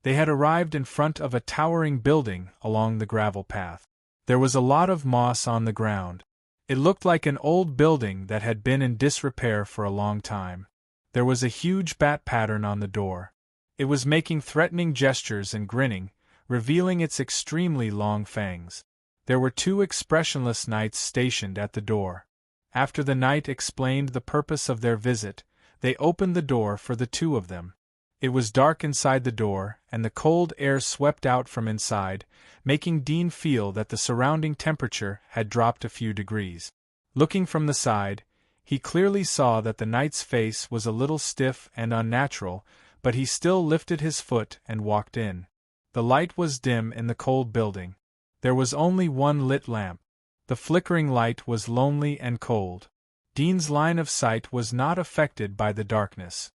They had arrived in front of a towering building along the gravel path. There was a lot of moss on the ground. It looked like an old building that had been in disrepair for a long time. There was a huge bat pattern on the door. It was making threatening gestures and grinning, revealing its extremely long fangs. There were 2 expressionless knights stationed at the door. After the knight explained the purpose of their visit, they opened the door for the 2 of them. It was dark inside the door, and the cold air swept out from inside, making Dean feel that the surrounding temperature had dropped a few degrees. Looking from the side, he clearly saw that the knight's face was a little stiff and unnatural, but he still lifted his foot and walked in. The light was dim in the cold building. There was only one lit lamp. The flickering light was lonely and cold. Dean's line of sight was not affected by the darkness.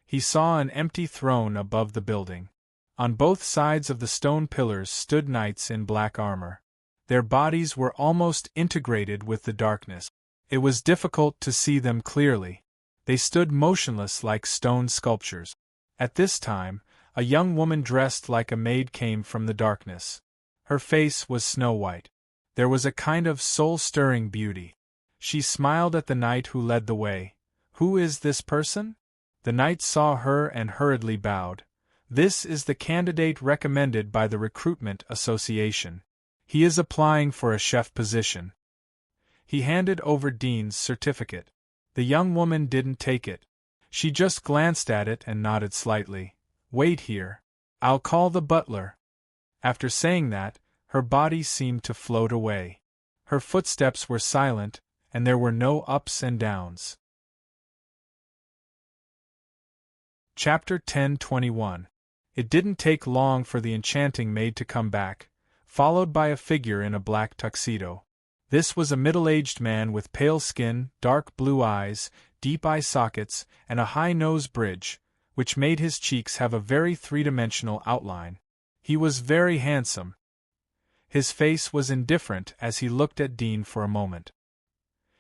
He saw an empty throne above the building. On both sides of the stone pillars stood knights in black armor. Their bodies were almost integrated with the darkness. It was difficult to see them clearly. They stood motionless like stone sculptures. At this time, a young woman dressed like a maid came from the darkness. Her face was snow-white. There was a kind of soul-stirring beauty. She smiled at the knight who led the way. "Who is this person?" The knight saw her and hurriedly bowed. "This is the candidate recommended by the Recruitment Association. He is applying for a chef position." He handed over Dean's certificate. The young woman didn't take it. She just glanced at it and nodded slightly. "Wait here. I'll call the butler." After saying that, her body seemed to float away. Her footsteps were silent, and there were no ups and downs. Chapter 10:21. It didn't take long for the enchanting maid to come back, followed by a figure in a black tuxedo. This was a middle-aged man with pale skin, dark blue eyes, deep eye sockets, and a high nose bridge, which made his cheeks have a very three-dimensional outline. He was very handsome. His face was indifferent as he looked at Dean for a moment.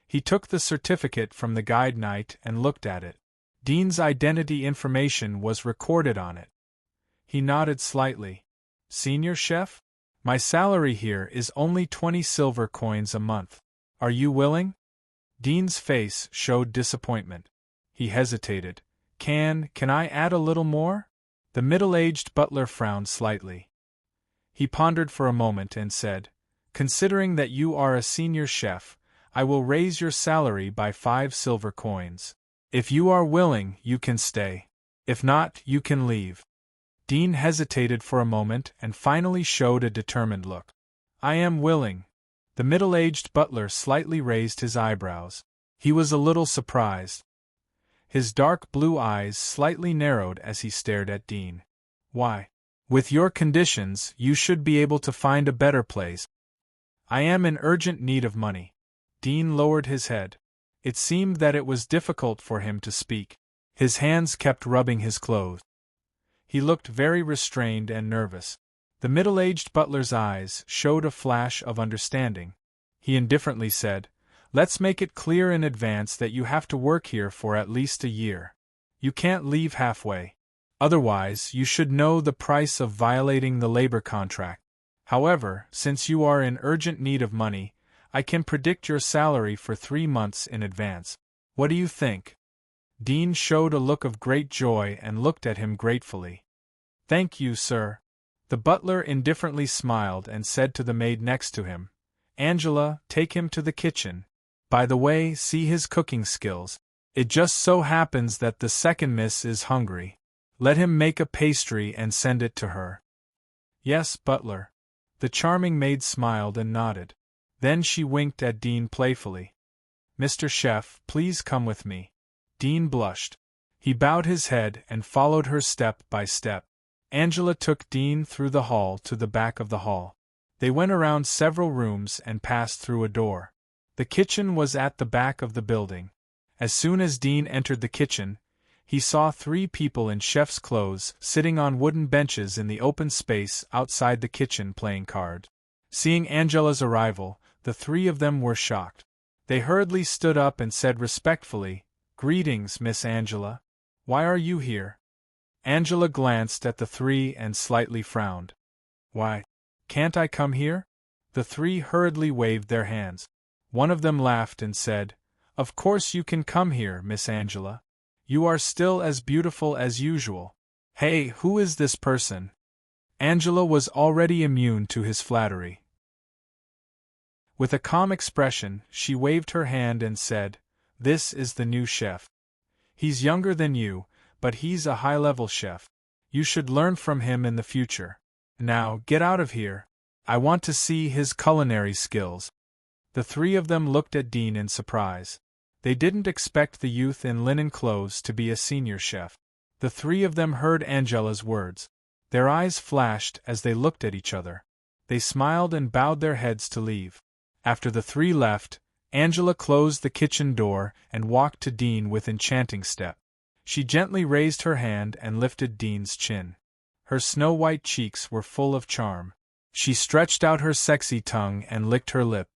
He took the certificate from the guide knight and looked at it. Dean's identity information was recorded on it. He nodded slightly. "Senior chef? My salary here is only 20 silver coins a month. Are you willing?" Dean's face showed disappointment. He hesitated. Can I add a little more?" The middle-aged butler frowned slightly. He pondered for a moment and said, "Considering that you are a senior chef, I will raise your salary by 5 silver coins. If you are willing, you can stay. If not, you can leave." Dean hesitated for a moment and finally showed a determined look. "I am willing." The middle-aged butler slightly raised his eyebrows. He was a little surprised. His dark blue eyes slightly narrowed as he stared at Dean. "Why? With your conditions, you should be able to find a better place." "I am in urgent need of money." Dean lowered his head. It seemed that it was difficult for him to speak. His hands kept rubbing his clothes. He looked very restrained and nervous. The middle-aged butler's eyes showed a flash of understanding. He indifferently said, "Let's make it clear in advance that you have to work here for at least a year. You can't leave halfway. Otherwise, you should know the price of violating the labor contract. However, since you are in urgent need of money, I can predict your salary for 3 months in advance. What do you think?" Dean showed a look of great joy and looked at him gratefully. "Thank you, sir." The butler indifferently smiled and said to the maid next to him, "Angela, take him to the kitchen. By the way, see his cooking skills. It just so happens that the second miss is hungry. Let him make a pastry and send it to her." "Yes, butler." The charming maid smiled and nodded. Then she winked at Dean playfully. "Mr. Chef, please come with me." Dean blushed. He bowed his head and followed her step by step. Angela took Dean through the hall to the back of the hall. They went around several rooms and passed through a door. The kitchen was at the back of the building. As soon as Dean entered the kitchen, he saw 3 people in chef's clothes sitting on wooden benches in the open space outside the kitchen playing cards. Seeing Angela's arrival, the 3 of them were shocked. They hurriedly stood up and said respectfully, "Greetings, Miss Angela. Why are you here?" Angela glanced at the 3 and slightly frowned. "Why? Can't I come here?" The 3 hurriedly waved their hands. One of them laughed and said, "Of course you can come here, Miss Angela. You are still as beautiful as usual. Hey, who is this person?" Angela was already immune to his flattery. With a calm expression, she waved her hand and said, "This is the new chef. He's younger than you, but he's a high-level chef. You should learn from him in the future. Now, get out of here. I want to see his culinary skills." The three of them looked at Dean in surprise. They didn't expect the youth in linen clothes to be a senior chef. The three of them heard Angela's words. Their eyes flashed as they looked at each other. They smiled and bowed their heads to leave. After the three left, Angela closed the kitchen door and walked to Dean with enchanting step. She gently raised her hand and lifted Dean's chin. Her snow-white cheeks were full of charm. She stretched out her sexy tongue and licked her lip.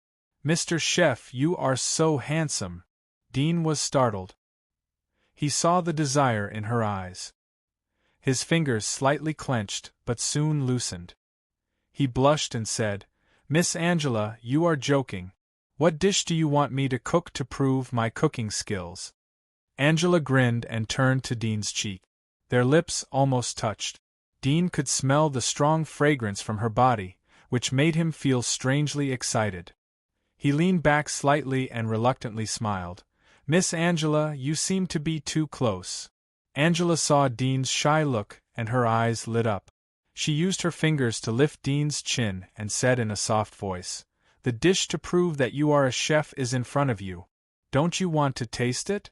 "Mr. Chef, you are so handsome." Dean was startled. He saw the desire in her eyes. His fingers slightly clenched, but soon loosened. He blushed and said, "Miss Angela, you are joking. What dish do you want me to cook to prove my cooking skills?" Angela grinned and turned to Dean's cheek. Their lips almost touched. Dean could smell the strong fragrance from her body, which made him feel strangely excited. He leaned back slightly and reluctantly smiled. "Miss Angela, you seem to be too close." Angela saw Dean's shy look, and her eyes lit up. She used her fingers to lift Dean's chin and said in a soft voice, "The dish to prove that you are a chef is in front of you. Don't you want to taste it?"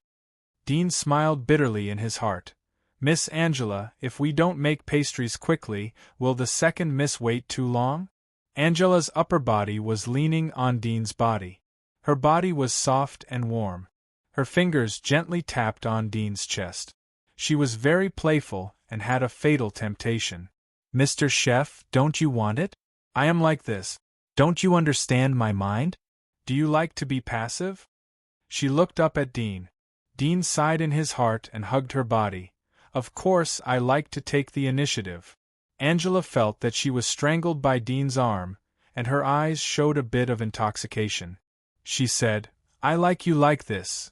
Dean smiled bitterly in his heart. "Miss Angela, if we don't make pastries quickly, will the second miss wait too long?" Angela's upper body was leaning on Dean's body. Her body was soft and warm. Her fingers gently tapped on Dean's chest. She was very playful and had a fatal temptation. "Mr. Chef, don't you want it? I am like this. Don't you understand my mind? Do you like to be passive?" She looked up at Dean. Dean sighed in his heart and hugged her body. "Of course I like to take the initiative." Angela felt that she was strangled by Dean's arm, and her eyes showed a bit of intoxication. She said, "I like you like this."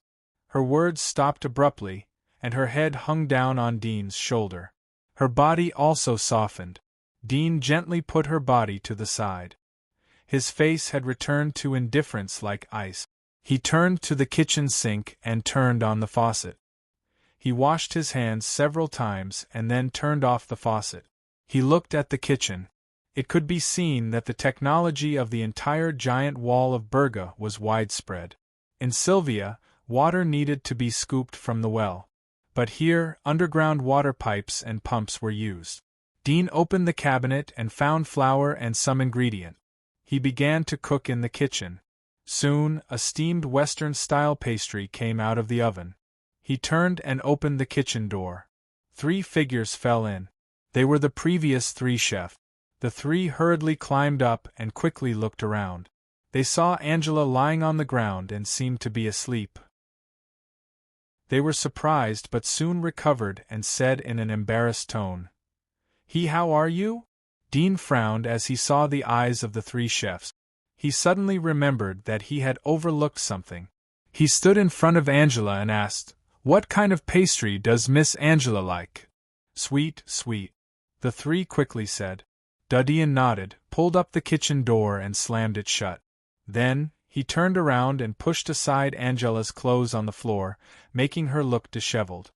Her words stopped abruptly, and her head hung down on Dean's shoulder. Her body also softened. Dean gently put her body to the side. His face had returned to indifference like ice. He turned to the kitchen sink and turned on the faucet. He washed his hands several times and then turned off the faucet. He looked at the kitchen. It could be seen that the technology of the entire giant wall of Berga was widespread. In Sylvia, water needed to be scooped from the well. But here, underground water pipes and pumps were used. Dean opened the cabinet and found flour and some ingredient. He began to cook in the kitchen. Soon, a steamed Western-style pastry came out of the oven. He turned and opened the kitchen door. 3 figures fell in. They were the previous 3 chefs. The 3 hurriedly climbed up and quickly looked around. They saw Angela lying on the ground and seemed to be asleep. They were surprised but soon recovered and said in an embarrassed tone, How are you?" Dean frowned as he saw the eyes of the 3 chefs. He suddenly remembered that he had overlooked something. He stood in front of Angela and asked, "What kind of pastry does Miss Angela like?" "Sweet, sweet," the 3 quickly said. Dean nodded, pulled up the kitchen door and slammed it shut. Then, he turned around and pushed aside Angela's clothes on the floor, making her look disheveled.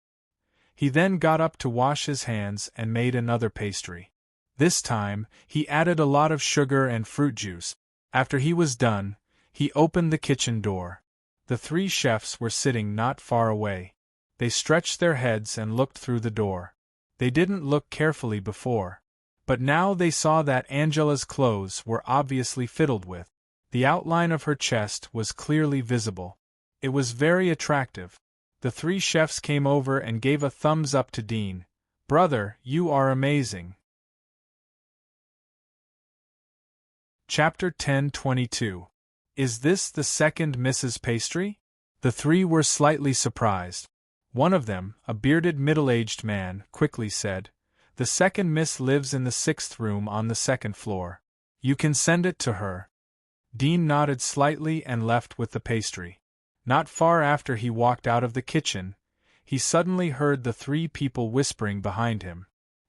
He then got up to wash his hands and made another pastry. This time, he added a lot of sugar and fruit juice. After he was done, he opened the kitchen door. The 3 chefs were sitting not far away. They stretched their heads and looked through the door. They didn't look carefully before. But now they saw that Angela's clothes were obviously fiddled with. The outline of her chest was clearly visible. It was very attractive. The 3 chefs came over and gave a thumbs up to Dean. "Brother, you are amazing." Chapter 10:22. Is this the second Mrs. Pastry? The 3 were slightly surprised. One of them, a bearded middle-aged man, quickly said, "The second Miss lives in the 6th room on the 2nd floor. You can send it to her." Dean nodded slightly and left with the pastry. Not far after he walked out of the kitchen, he suddenly heard the three people whispering behind him.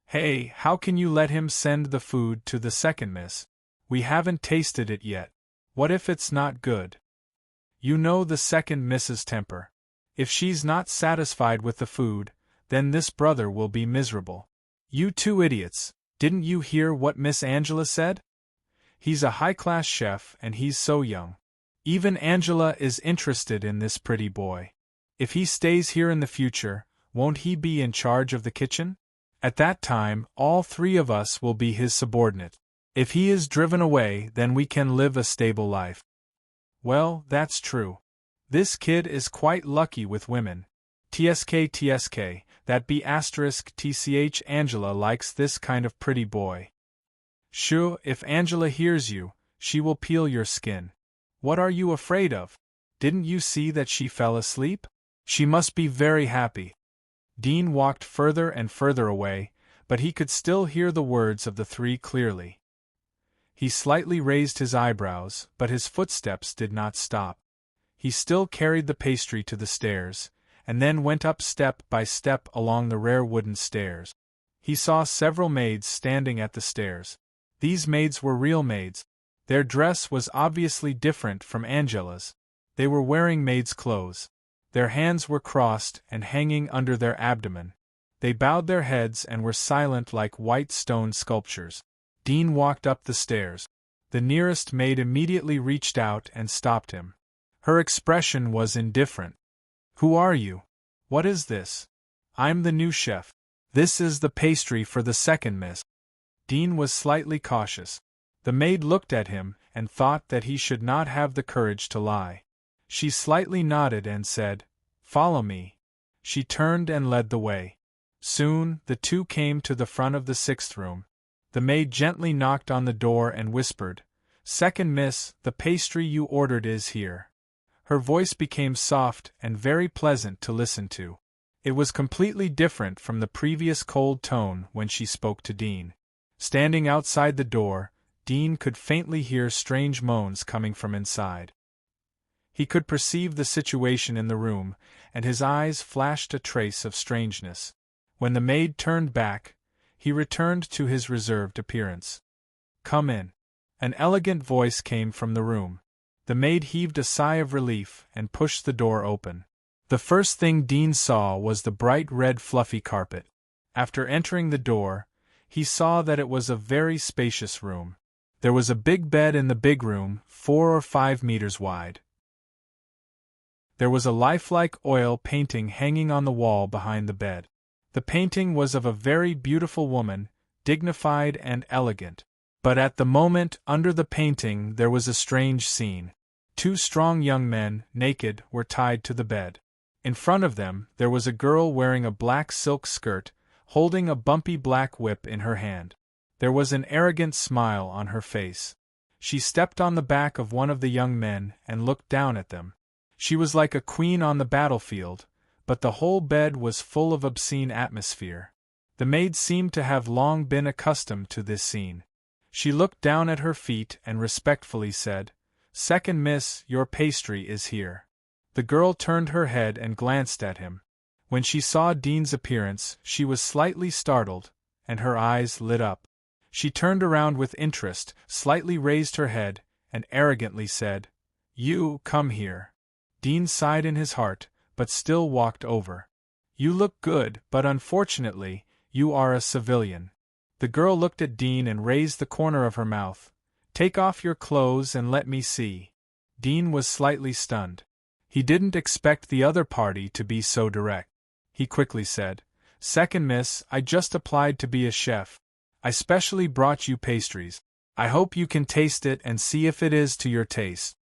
"Hey, how can you let him send the food to the second miss? We haven't tasted it yet. What if it's not good? You know the second miss's temper. If she's not satisfied with the food, then this brother will be miserable. You two idiots, didn't you hear what Miss Angela said? He's a high-class chef and he's so young. Even Angela is interested in this pretty boy. If he stays here in the future, won't he be in charge of the kitchen? At that time, all three of us will be his subordinate. If he is driven away, then we can live a stable life." Well, that's true. This kid is quite lucky with women. TSK, that be asterisk TCH. Angela likes this kind of pretty boy. Sure, if Angela hears you, she will peel your skin. What are you afraid of? Didn't you see that she fell asleep? She must be very happy. Dean walked further and further away, but he could still hear the words of the three clearly. He slightly raised his eyebrows, but his footsteps did not stop. He still carried the pastry to the stairs, and then went up step by step along the rare wooden stairs. He saw several maids standing at the stairs. These maids were real maids. Their dress was obviously different from Angela's. They were wearing maid's clothes. Their hands were crossed and hanging under their abdomen. They bowed their heads and were silent like white stone sculptures. Dean walked up the stairs. The nearest maid immediately reached out and stopped him. Her expression was indifferent. "Who are you? What is this?" "I'm the new chef. This is the pastry for the second miss." Dean was slightly cautious. The maid looked at him and thought that he should not have the courage to lie. She slightly nodded and said, "Follow me." She turned and led the way. Soon, the two came to the front of the sixth room. The maid gently knocked on the door and whispered, "Second miss, the pastry you ordered is here." Her voice became soft and very pleasant to listen to. It was completely different from the previous cold tone when she spoke to Dean. Standing outside the door, Dean could faintly hear strange moans coming from inside. He could perceive the situation in the room, and his eyes flashed a trace of strangeness. When the maid turned back, he returned to his reserved appearance. "Come in." An elegant voice came from the room. The maid heaved a sigh of relief and pushed the door open. The first thing Dean saw was the bright red fluffy carpet. After entering the door, he saw that it was a very spacious room. There was a big bed in the big room, 4 or 5 meters wide. There was a lifelike oil painting hanging on the wall behind the bed. The painting was of a very beautiful woman, dignified and elegant. But at the moment under the painting there was a strange scene. 2 strong young men, naked, were tied to the bed. In front of them there was a girl wearing a black silk skirt, holding a bumpy black whip in her hand. There was an arrogant smile on her face. She stepped on the back of one of the young men and looked down at them. She was like a queen on the battlefield, but the whole bed was full of obscene atmosphere. The maid seemed to have long been accustomed to this scene. She looked down at her feet and respectfully said, "Second miss, your pastry is here." The girl turned her head and glanced at him. When she saw Dean's appearance, she was slightly startled, and her eyes lit up. She turned around with interest, slightly raised her head, and arrogantly said, "You, come here." Dean sighed in his heart, but still walked over. "You look good, but unfortunately, you are a civilian." The girl looked at Dean and raised the corner of her mouth. "Take off your clothes and let me see." Dean was slightly stunned. He didn't expect the other party to be so direct. He quickly said, "Second miss, I just applied to be a chef. I specially brought you pastries. I hope you can taste it and see if it is to your taste."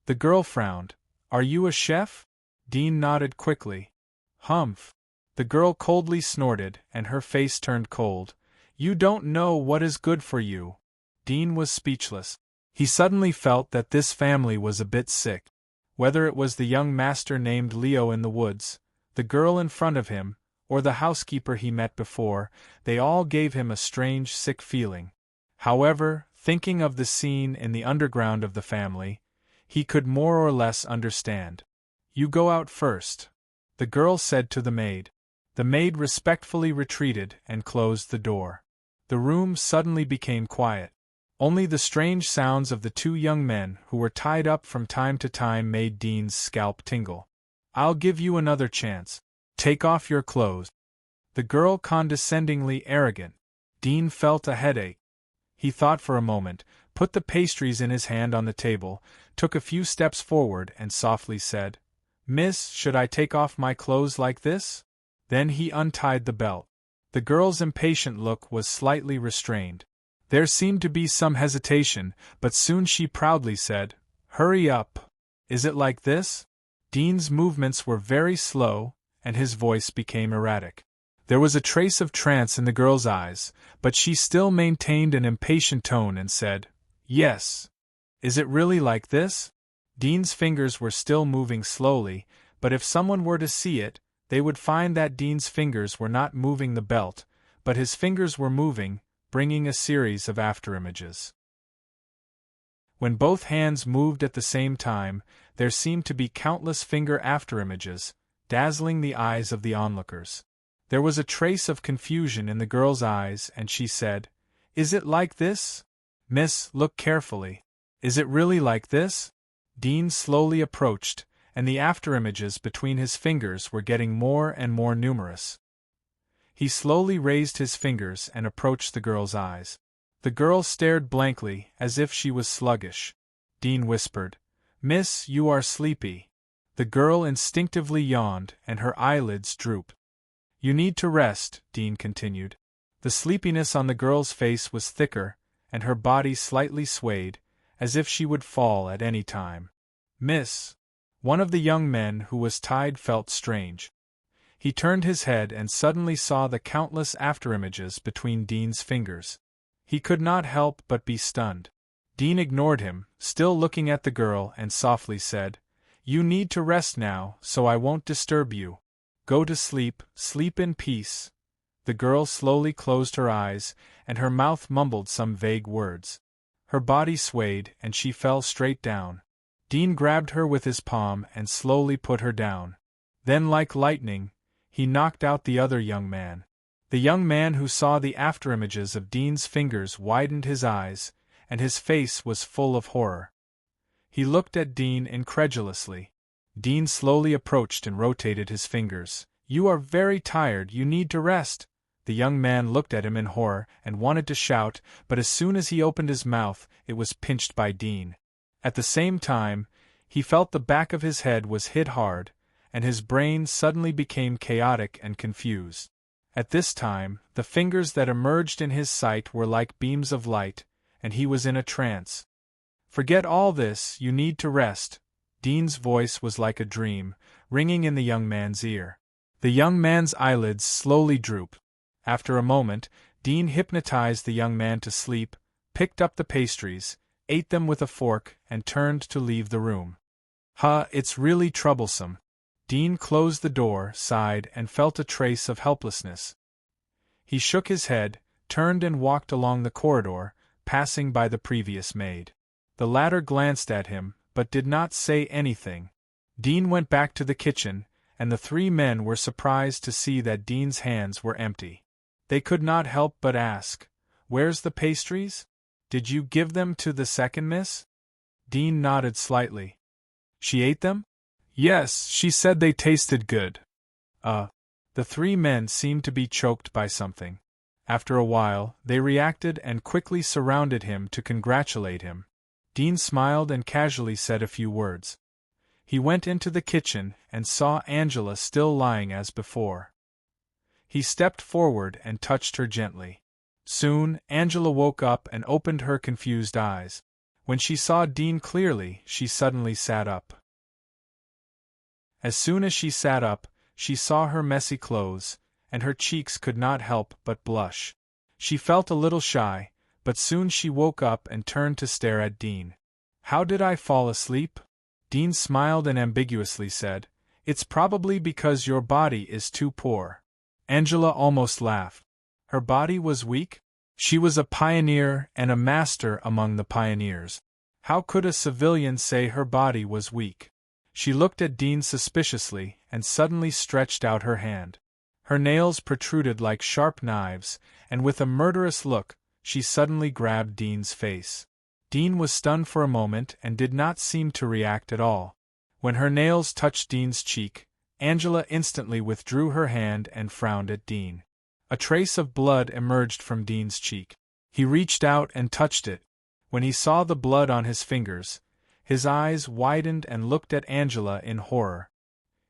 The girl frowned. "Are you a chef?" Dean nodded quickly. "Humph." The girl coldly snorted, and her face turned cold. "You don't know what is good for you." Dean was speechless. He suddenly felt that this family was a bit sick. Whether it was the young master named Leo in the woods, the girl in front of him, or the housekeeper he met before, they all gave him a strange sick feeling. However, Thinking of the scene in the underground of the family, he could more or less understand. "You go out first," the girl said to the maid. The maid respectfully retreated and closed the door. The room suddenly became quiet. Only the strange sounds of the two young men who were tied up from time to time made Dean's scalp tingle. "I'll give you another chance. Take off your clothes." The girl condescendingly arrogant. Dean felt a headache. He thought for a moment, put the pastries in his hand on the table, took a few steps forward and softly said, "Miss, should I take off my clothes like this?" Then he untied the belt. The girl's impatient look was slightly restrained. There seemed to be some hesitation, but soon she proudly said, "Hurry up. Is it like this?" Dean's movements were very slow, and his voice became erratic. There was a trace of trance in the girl's eyes, but she still maintained an impatient tone and said, "Yes. Is it really like this?" Dean's fingers were still moving slowly, but if someone were to see it, they would find that Dean's fingers were not moving the belt, but his fingers were moving, bringing a series of afterimages. When both hands moved at the same time, there seemed to be countless finger afterimages, dazzling the eyes of the onlookers. There was a trace of confusion in the girl's eyes, and she said, "Is it like this? Miss, look carefully. Is it really like this?" Dean slowly approached, and the afterimages between his fingers were getting more and more numerous. He slowly raised his fingers and approached the girl's eyes. The girl stared blankly, as if she was sluggish. Dean whispered, "Miss, you are sleepy." The girl instinctively yawned, and her eyelids drooped. "You need to rest," Dean continued. The sleepiness on the girl's face was thicker, and her body slightly swayed, as if she would fall at any time. "Miss." One of the young men who was tied felt strange. He turned his head and suddenly saw the countless afterimages between Dean's fingers. He could not help but be stunned. Dean ignored him, still looking at the girl, and softly said, "You need to rest now, so I won't disturb you. Go to sleep, sleep in peace." The girl slowly closed her eyes, and her mouth mumbled some vague words. Her body swayed, and she fell straight down. Dean grabbed her with his palm and slowly put her down. Then, like lightning, he knocked out the other young man. The young man who saw the afterimages of Dean's fingers widened his eyes, and his face was full of horror. He looked at Dean incredulously. Dean slowly approached and rotated his fingers. "You are very tired, you need to rest." The young man looked at him in horror and wanted to shout, but as soon as he opened his mouth, it was pinched by Dean. At the same time, he felt the back of his head was hit hard, and his brain suddenly became chaotic and confused. At this time, the fingers that emerged in his sight were like beams of light, and he was in a trance. "Forget all this, you need to rest." Dean's voice was like a dream, ringing in the young man's ear. The young man's eyelids slowly drooped. After a moment, Dean hypnotized the young man to sleep, picked up the pastries, ate them with a fork, and turned to leave the room. It's really troublesome." Dean closed the door, sighed, and felt a trace of helplessness. He shook his head, turned and walked along the corridor, passing by the previous maid. The latter glanced at him, but did not say anything. Dean went back to the kitchen, and the three men were surprised to see that Dean's hands were empty. They could not help but ask, "Where's the pastries? Did you give them to the second miss?" Dean nodded slightly. "She ate them?" "Yes, she said they tasted good." The three men seemed to be choked by something. After a while, they reacted and quickly surrounded him to congratulate him. Dean smiled and casually said a few words. He went into the kitchen and saw Angela still lying as before. He stepped forward and touched her gently. Soon, Angela woke up and opened her confused eyes. When she saw Dean clearly, she suddenly sat up. As soon as she sat up, she saw her messy clothes, and her cheeks could not help but blush. She felt a little shy, but soon she woke up and turned to stare at Dean. "How did I fall asleep?" Dean smiled and ambiguously said, "It's probably because your body is too poor." Angela almost laughed. Her body was weak? She was a pioneer and a master among the pioneers. How could a civilian say her body was weak? She looked at Dean suspiciously and suddenly stretched out her hand. Her nails protruded like sharp knives, and with a murderous look, she suddenly grabbed Dean's face. Dean was stunned for a moment and did not seem to react at all. When her nails touched Dean's cheek, Angela instantly withdrew her hand and frowned at Dean. A trace of blood emerged from Dean's cheek. He reached out and touched it. When he saw the blood on his fingers, his eyes widened and looked at Angela in horror.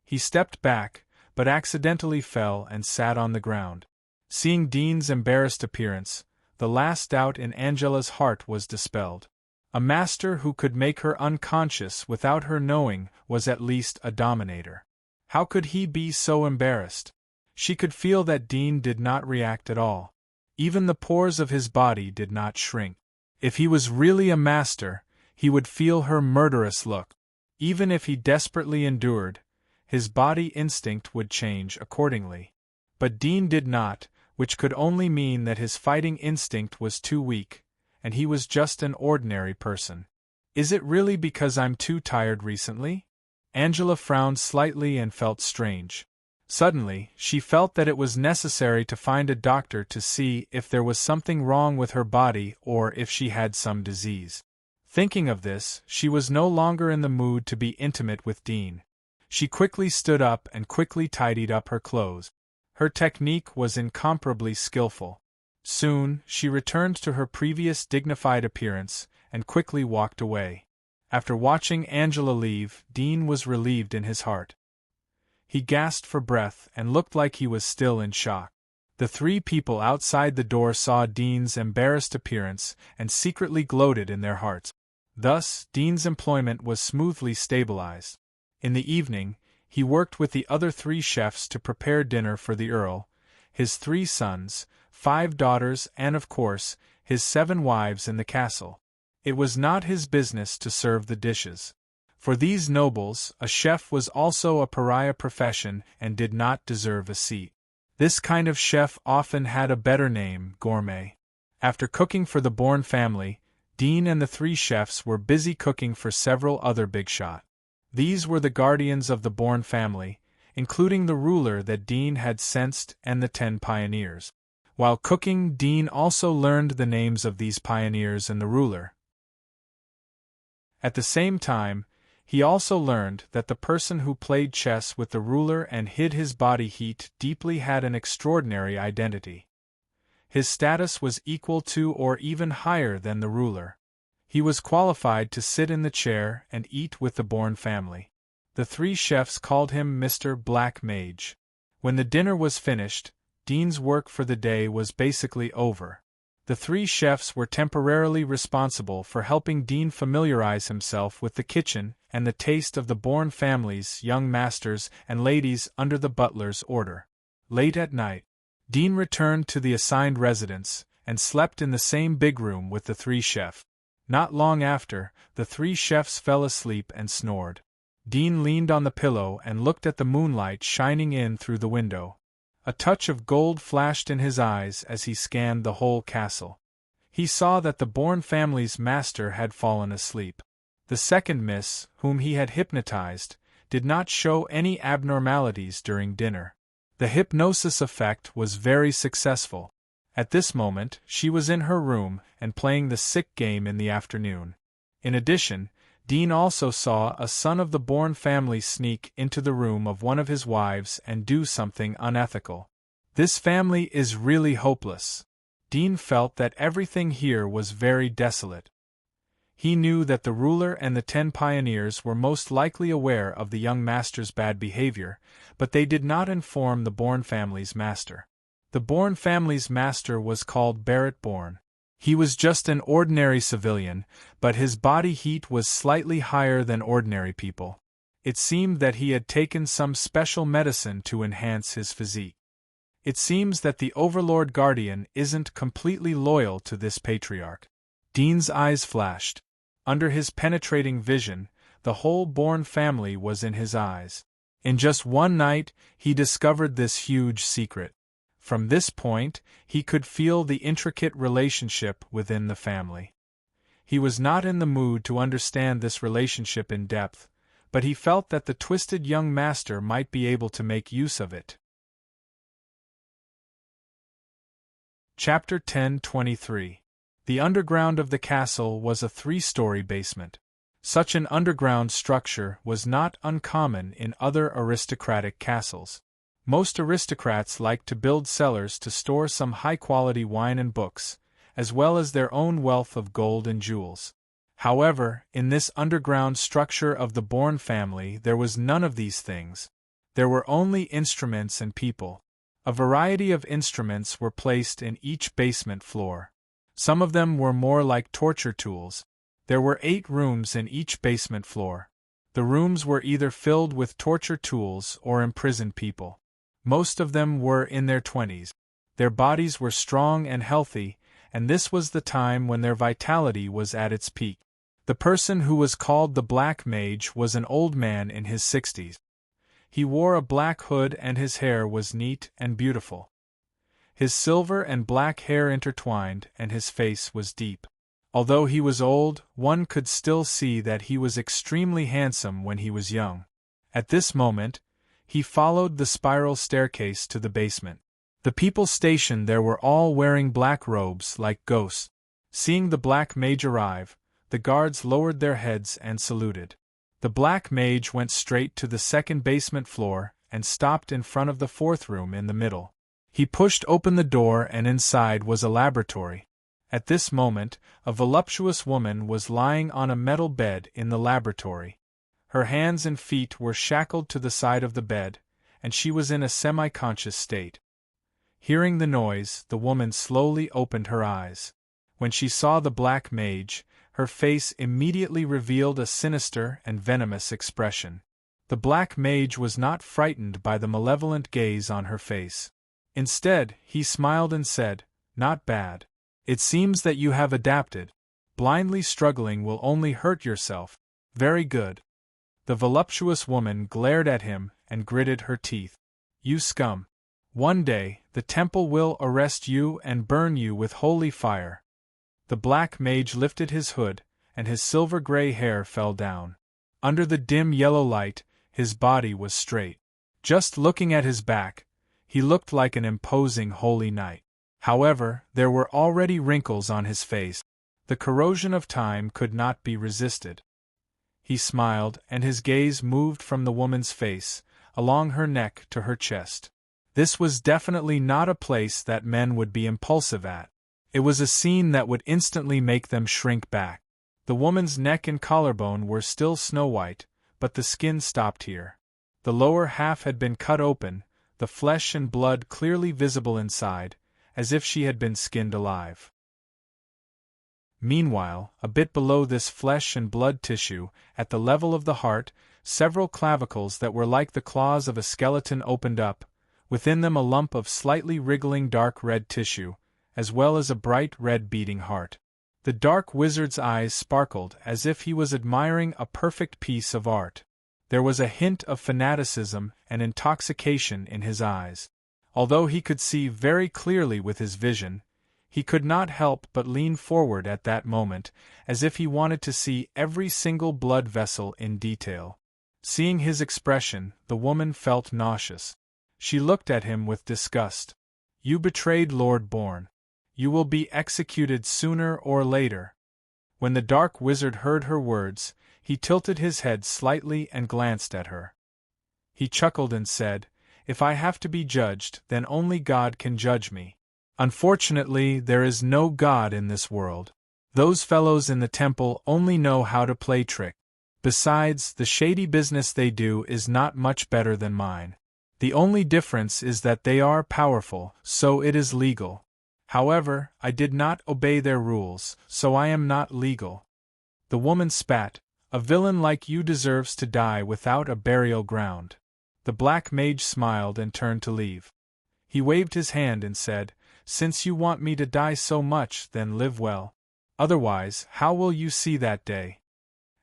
He stepped back, but accidentally fell and sat on the ground. Seeing Dean's embarrassed appearance, the last doubt in Angela's heart was dispelled. A master who could make her unconscious without her knowing was at least a dominator. How could he be so embarrassed? She could feel that Dean did not react at all. Even the pores of his body did not shrink. If he was really a master, he would feel her murderous look. Even if he desperately endured, his body instinct would change accordingly. But Dean did not, which could only mean that his fighting instinct was too weak, and he was just an ordinary person. Is it really because I'm too tired recently? Angela frowned slightly and felt strange. Suddenly, she felt that it was necessary to find a doctor to see if there was something wrong with her body or if she had some disease. Thinking of this, she was no longer in the mood to be intimate with Dean. She quickly stood up and quickly tidied up her clothes. Her technique was incomparably skillful. Soon, she returned to her previous dignified appearance and quickly walked away. After watching Angela leave, Dean was relieved in his heart. He gasped for breath and looked like he was still in shock. The three people outside the door saw Dean's embarrassed appearance and secretly gloated in their hearts. Thus, Dean's employment was smoothly stabilized. In the evening, he worked with the other 3 chefs to prepare dinner for the Earl, his 3 sons, 5 daughters and, of course, his 7 wives in the castle. It was not his business to serve the dishes. For these nobles, a chef was also a pariah profession and did not deserve a seat. This kind of chef often had a better name, gourmet. After cooking for the Bourne family, Dean and the 3 chefs were busy cooking for several other big shot. These were the guardians of the Bourne family, including the ruler that Dean had sensed and the 10 pioneers. While cooking, Dean also learned the names of these pioneers and the ruler. At the same time, he also learned that the person who played chess with the ruler and hid his body heat deeply had an extraordinary identity. His status was equal to or even higher than the ruler. He was qualified to sit in the chair and eat with the Bourne family. The 3 chefs called him Mr. Black Mage. When the dinner was finished, Dean's work for the day was basically over. The 3 chefs were temporarily responsible for helping Dean familiarize himself with the kitchen and the taste of the Bourne family's young masters and ladies under the butler's order. Late at night, Dean returned to the assigned residence and slept in the same big room with the 3 chefs. Not long after, the 3 chefs fell asleep and snored. Dean leaned on the pillow and looked at the moonlight shining in through the window. A touch of gold flashed in his eyes as he scanned the whole castle. He saw that the Bourne family's master had fallen asleep. The second miss, whom he had hypnotized, did not show any abnormalities during dinner. The hypnosis effect was very successful. At this moment, she was in her room and playing the sick game in the afternoon. In addition, Dean also saw a son of the Bourne family sneak into the room of one of his wives and do something unethical. This family is really hopeless. Dean felt that everything here was very desolate. He knew that the ruler and the 10 pioneers were most likely aware of the young master's bad behavior, but they did not inform the Bourne family's master. The Bourne family's master was called Barrett Bourne. He was just an ordinary civilian, but his body heat was slightly higher than ordinary people. It seemed that he had taken some special medicine to enhance his physique. It seems that the Overlord Guardian isn't completely loyal to this patriarch. Dean's eyes flashed. Under his penetrating vision, the whole Bourne family was in his eyes. In just one night, he discovered this huge secret. From this point, he could feel the intricate relationship within the family. He was not in the mood to understand this relationship in depth, but he felt that the twisted young master might be able to make use of it. Chapter 10:23. The underground of the castle was a 3-story basement. Such an underground structure was not uncommon in other aristocratic castles. Most aristocrats liked to build cellars to store some high-quality wine and books, as well as their own wealth of gold and jewels. However, in this underground structure of the Bourne family there was none of these things. There were only instruments and people. A variety of instruments were placed in each basement floor. Some of them were more like torture tools. There were 8 rooms in each basement floor. The rooms were either filled with torture tools or imprisoned people. Most of them were in their 20s. Their bodies were strong and healthy, and this was the time when their vitality was at its peak. The person who was called the Black Mage was an old man in his 60s. He wore a black hood and his hair was neat and beautiful. His silver and black hair intertwined and his face was deep. Although he was old, one could still see that he was extremely handsome when he was young. At this moment, he followed the spiral staircase to the basement. The people stationed there were all wearing black robes like ghosts. Seeing the Black Mage arrive, the guards lowered their heads and saluted. The Black Mage went straight to the second basement floor and stopped in front of the 4th room in the middle. He pushed open the door and inside was a laboratory. At this moment, a voluptuous woman was lying on a metal bed in the laboratory. Her hands and feet were shackled to the side of the bed, and she was in a semi-conscious state. Hearing the noise, the woman slowly opened her eyes. When she saw the Black Mage, her face immediately revealed a sinister and venomous expression. The Black Mage was not frightened by the malevolent gaze on her face. Instead, he smiled and said, "Not bad. It seems that you have adapted. Blindly struggling will only hurt yourself. Very good." The voluptuous woman glared at him and gritted her teeth. "You scum. One day, the temple will arrest you and burn you with holy fire." The Black Mage lifted his hood, and his silver-gray hair fell down. Under the dim yellow light, his body was straight. Just looking at his back, he looked like an imposing holy knight. However, there were already wrinkles on his face. The corrosion of time could not be resisted. He smiled, and his gaze moved from the woman's face, along her neck to her chest. This was definitely not a place that men would be impulsive at. It was a scene that would instantly make them shrink back. The woman's neck and collarbone were still snow-white, but the skin stopped here. The lower half had been cut open, the flesh and blood clearly visible inside, as if she had been skinned alive. Meanwhile, a bit below this flesh and blood tissue, at the level of the heart, several clavicles that were like the claws of a skeleton opened up, within them a lump of slightly wriggling dark red tissue, as well as a bright red beating heart. The dark wizard's eyes sparkled as if he was admiring a perfect piece of art. There was a hint of fanaticism and intoxication in his eyes. Although he could see very clearly with his vision, he could not help but lean forward at that moment, as if he wanted to see every single blood vessel in detail. Seeing his expression, the woman felt nauseous. She looked at him with disgust. "You betrayed Lord Bourne. You will be executed sooner or later." When the dark wizard heard her words, he tilted his head slightly and glanced at her. He chuckled and said, "If I have to be judged, then only God can judge me. Unfortunately, there is no God in this world. Those fellows in the temple only know how to play tricks. Besides, the shady business they do is not much better than mine. The only difference is that they are powerful, so it is legal. However, I did not obey their rules, so I am not legal." The woman spat. "A villain like you deserves to die without a burial ground." The Black Mage smiled and turned to leave. He waved his hand and said, "Since you want me to die so much, then live well. Otherwise, how will you see that day?"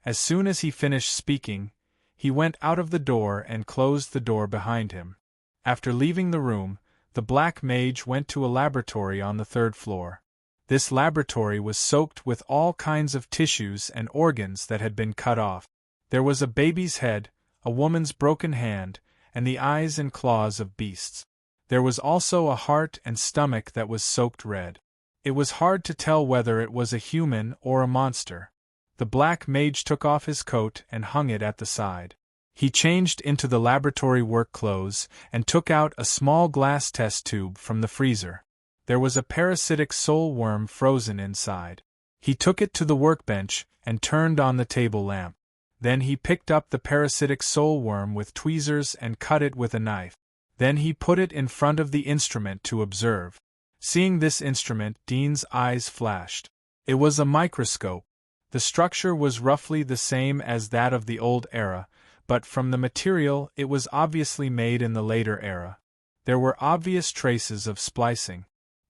As soon as he finished speaking, he went out of the door and closed the door behind him. After leaving the room, the black mage went to a laboratory on the third floor. This laboratory was soaked with all kinds of tissues and organs that had been cut off. There was a baby's head, a woman's broken hand, and the eyes and claws of beasts. There was also a heart and stomach that was soaked red. It was hard to tell whether it was a human or a monster. The black mage took off his coat and hung it at the side. He changed into the laboratory work clothes and took out a small glass test tube from the freezer. There was a parasitic soul worm frozen inside. He took it to the workbench and turned on the table lamp. Then he picked up the parasitic soul worm with tweezers and cut it with a knife. Then he put it in front of the instrument to observe. Seeing this instrument, Dean's eyes flashed. It was a microscope. The structure was roughly the same as that of the old era, but from the material it was obviously made in the later era. There were obvious traces of splicing.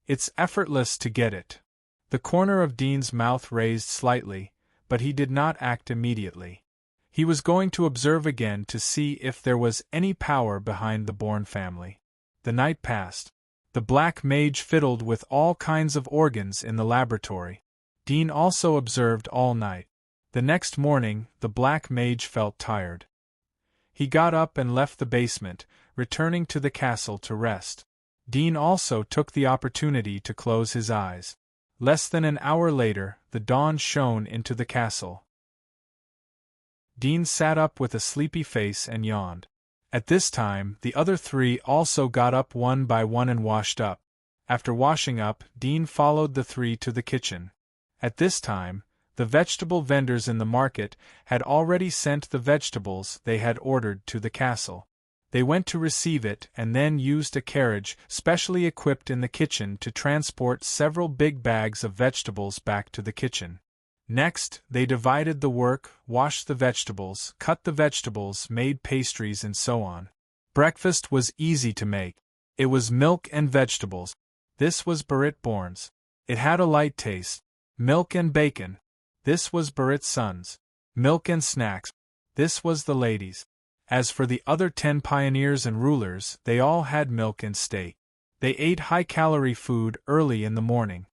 It's effortless to get it. The corner of Dean's mouth raised slightly, but he did not act immediately. He was going to observe again to see if there was any power behind the Bourne family. The night passed. The black mage fiddled with all kinds of organs in the laboratory. Dean also observed all night. The next morning, the black mage felt tired. He got up and left the basement, returning to the castle to rest. Dean also took the opportunity to close his eyes. Less than an hour later, the dawn shone into the castle. Dean sat up with a sleepy face and yawned. At this time, the other three also got up one by one and washed up. After washing up, Dean followed the three to the kitchen. At this time, the vegetable vendors in the market had already sent the vegetables they had ordered to the castle. They went to receive it and then used a carriage specially equipped in the kitchen to transport several big bags of vegetables back to the kitchen. Next, they divided the work, washed the vegetables, cut the vegetables, made pastries and so on. Breakfast was easy to make. It was milk and vegetables. This was Barrett Bourne's. It had a light taste. Milk and bacon. This was Barrett's sons. Milk and snacks. This was the ladies'. As for the other 10 pioneers and rulers, they all had milk and steak. They ate high-calorie food early in the morning.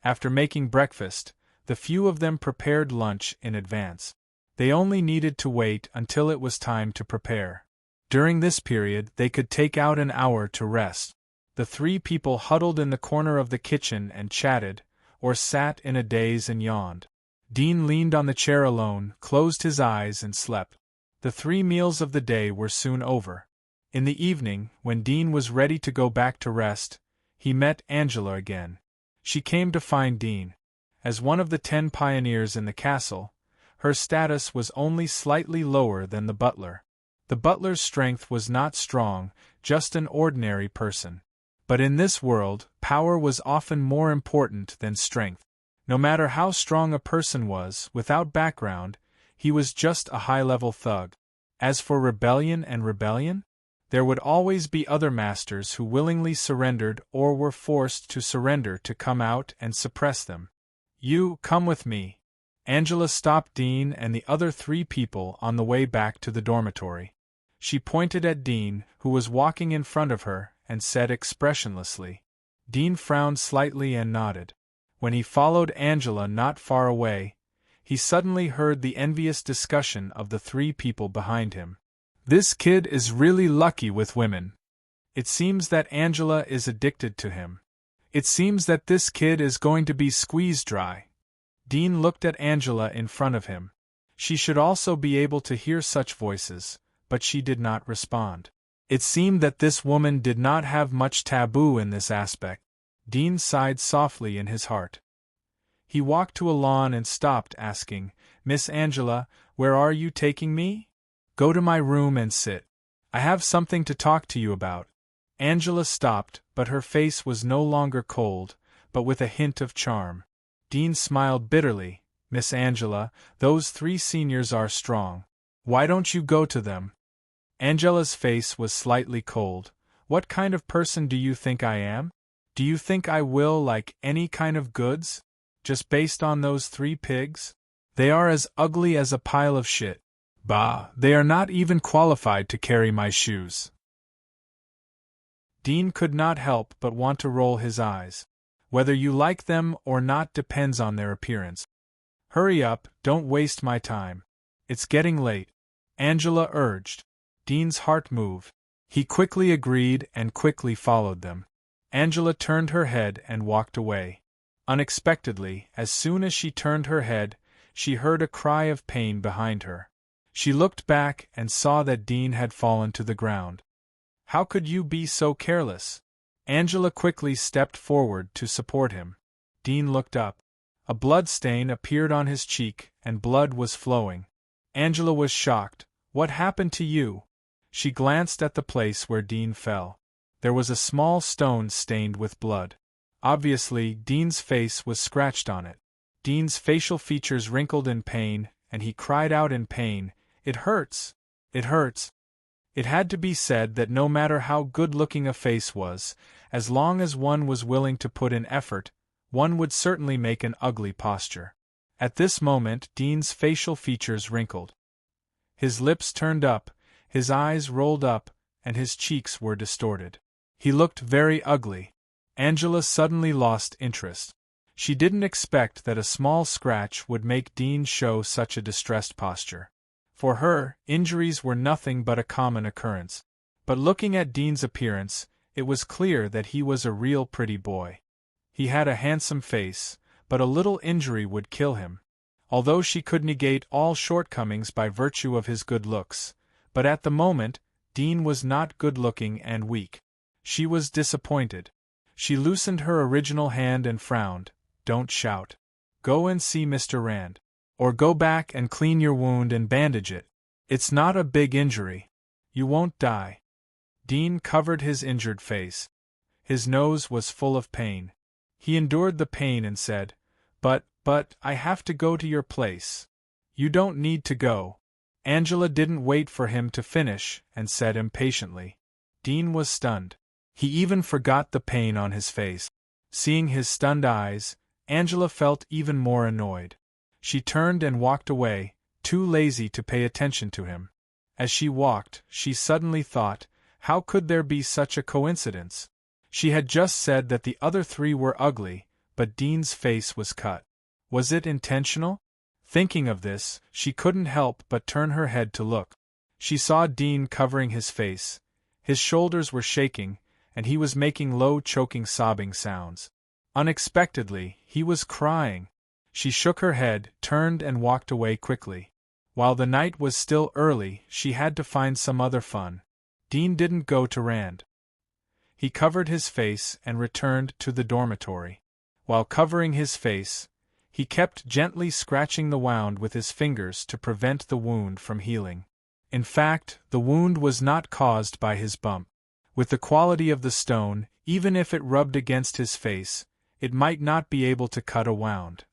After making breakfast, the few of them prepared lunch in advance. They only needed to wait until it was time to prepare. During this period, they could take out an hour to rest. The three people huddled in the corner of the kitchen and chatted, or sat in a daze and yawned. Dean leaned on the chair alone, closed his eyes and slept. The 3 meals of the day were soon over. In the evening, when Dean was ready to go back to rest, he met Angela again. She came to find Dean. As one of the 10 pioneers in the castle, her status was only slightly lower than the butler. The butler's strength was not strong, just an ordinary person. But in this world, power was often more important than strength. No matter how strong a person was, without background, he was just a high-level thug. As for rebellion, there would always be other masters who willingly surrendered or were forced to surrender to come out and suppress them. You, come with me. Angela stopped Dean and the other 3 people on the way back to the dormitory. She pointed at Dean, who was walking in front of her, and said expressionlessly. Dean frowned slightly and nodded. When he followed Angela not far away, he suddenly heard the envious discussion of the 3 people behind him. This kid is really lucky with women. It seems that Angela is addicted to him. It seems that this kid is going to be squeezed dry. Dean looked at Angela in front of him. She should also be able to hear such voices, but she did not respond. It seemed that this woman did not have much taboo in this aspect. Dean sighed softly in his heart. He walked to a lawn and stopped, asking, "Miss Angela, where are you taking me?" "Go to my room and sit. I have something to talk to you about." Angela stopped, but her face was no longer cold, but with a hint of charm. Dean smiled bitterly. "Miss Angela, those 3 seniors are strong. Why don't you go to them?" Angela's face was slightly cold. "What kind of person do you think I am? Do you think I will like any kind of goods? Just based on those 3 pigs? They are as ugly as a pile of shit. Bah, they are not even qualified to carry my shoes." Dean could not help but want to roll his eyes. Whether you like them or not depends on their appearance. Hurry up, don't waste my time. It's getting late, Angela urged. Dean's heart moved. He quickly agreed and quickly followed them. Angela turned her head and walked away. Unexpectedly, as soon as she turned her head, she heard a cry of pain behind her. She looked back and saw that Dean had fallen to the ground. How could you be so careless? Angela quickly stepped forward to support him. Dean looked up. A blood stain appeared on his cheek, and blood was flowing. Angela was shocked. What happened to you? She glanced at the place where Dean fell. There was a small stone stained with blood. Obviously, Dean's face was scratched on it. Dean's facial features wrinkled in pain, and he cried out in pain, "It hurts! It hurts!" It had to be said that no matter how good-looking a face was, as long as one was willing to put in effort, one would certainly make an ugly posture. At this moment, Dean's facial features wrinkled. His lips turned up, his eyes rolled up, and his cheeks were distorted. He looked very ugly. Angela suddenly lost interest. She didn't expect that a small scratch would make Dean show such a distressed posture. For her, injuries were nothing but a common occurrence. But looking at Dean's appearance, it was clear that he was a real pretty boy. He had a handsome face, but a little injury would kill him. Although she could negate all shortcomings by virtue of his good looks, but at the moment, Dean was not good-looking and weak. She was disappointed. She loosened her original hand and frowned. Don't shout. Go and see Mr. Rand. Or go back and clean your wound and bandage it. It's not a big injury. You won't die. Dean covered his injured face. His nose was full of pain. He endured the pain and said, But, I have to go to your place. You don't need to go. Angela didn't wait for him to finish and said impatiently. Dean was stunned. He even forgot the pain on his face. Seeing his stunned eyes, Angela felt even more annoyed. She turned and walked away, too lazy to pay attention to him. As she walked, she suddenly thought, how could there be such a coincidence? She had just said that the other three were ugly, but Dean's face was cut. Was it intentional? Thinking of this, she couldn't help but turn her head to look. She saw Dean covering his face. His shoulders were shaking, and he was making low choking sobbing sounds. Unexpectedly, he was crying. She shook her head, turned and walked away quickly. While the night was still early, she had to find some other fun. Dean didn't go to Rand. He covered his face and returned to the dormitory. While covering his face, he kept gently scratching the wound with his fingers to prevent the wound from healing. In fact, the wound was not caused by his bump. With the quality of the stone, even if it rubbed against his face, it might not be able to cut a wound.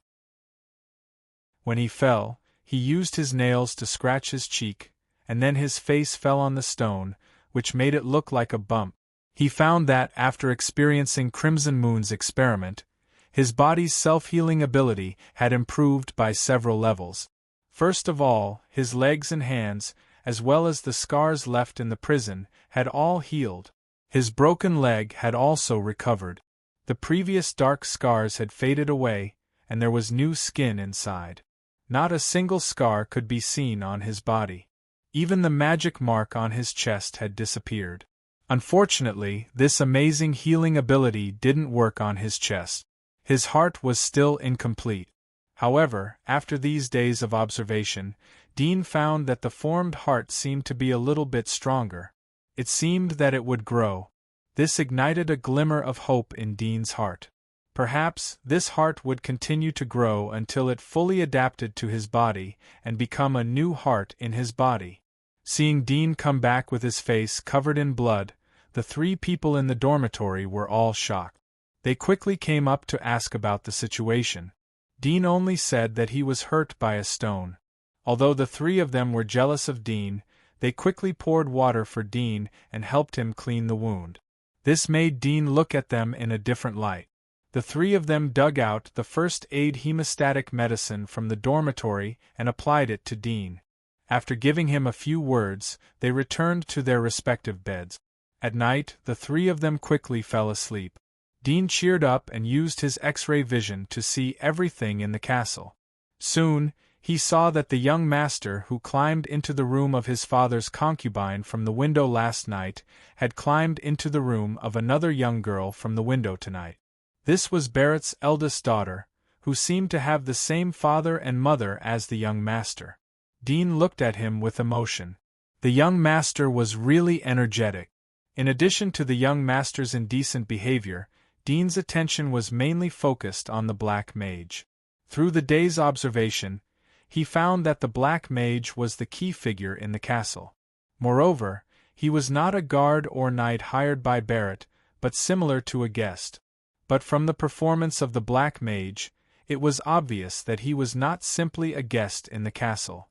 When he fell, he used his nails to scratch his cheek, and then his face fell on the stone, which made it look like a bump. He found that, after experiencing Crimson Moon's experiment, his body's self-healing ability had improved by several levels. First of all, his legs and hands, as well as the scars left in the prison, had all healed. His broken leg had also recovered. The previous dark scars had faded away, and there was new skin inside. Not a single scar could be seen on his body. Even the magic mark on his chest had disappeared. Unfortunately, this amazing healing ability didn't work on his chest. His heart was still incomplete. However, after these days of observation, Dean found that the formed heart seemed to be a little bit stronger. It seemed that it would grow. This ignited a glimmer of hope in Dean's heart. Perhaps this heart would continue to grow until it fully adapted to his body and become a new heart in his body. Seeing Dean come back with his face covered in blood, the three people in the dormitory were all shocked. They quickly came up to ask about the situation. Dean only said that he was hurt by a stone. Although the three of them were jealous of Dean, they quickly poured water for Dean and helped him clean the wound. This made Dean look at them in a different light. The three of them dug out the first aid hemostatic medicine from the dormitory and applied it to Dean. After giving him a few words, they returned to their respective beds. At night, the three of them quickly fell asleep. Dean cheered up and used his X-ray vision to see everything in the castle. Soon, he saw that the young master who climbed into the room of his father's concubine from the window last night had climbed into the room of another young girl from the window tonight. This was Barrett's eldest daughter, who seemed to have the same father and mother as the young master. Dean looked at him with emotion. The young master was really energetic. In addition to the young master's indecent behavior, Dean's attention was mainly focused on the Black Mage. Through the day's observation, he found that the Black Mage was the key figure in the castle. Moreover, he was not a guard or knight hired by Barrett, but similar to a guest. But from the performance of the Black Mage, it was obvious that he was not simply a guest in the castle.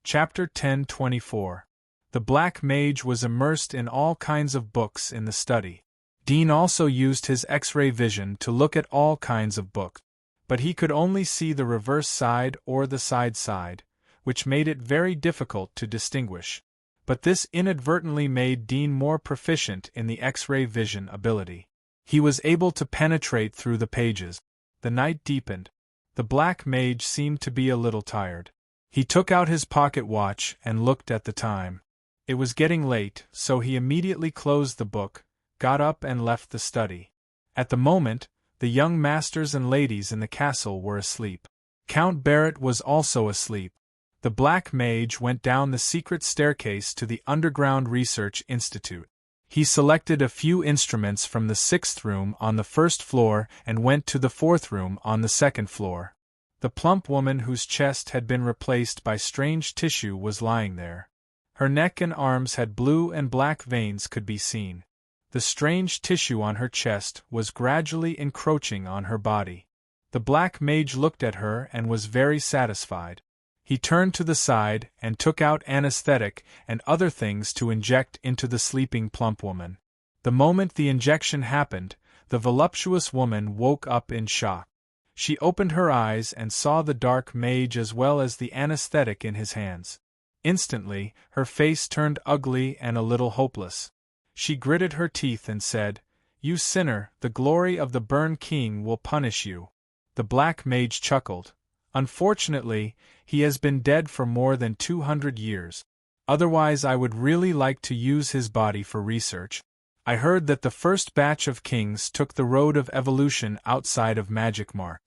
Chapter 10:24. The Black Mage was immersed in all kinds of books in the study. Dean also used his X-ray vision to look at all kinds of books, but he could only see the reverse side or the side, which made it very difficult to distinguish. But this inadvertently made Dean more proficient in the X-ray vision ability. He was able to penetrate through the pages. The night deepened. The Black Mage seemed to be a little tired. He took out his pocket watch and looked at the time. It was getting late, so he immediately closed the book, got up and left the study. At the moment, the young masters and ladies in the castle were asleep. Count Barrett was also asleep. The Black Mage went down the secret staircase to the Underground Research Institute. He selected a few instruments from the 6th room on the 1st floor and went to the 4th room on the 2nd floor. The plump woman whose chest had been replaced by strange tissue was lying there. Her neck and arms had blue and black veins could be seen. The strange tissue on her chest was gradually encroaching on her body. The Black Mage looked at her and was very satisfied. He turned to the side and took out anesthetic and other things to inject into the sleeping plump woman. The moment the injection happened, the voluptuous woman woke up in shock. She opened her eyes and saw the Dark Mage as well as the anesthetic in his hands. Instantly, her face turned ugly and a little hopeless. She gritted her teeth and said, "You sinner, the glory of the Burn King will punish you." The Black Mage chuckled. "Unfortunately, he has been dead for more than 200 years. Otherwise I would really like to use his body for research. I heard that the first batch of kings took the road of evolution outside of Magic Mark.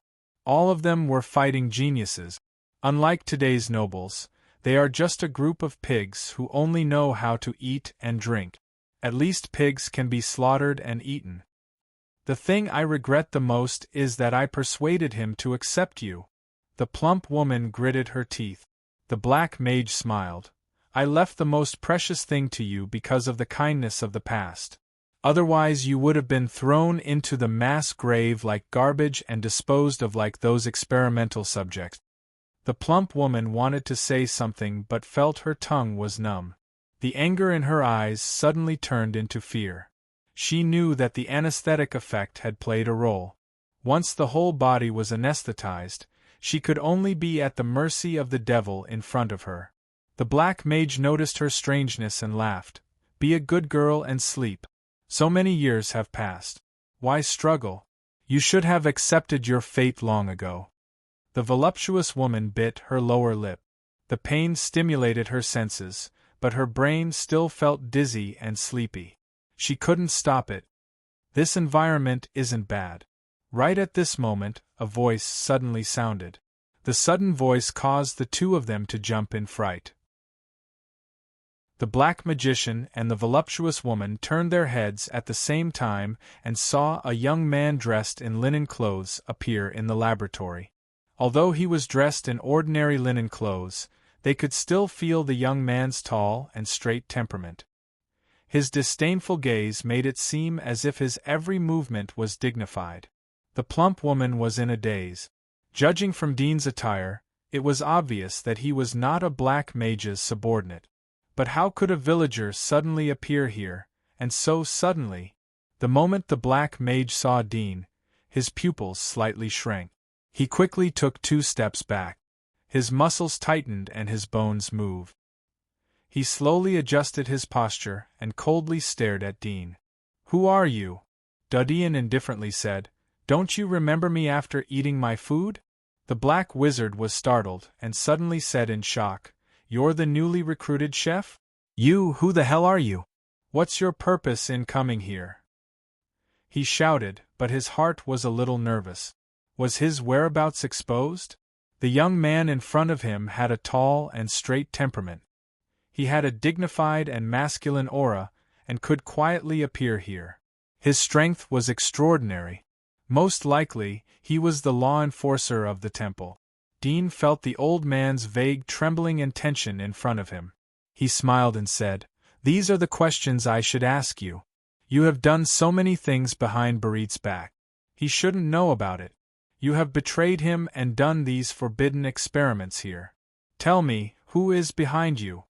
All of them were fighting geniuses. Unlike today's nobles, they are just a group of pigs who only know how to eat and drink. At least pigs can be slaughtered and eaten. The thing I regret the most is that I persuaded him to accept you." The plump woman gritted her teeth. The Black Mage smiled. "I left the most precious thing to you because of the kindness of the past. Otherwise you would have been thrown into the mass grave like garbage and disposed of like those experimental subjects." The plump woman wanted to say something but felt her tongue was numb. The anger in her eyes suddenly turned into fear. She knew that the anesthetic effect had played a role. Once the whole body was anesthetized, she could only be at the mercy of the devil in front of her. The Black Mage noticed her strangeness and laughed. "Be a good girl and sleep. So many years have passed. Why struggle? You should have accepted your fate long ago." The voluptuous woman bit her lower lip. The pain stimulated her senses, but her brain still felt dizzy and sleepy. She couldn't stop it. This environment isn't bad. Right at this moment, a voice suddenly sounded. The sudden voice caused the two of them to jump in fright. The Black Magician and the voluptuous woman turned their heads at the same time and saw a young man dressed in linen clothes appear in the laboratory. Although he was dressed in ordinary linen clothes, they could still feel the young man's tall and straight temperament. His disdainful gaze made it seem as if his every movement was dignified. The plump woman was in a daze. Judging from Dean's attire, it was obvious that he was not a Black Mage's subordinate. But how could a villager suddenly appear here, and so suddenly? The moment the Black Mage saw Dean, his pupils slightly shrank. He quickly took 2 steps back. His muscles tightened and his bones moved. He slowly adjusted his posture and coldly stared at Dean. "Who are you?" Dean indifferently said. "Don't you remember me after eating my food?" The black wizard was startled and suddenly said in shock, "You're the newly recruited chef? Who the hell are you? What's your purpose in coming here?" He shouted, but his heart was a little nervous. Was his whereabouts exposed? The young man in front of him had a tall and straight temperament. He had a dignified and masculine aura, and could quietly appear here. His strength was extraordinary. Most likely, he was the law enforcer of the temple. Dean felt the old man's vague trembling and tension in front of him. He smiled and said, "These are the questions I should ask you. You have done so many things behind Barit's back. He shouldn't know about it. You have betrayed him and done these forbidden experiments here. Tell me, who is behind you?"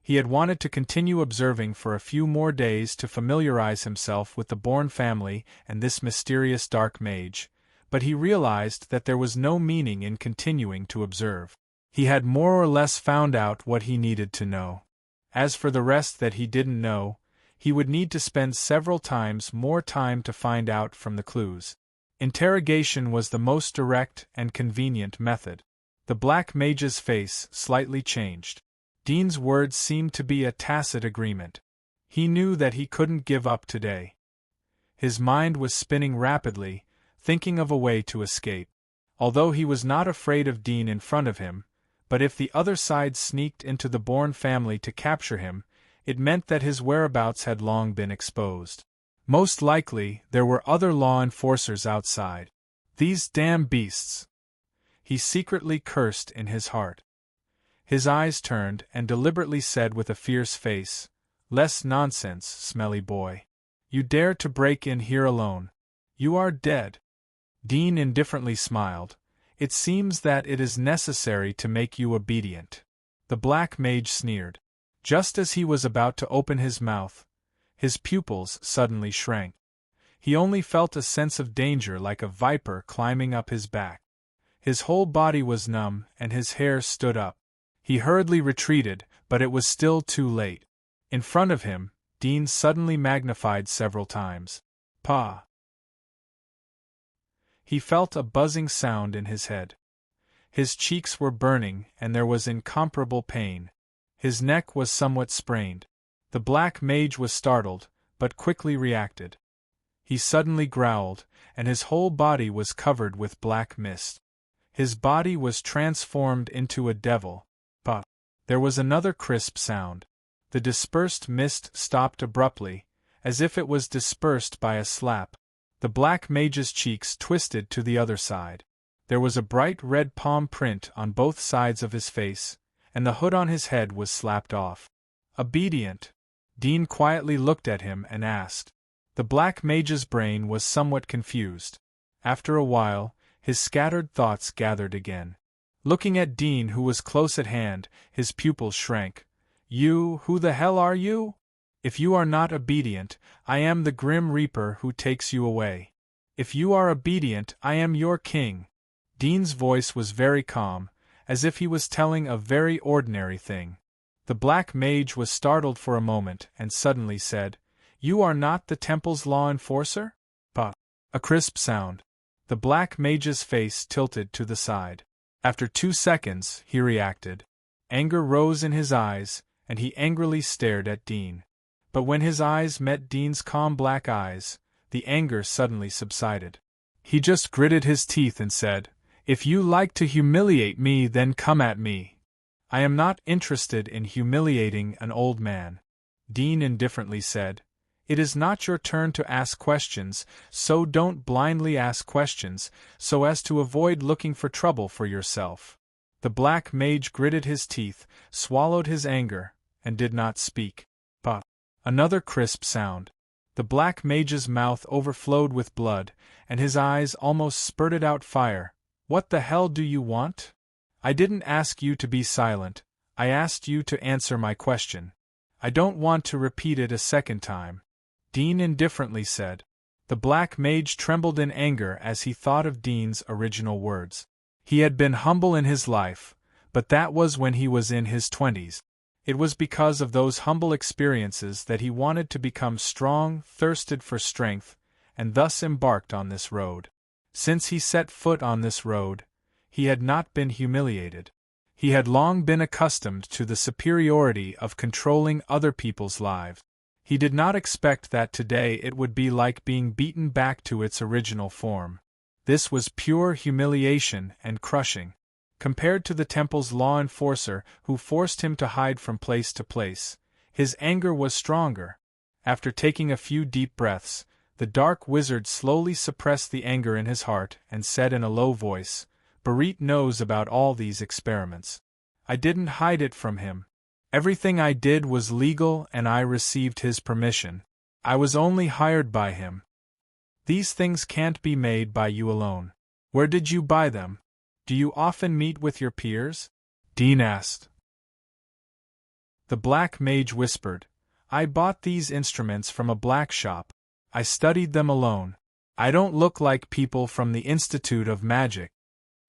He had wanted to continue observing for a few more days to familiarize himself with the Bourne family and this mysterious dark mage, but he realized that there was no meaning in continuing to observe. He had more or less found out what he needed to know. As for the rest that he didn't know, he would need to spend several times more time to find out from the clues. Interrogation was the most direct and convenient method. The black mage's face slightly changed. Dean's words seemed to be a tacit agreement. He knew that he couldn't give up today. His mind was spinning rapidly, thinking of a way to escape. Although he was not afraid of Dean in front of him, but if the other side sneaked into the Bourne family to capture him, it meant that his whereabouts had long been exposed. Most likely, there were other law enforcers outside. These damn beasts! He secretly cursed in his heart. His eyes turned and deliberately said with a fierce face, "Less nonsense, smelly boy. You dare to break in here alone. You are dead." Dean indifferently smiled. "It seems that it is necessary to make you obedient." The black mage sneered. Just as he was about to open his mouth, his pupils suddenly shrank. He only felt a sense of danger like a viper climbing up his back. His whole body was numb and his hair stood up. He hurriedly retreated, but it was still too late. In front of him, Dean suddenly magnified several times. "Pa!" He felt a buzzing sound in his head. His cheeks were burning and there was incomparable pain. His neck was somewhat sprained. The black mage was startled, but quickly reacted. He suddenly growled, and his whole body was covered with black mist. His body was transformed into a devil. Pa! There was another crisp sound. The dispersed mist stopped abruptly, as if it was dispersed by a slap. The black mage's cheeks twisted to the other side. There was a bright red palm print on both sides of his face, and the hood on his head was slapped off. "Obedient?" Dean quietly looked at him and asked. The black mage's brain was somewhat confused. After a while, his scattered thoughts gathered again. Looking at Dean, who was close at hand, his pupils shrank. Who the hell are you? If you are not obedient, I am the Grim Reaper who takes you away. If you are obedient, I am your king." Dean's voice was very calm, as if he was telling a very ordinary thing. The black mage was startled for a moment and suddenly said, "You are not the temple's law enforcer?" Pa! A crisp sound. The black mage's face tilted to the side. After 2 seconds, he reacted. Anger rose in his eyes, and he angrily stared at Dean. But when his eyes met Dean's calm black eyes, the anger suddenly subsided. He just gritted his teeth and said, "If you like to humiliate me, then come at me. I am not interested in humiliating an old man." Dean indifferently said, "It is not your turn to ask questions, so don't blindly ask questions, so as to avoid looking for trouble for yourself." The black mage gritted his teeth, swallowed his anger, and did not speak. Pa! Another crisp sound. The black mage's mouth overflowed with blood, and his eyes almost spurted out fire. "What the hell do you want? I didn't ask you to be silent, I asked you to answer my question. I don't want to repeat it a second time." Dean indifferently said. The black mage trembled in anger as he thought of Dean's original words. He had been humble in his life, but that was when he was in his 20s. It was because of those humble experiences that he wanted to become strong, thirsted for strength, and thus embarked on this road. Since he set foot on this road, he had not been humiliated. He had long been accustomed to the superiority of controlling other people's lives. He did not expect that today it would be like being beaten back to its original form. This was pure humiliation and crushing. Compared to the temple's law enforcer who forced him to hide from place to place, his anger was stronger. After taking a few deep breaths, the dark wizard slowly suppressed the anger in his heart and said in a low voice, "Barit knows about all these experiments. I didn't hide it from him. Everything I did was legal and I received his permission. I was only hired by him. These things can't be made by you alone. Where did you buy them? Do you often meet with your peers?" Dean asked. The black mage whispered, "I bought these instruments from a black shop. I studied them alone. I don't look like people from the Institute of Magic."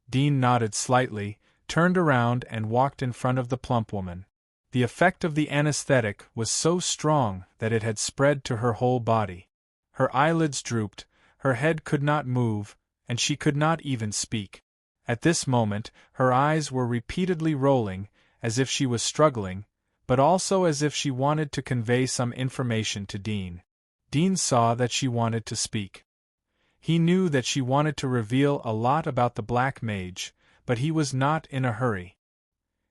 Dean nodded slightly, turned around and walked in front of the plump woman. The effect of the anesthetic was so strong that it had spread to her whole body. Her eyelids drooped, her head could not move, and she could not even speak. At this moment, her eyes were repeatedly rolling, as if she was struggling, but also as if she wanted to convey some information to Dean. Dean saw that she wanted to speak. He knew that she wanted to reveal a lot about the black mage, but he was not in a hurry.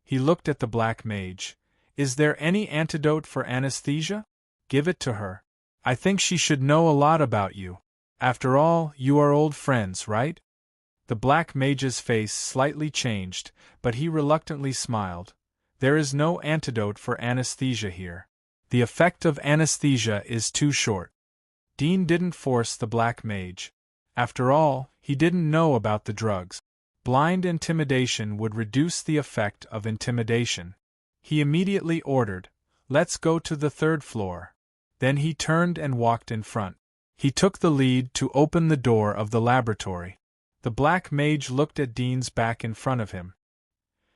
He looked at the black mage. "Is there any antidote for anesthesia? Give it to her. I think she should know a lot about you. After all, you are old friends, right?" The black mage's face slightly changed, but he reluctantly smiled. "There is no antidote for anesthesia here. The effect of anesthesia is too short." Dean didn't force the black mage. After all, he didn't know about the drugs. Blind intimidation would reduce the effect of intimidation. He immediately ordered, "Let's go to the 3rd floor." Then he turned and walked in front. He took the lead to open the door of the laboratory. The black mage looked at Dean's back in front of him.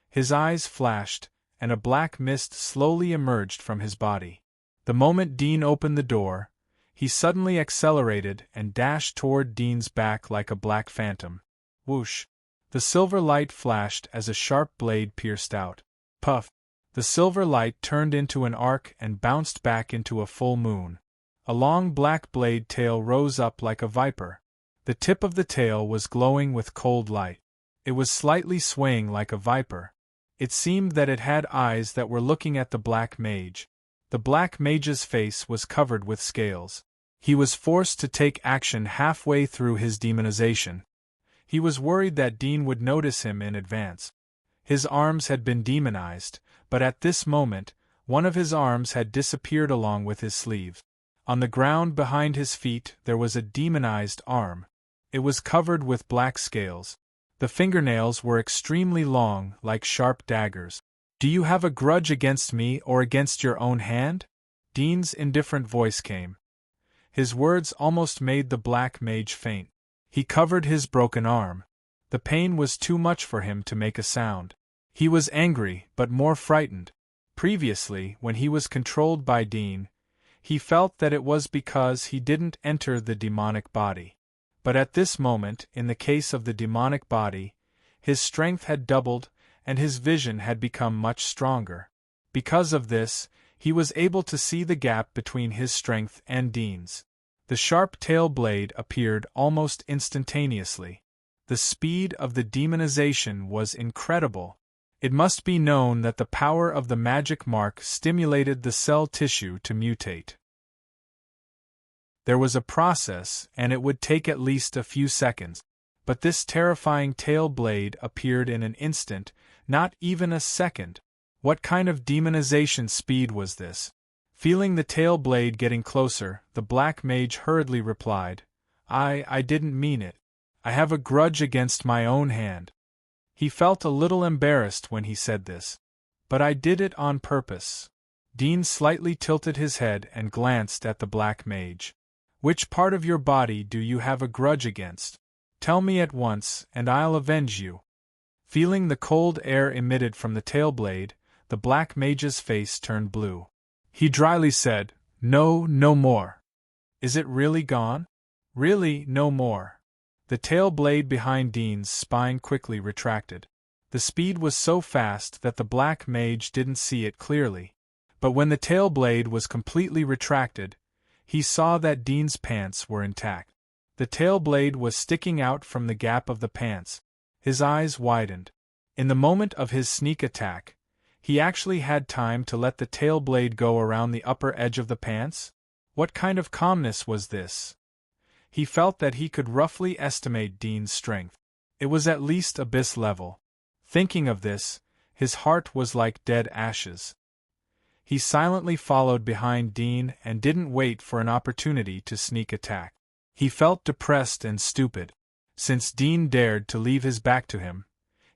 His eyes flashed, and a black mist slowly emerged from his body. The moment Dean opened the door, he suddenly accelerated and dashed toward Dean's back like a black phantom. Whoosh! The silver light flashed as a sharp blade pierced out. Puff! The silver light turned into an arc and bounced back into a full moon. A long black blade tail rose up like a viper. The tip of the tail was glowing with cold light. It was slightly swaying like a viper. It seemed that it had eyes that were looking at the black mage. The black mage's face was covered with scales. He was forced to take action halfway through his demonization. He was worried that Dean would notice him in advance. His arms had been demonized, but at this moment, one of his arms had disappeared along with his sleeve. On the ground behind his feet there was a demonized arm. It was covered with black scales. The fingernails were extremely long, like sharp daggers. "Do you have a grudge against me or against your own hand?" Dean's indifferent voice came. His words almost made the black mage faint. He covered his broken arm. The pain was too much for him to make a sound. He was angry, but more frightened. Previously, when he was controlled by Dean, he felt that it was because he didn't enter the demonic body. But at this moment, in the case of the demonic body, his strength had doubled, and his vision had become much stronger. Because of this, he was able to see the gap between his strength and Dean's. The sharp tail blade appeared almost instantaneously. The speed of the demonization was incredible. It must be known that the power of the magic mark stimulated the cell tissue to mutate. There was a process, and it would take at least a few seconds. But this terrifying tail blade appeared in an instant, not even a second. What kind of demonization speed was this? Feeling the tail blade getting closer, the black mage hurriedly replied, I didn't mean it. I have a grudge against my own hand." He felt a little embarrassed when he said this. "But I did it on purpose." Dean slightly tilted his head and glanced at the black mage. "Which part of your body do you have a grudge against? Tell me at once, and I'll avenge you." Feeling the cold air emitted from the tail blade, the Black Mage's face turned blue. He dryly said, "No, no more." "Is it really gone?" "Really, no more." The tail blade behind Dean's spine quickly retracted. The speed was so fast that the Black Mage didn't see it clearly. But when the tail blade was completely retracted, he saw that Dean's pants were intact. The tail blade was sticking out from the gap of the pants. His eyes widened. In the moment of his sneak attack, he actually had time to let the tail blade go around the upper edge of the pants? What kind of calmness was this? He felt that he could roughly estimate Dean's strength. It was at least abyss level. Thinking of this, his heart was like dead ashes. He silently followed behind Dean and didn't wait for an opportunity to sneak attack. He felt depressed and stupid. Since Dean dared to leave his back to him,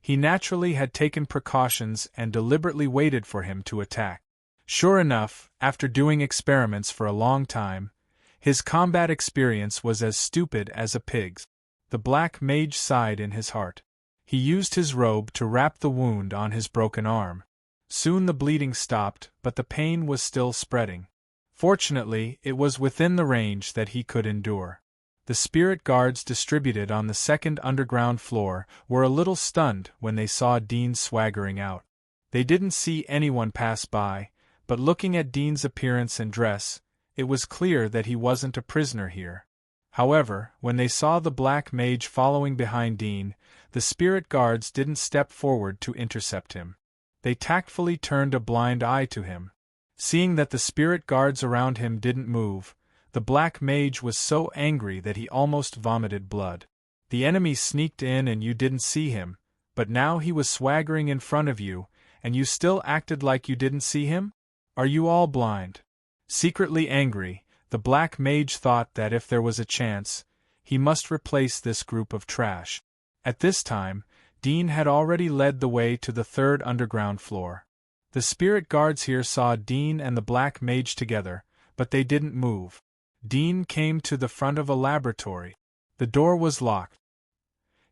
he naturally had taken precautions and deliberately waited for him to attack. Sure enough, after doing experiments for a long time, his combat experience was as stupid as a pig's. The Black Mage sighed in his heart. He used his robe to wrap the wound on his broken arm. Soon the bleeding stopped, but the pain was still spreading. Fortunately, it was within the range that he could endure. The spirit guards distributed on the second underground floor were a little stunned when they saw Dean swaggering out. They didn't see anyone pass by, but looking at Dean's appearance and dress, it was clear that he wasn't a prisoner here. However, when they saw the Black Mage following behind Dean, the spirit guards didn't step forward to intercept him. They tactfully turned a blind eye to him. Seeing that the spirit guards around him didn't move, the Black Mage was so angry that he almost vomited blood. The enemy sneaked in and you didn't see him, but now he was swaggering in front of you, and you still acted like you didn't see him? Are you all blind? Secretly angry, the Black Mage thought that if there was a chance, he must replace this group of trash. At this time, Dean had already led the way to the third underground floor. The spirit guards here saw Dean and the Black Mage together, but they didn't move. Dean came to the front of a laboratory. The door was locked.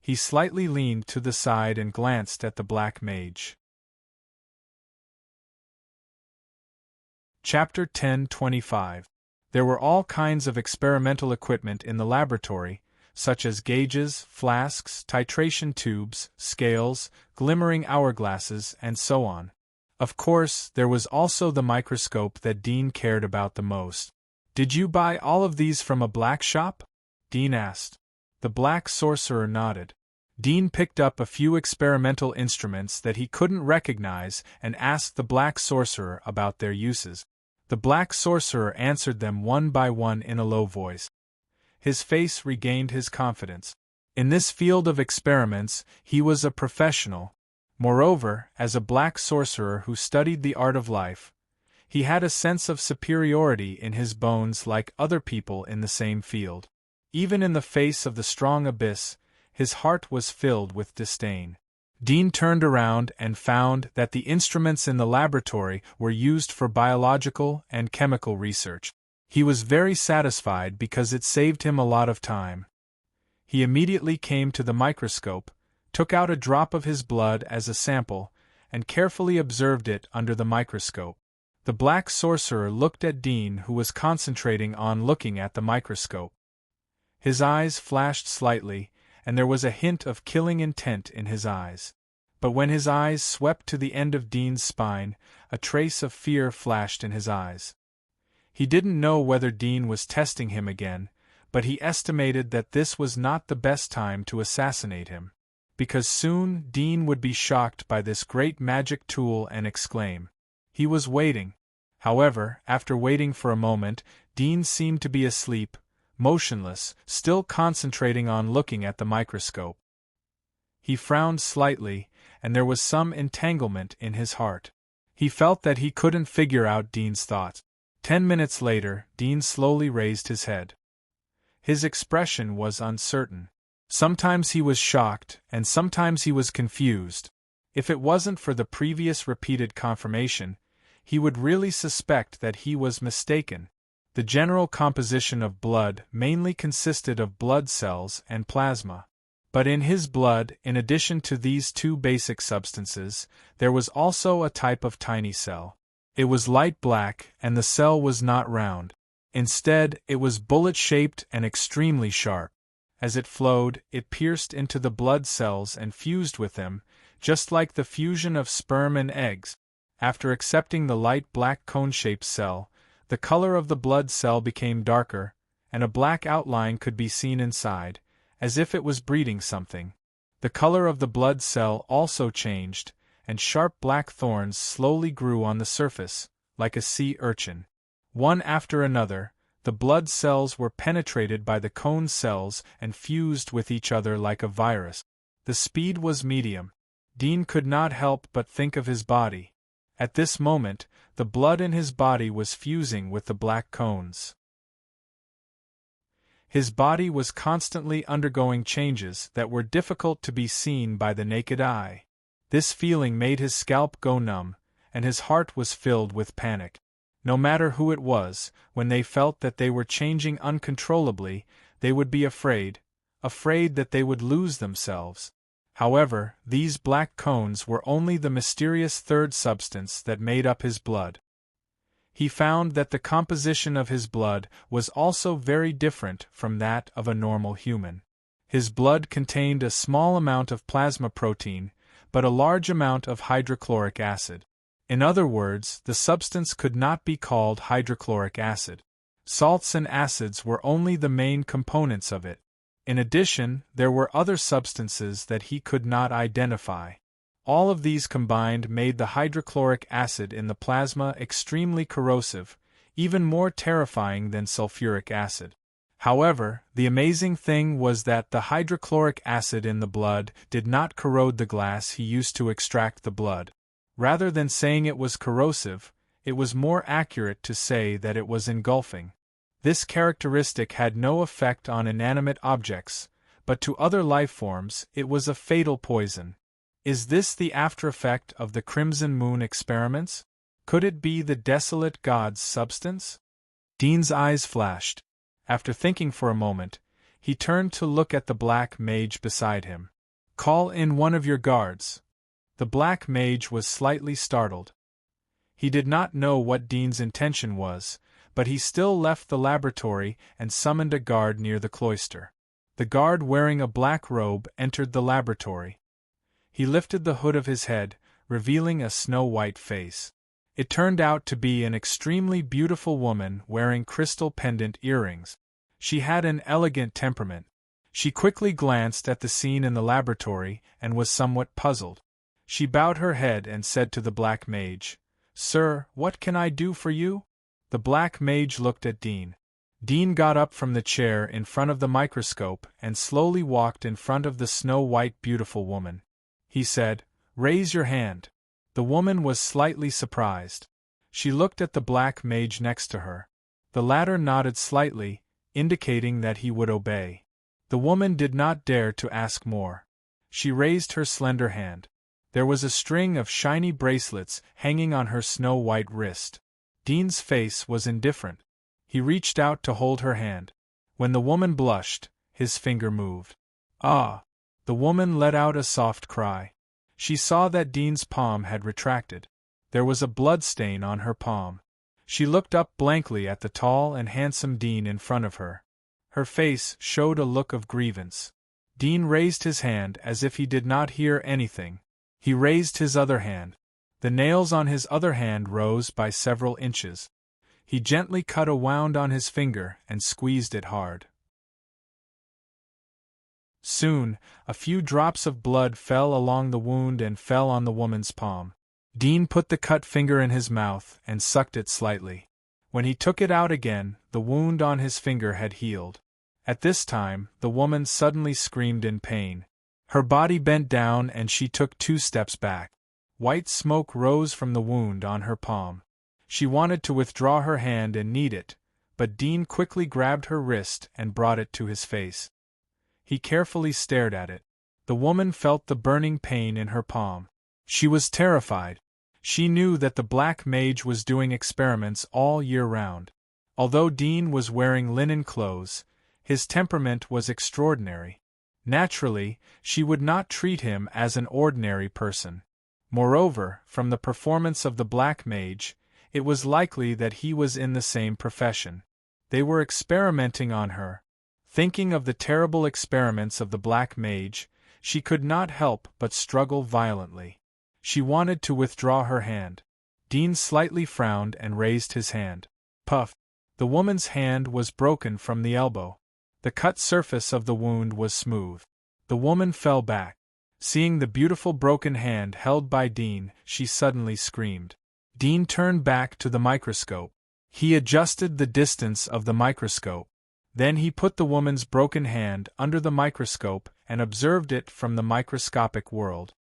He slightly leaned to the side and glanced at the Black Mage. Chapter 10:25. There were all kinds of experimental equipment in the laboratory, such as gauges, flasks, titration tubes, scales, glimmering hourglasses, and so on. Of course, there was also the microscope that Dean cared about the most. "Did you buy all of these from a black shop?" Dean asked. The Black Sorcerer nodded. Dean picked up a few experimental instruments that he couldn't recognize and asked the Black Sorcerer about their uses. The Black Sorcerer answered them one by one in a low voice. His face regained his confidence. In this field of experiments, he was a professional. Moreover, as a Black Sorcerer who studied the art of life, he had a sense of superiority in his bones like other people in the same field. Even in the face of the strong abyss, his heart was filled with disdain. Dean turned around and found that the instruments in the laboratory were used for biological and chemical research. He was very satisfied because it saved him a lot of time. He immediately came to the microscope, took out a drop of his blood as a sample, and carefully observed it under the microscope. The Black Sorcerer looked at Dean, who was concentrating on looking at the microscope. His eyes flashed slightly, and there was a hint of killing intent in his eyes. But when his eyes swept to the end of Dean's spine, a trace of fear flashed in his eyes. He didn't know whether Dean was testing him again, but he estimated that this was not the best time to assassinate him, because soon Dean would be shocked by this great magic tool and exclaim. He was waiting. However, after waiting for a moment, Dean seemed to be asleep, motionless, still concentrating on looking at the microscope. He frowned slightly, and there was some entanglement in his heart. He felt that he couldn't figure out Dean's thoughts. 10 minutes later, Dean slowly raised his head. His expression was uncertain. Sometimes he was shocked, and sometimes he was confused. If it wasn't for the previous repeated confirmation, he would really suspect that he was mistaken. The general composition of blood mainly consisted of blood cells and plasma. But in his blood, in addition to these two basic substances, there was also a type of tiny cell. It was light black, and the cell was not round. Instead, it was bullet-shaped and extremely sharp. As it flowed, it pierced into the blood cells and fused with them, just like the fusion of sperm and eggs. After accepting the light black cone-shaped cell, the color of the blood cell became darker, and a black outline could be seen inside, as if it was breeding something. The color of the blood cell also changed, and sharp black thorns slowly grew on the surface, like a sea urchin. One after another, the blood cells were penetrated by the cone cells and fused with each other like a virus. The speed was medium. Dean could not help but think of his body. At this moment, the blood in his body was fusing with the black cones. His body was constantly undergoing changes that were difficult to be seen by the naked eye. This feeling made his scalp go numb, and his heart was filled with panic. No matter who it was, when they felt that they were changing uncontrollably, they would be afraid that they would lose themselves. However, these black cones were only the mysterious third substance that made up his blood. He found that the composition of his blood was also very different from that of a normal human. His blood contained a small amount of plasma protein, but a large amount of hydrochloric acid. In other words, the substance could not be called hydrochloric acid. Salts and acids were only the main components of it. In addition, there were other substances that he could not identify. All of these combined made the hydrochloric acid in the plasma extremely corrosive, even more terrifying than sulfuric acid. However, the amazing thing was that the hydrochloric acid in the blood did not corrode the glass he used to extract the blood. Rather than saying it was corrosive, it was more accurate to say that it was engulfing. This characteristic had no effect on inanimate objects, but to other life forms it was a fatal poison. Is this the after-effect of the Crimson Moon experiments? Could it be the desolate god's substance? Dean's eyes flashed. After thinking for a moment, he turned to look at the black mage beside him. "Call in one of your guards." The black mage was slightly startled. He did not know what Dean's intention was, but he still left the laboratory and summoned a guard near the cloister. The guard wearing a black robe entered the laboratory. He lifted the hood of his head, revealing a snow-white face. It turned out to be an extremely beautiful woman wearing crystal pendant earrings. She had an elegant temperament. She quickly glanced at the scene in the laboratory and was somewhat puzzled. She bowed her head and said to the black mage, "Sir, what can I do for you?" The black mage looked at Dean. Dean got up from the chair in front of the microscope and slowly walked in front of the snow-white beautiful woman. He said, "Raise your hand." The woman was slightly surprised. She looked at the black mage next to her. The latter nodded slightly, indicating that he would obey. The woman did not dare to ask more. She raised her slender hand. There was a string of shiny bracelets hanging on her snow-white wrist. Dean's face was indifferent. He reached out to hold her hand. When the woman blushed, his finger moved. "Ah!" The woman let out a soft cry. She saw that Dean's palm had retracted. There was a blood stain on her palm. She looked up blankly at the tall and handsome Dean in front of her. Her face showed a look of grievance. Dean raised his hand as if he did not hear anything. He raised his other hand. The nails on his other hand rose by several inches. He gently cut a wound on his finger and squeezed it hard. Soon, a few drops of blood fell along the wound and fell on the woman's palm. Dean put the cut finger in his mouth and sucked it slightly. When he took it out again, the wound on his finger had healed. At this time, the woman suddenly screamed in pain. Her body bent down and she took 2 steps back. White smoke rose from the wound on her palm. She wanted to withdraw her hand and knead it, but Dean quickly grabbed her wrist and brought it to his face. He carefully stared at it. The woman felt the burning pain in her palm. She was terrified. She knew that the black mage was doing experiments all year round. Although Dean was wearing linen clothes, his temperament was extraordinary. Naturally, she would not treat him as an ordinary person. Moreover, from the performance of the Black Mage, it was likely that he was in the same profession. They were experimenting on her. Thinking of the terrible experiments of the Black Mage, she could not help but struggle violently. She wanted to withdraw her hand. Dean slightly frowned and raised his hand. Puff! The woman's hand was broken from the elbow. The cut surface of the wound was smooth. The woman fell back. Seeing the beautiful broken hand held by Dean, she suddenly screamed. Dean turned back to the microscope. He adjusted the distance of the microscope. Then he put the woman's broken hand under the microscope and observed it from the microscopic world.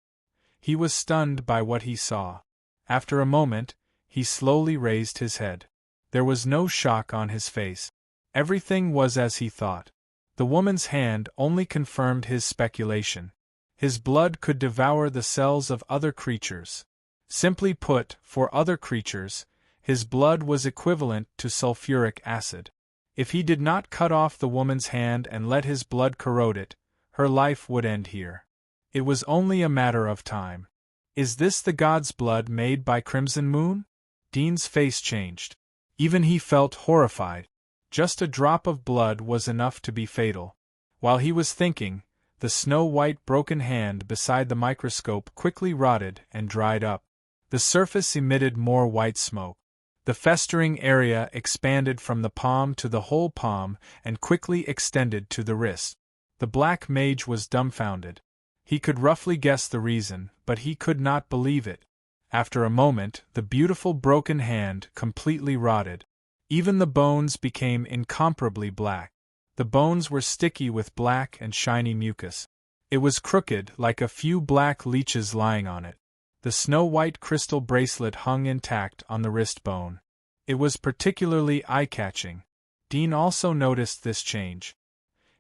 He was stunned by what he saw. After a moment, he slowly raised his head. There was no shock on his face. Everything was as he thought. The woman's hand only confirmed his speculation. His blood could devour the cells of other creatures. Simply put, for other creatures, his blood was equivalent to sulfuric acid. If he did not cut off the woman's hand and let his blood corrode it, her life would end here. It was only a matter of time. Is this the god's blood made by Crimson Moon? Dean's face changed. Even he felt horrified. Just a drop of blood was enough to be fatal. While he was thinking, the snow-white broken hand beside the microscope quickly rotted and dried up. The surface emitted more white smoke. The festering area expanded from the palm to the whole palm and quickly extended to the wrist. The Black Mage was dumbfounded. He could roughly guess the reason, but he could not believe it. After a moment, the beautiful broken hand completely rotted. Even the bones became incomparably black. The bones were sticky with black and shiny mucus. It was crooked, like a few black leeches lying on it. The snow-white crystal bracelet hung intact on the wrist bone. It was particularly eye-catching. Dean also noticed this change.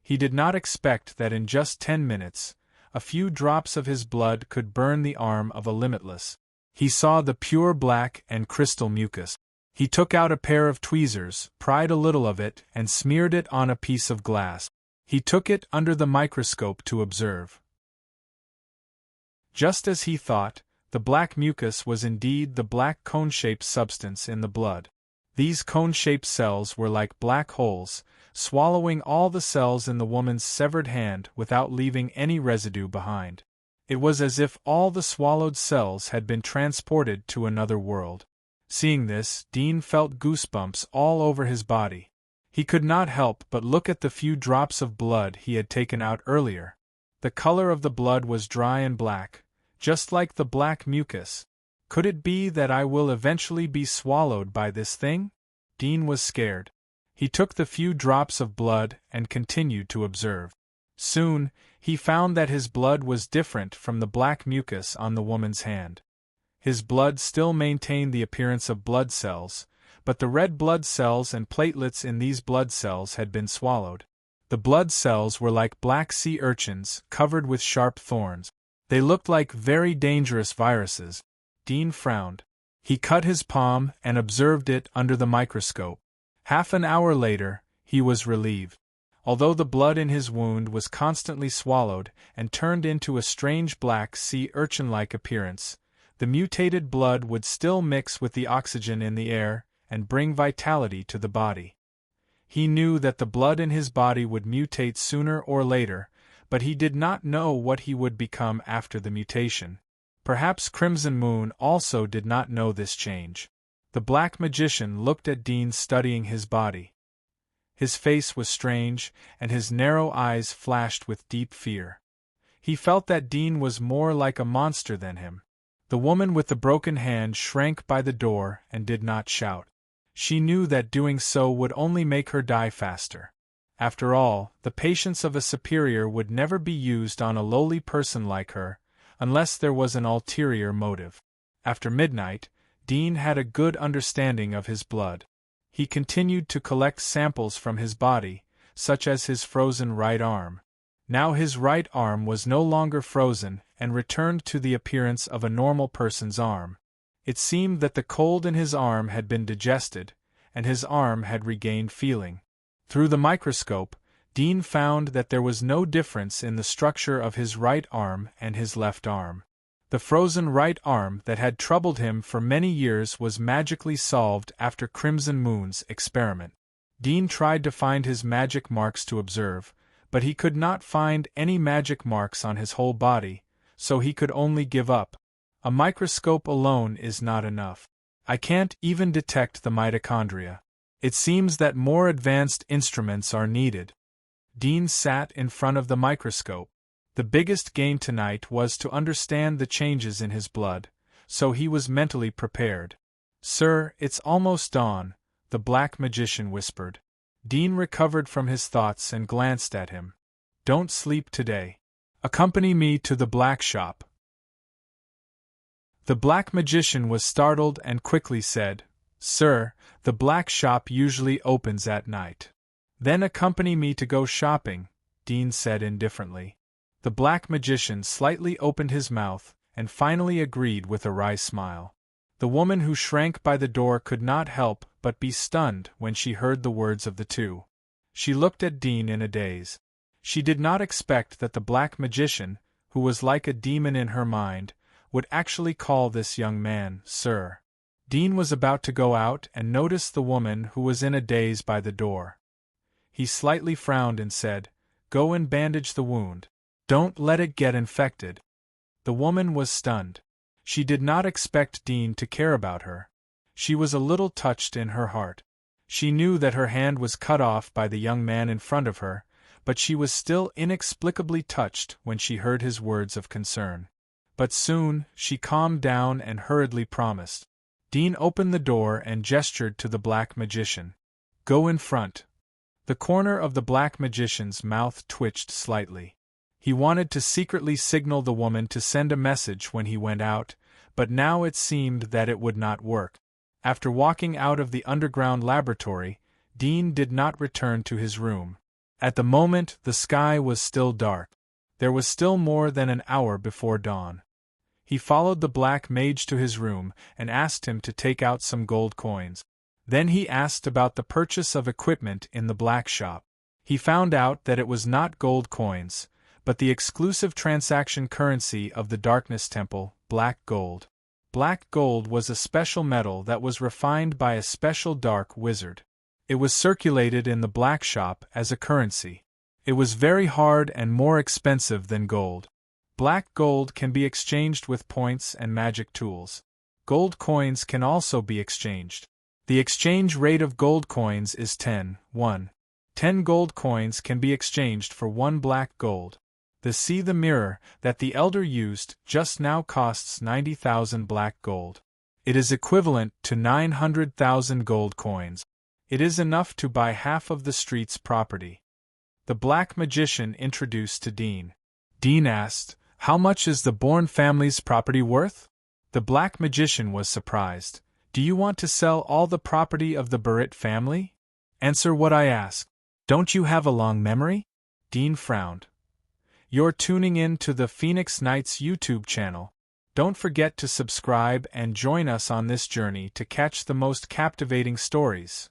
He did not expect that in just 10 minutes, a few drops of his blood could burn the arm of a limitless. He saw the pure black and crystal mucus. He took out a pair of tweezers, pried a little of it, and smeared it on a piece of glass. He took it under the microscope to observe. Just as he thought, the black mucus was indeed the black cone-shaped substance in the blood. These cone-shaped cells were like black holes, swallowing all the cells in the woman's severed hand without leaving any residue behind. It was as if all the swallowed cells had been transported to another world. Seeing this, Dean felt goosebumps all over his body. He could not help but look at the few drops of blood he had taken out earlier. The color of the blood was dry and black, just like the black mucus. Could it be that I will eventually be swallowed by this thing? Dean was scared. He took the few drops of blood and continued to observe. Soon, he found that his blood was different from the black mucus on the woman's hand. His blood still maintained the appearance of blood cells, but the red blood cells and platelets in these blood cells had been swallowed. The blood cells were like black sea urchins covered with sharp thorns. They looked like very dangerous viruses. Dean frowned. He cut his palm and observed it under the microscope. Half an hour later, he was relieved. Although the blood in his wound was constantly swallowed and turned into a strange black sea urchin-like appearance, the mutated blood would still mix with the oxygen in the air and bring vitality to the body. He knew that the blood in his body would mutate sooner or later, but he did not know what he would become after the mutation. Perhaps Crimson Moon also did not know this change. The Black Magician looked at Dean studying his body. His face was strange, and his narrow eyes flashed with deep fear. He felt that Dean was more like a monster than him. The woman with the broken hand shrank by the door and did not shout. She knew that doing so would only make her die faster. After all, the patience of a superior would never be used on a lowly person like her, unless there was an ulterior motive. After midnight, Dean had a good understanding of his blood. He continued to collect samples from his body, such as his frozen right arm. Now his right arm was no longer frozen and returned to the appearance of a normal person's arm. It seemed that the cold in his arm had been digested, and his arm had regained feeling. Through the microscope, Dean found that there was no difference in the structure of his right arm and his left arm. The frozen right arm that had troubled him for many years was magically solved after Crimson Moon's experiment. Dean tried to find his magic marks to observe, but he could not find any magic marks on his whole body, so he could only give up. A microscope alone is not enough. I can't even detect the mitochondria. It seems that more advanced instruments are needed. Dean sat in front of the microscope. The biggest gain tonight was to understand the changes in his blood, so he was mentally prepared. "Sir, it's almost dawn," the Black Magician whispered. Dean recovered from his thoughts and glanced at him. "Don't sleep today. Accompany me to the black shop." The Black Magician was startled and quickly said, "Sir, the black shop usually opens at night." "Then accompany me to go shopping," Dean said indifferently. The Black Magician slightly opened his mouth, and finally agreed with a wry smile. The woman who shrank by the door could not help but be stunned when she heard the words of the two. She looked at Dean in a daze. She did not expect that the Black Magician, who was like a demon in her mind, would actually call this young man Sir. Dean was about to go out and noticed the woman who was in a daze by the door. He slightly frowned and said, "Go and bandage the wound. Don't let it get infected." The woman was stunned. She did not expect Dean to care about her. She was a little touched in her heart. She knew that her hand was cut off by the young man in front of her, but she was still inexplicably touched when she heard his words of concern. But soon, she calmed down and hurriedly promised. Dean opened the door and gestured to the Black Magician. "Go in front." The corner of the Black Magician's mouth twitched slightly. He wanted to secretly signal the woman to send a message when he went out, but now it seemed that it would not work. After walking out of the underground laboratory, Dean did not return to his room. At the moment, the sky was still dark. There was still more than an hour before dawn. He followed the Black Mage to his room and asked him to take out some gold coins. Then he asked about the purchase of equipment in the black shop. He found out that it was not gold coins, but the exclusive transaction currency of the Darkness Temple, black gold. Black gold was a special metal that was refined by a special dark wizard. It was circulated in the black shop as a currency. It was very hard and more expensive than gold. Black gold can be exchanged with points and magic tools. Gold coins can also be exchanged. The exchange rate of gold coins is 10:1. 10 gold coins can be exchanged for 1 black gold. The mirror that the elder used just now costs 90,000 black gold. It is equivalent to 900,000 gold coins. It is enough to buy half of the street's property. The Black Magician introduced to Dean. Dean asked, "How much is the Bourne family's property worth?" The Black Magician was surprised. "Do you want to sell all the property of the Barrett family?" "Answer what I ask. Don't you have a long memory?" Dean frowned. "You're tuning in to the Phoenix Knights YouTube channel. Don't forget to subscribe and join us on this journey to catch the most captivating stories.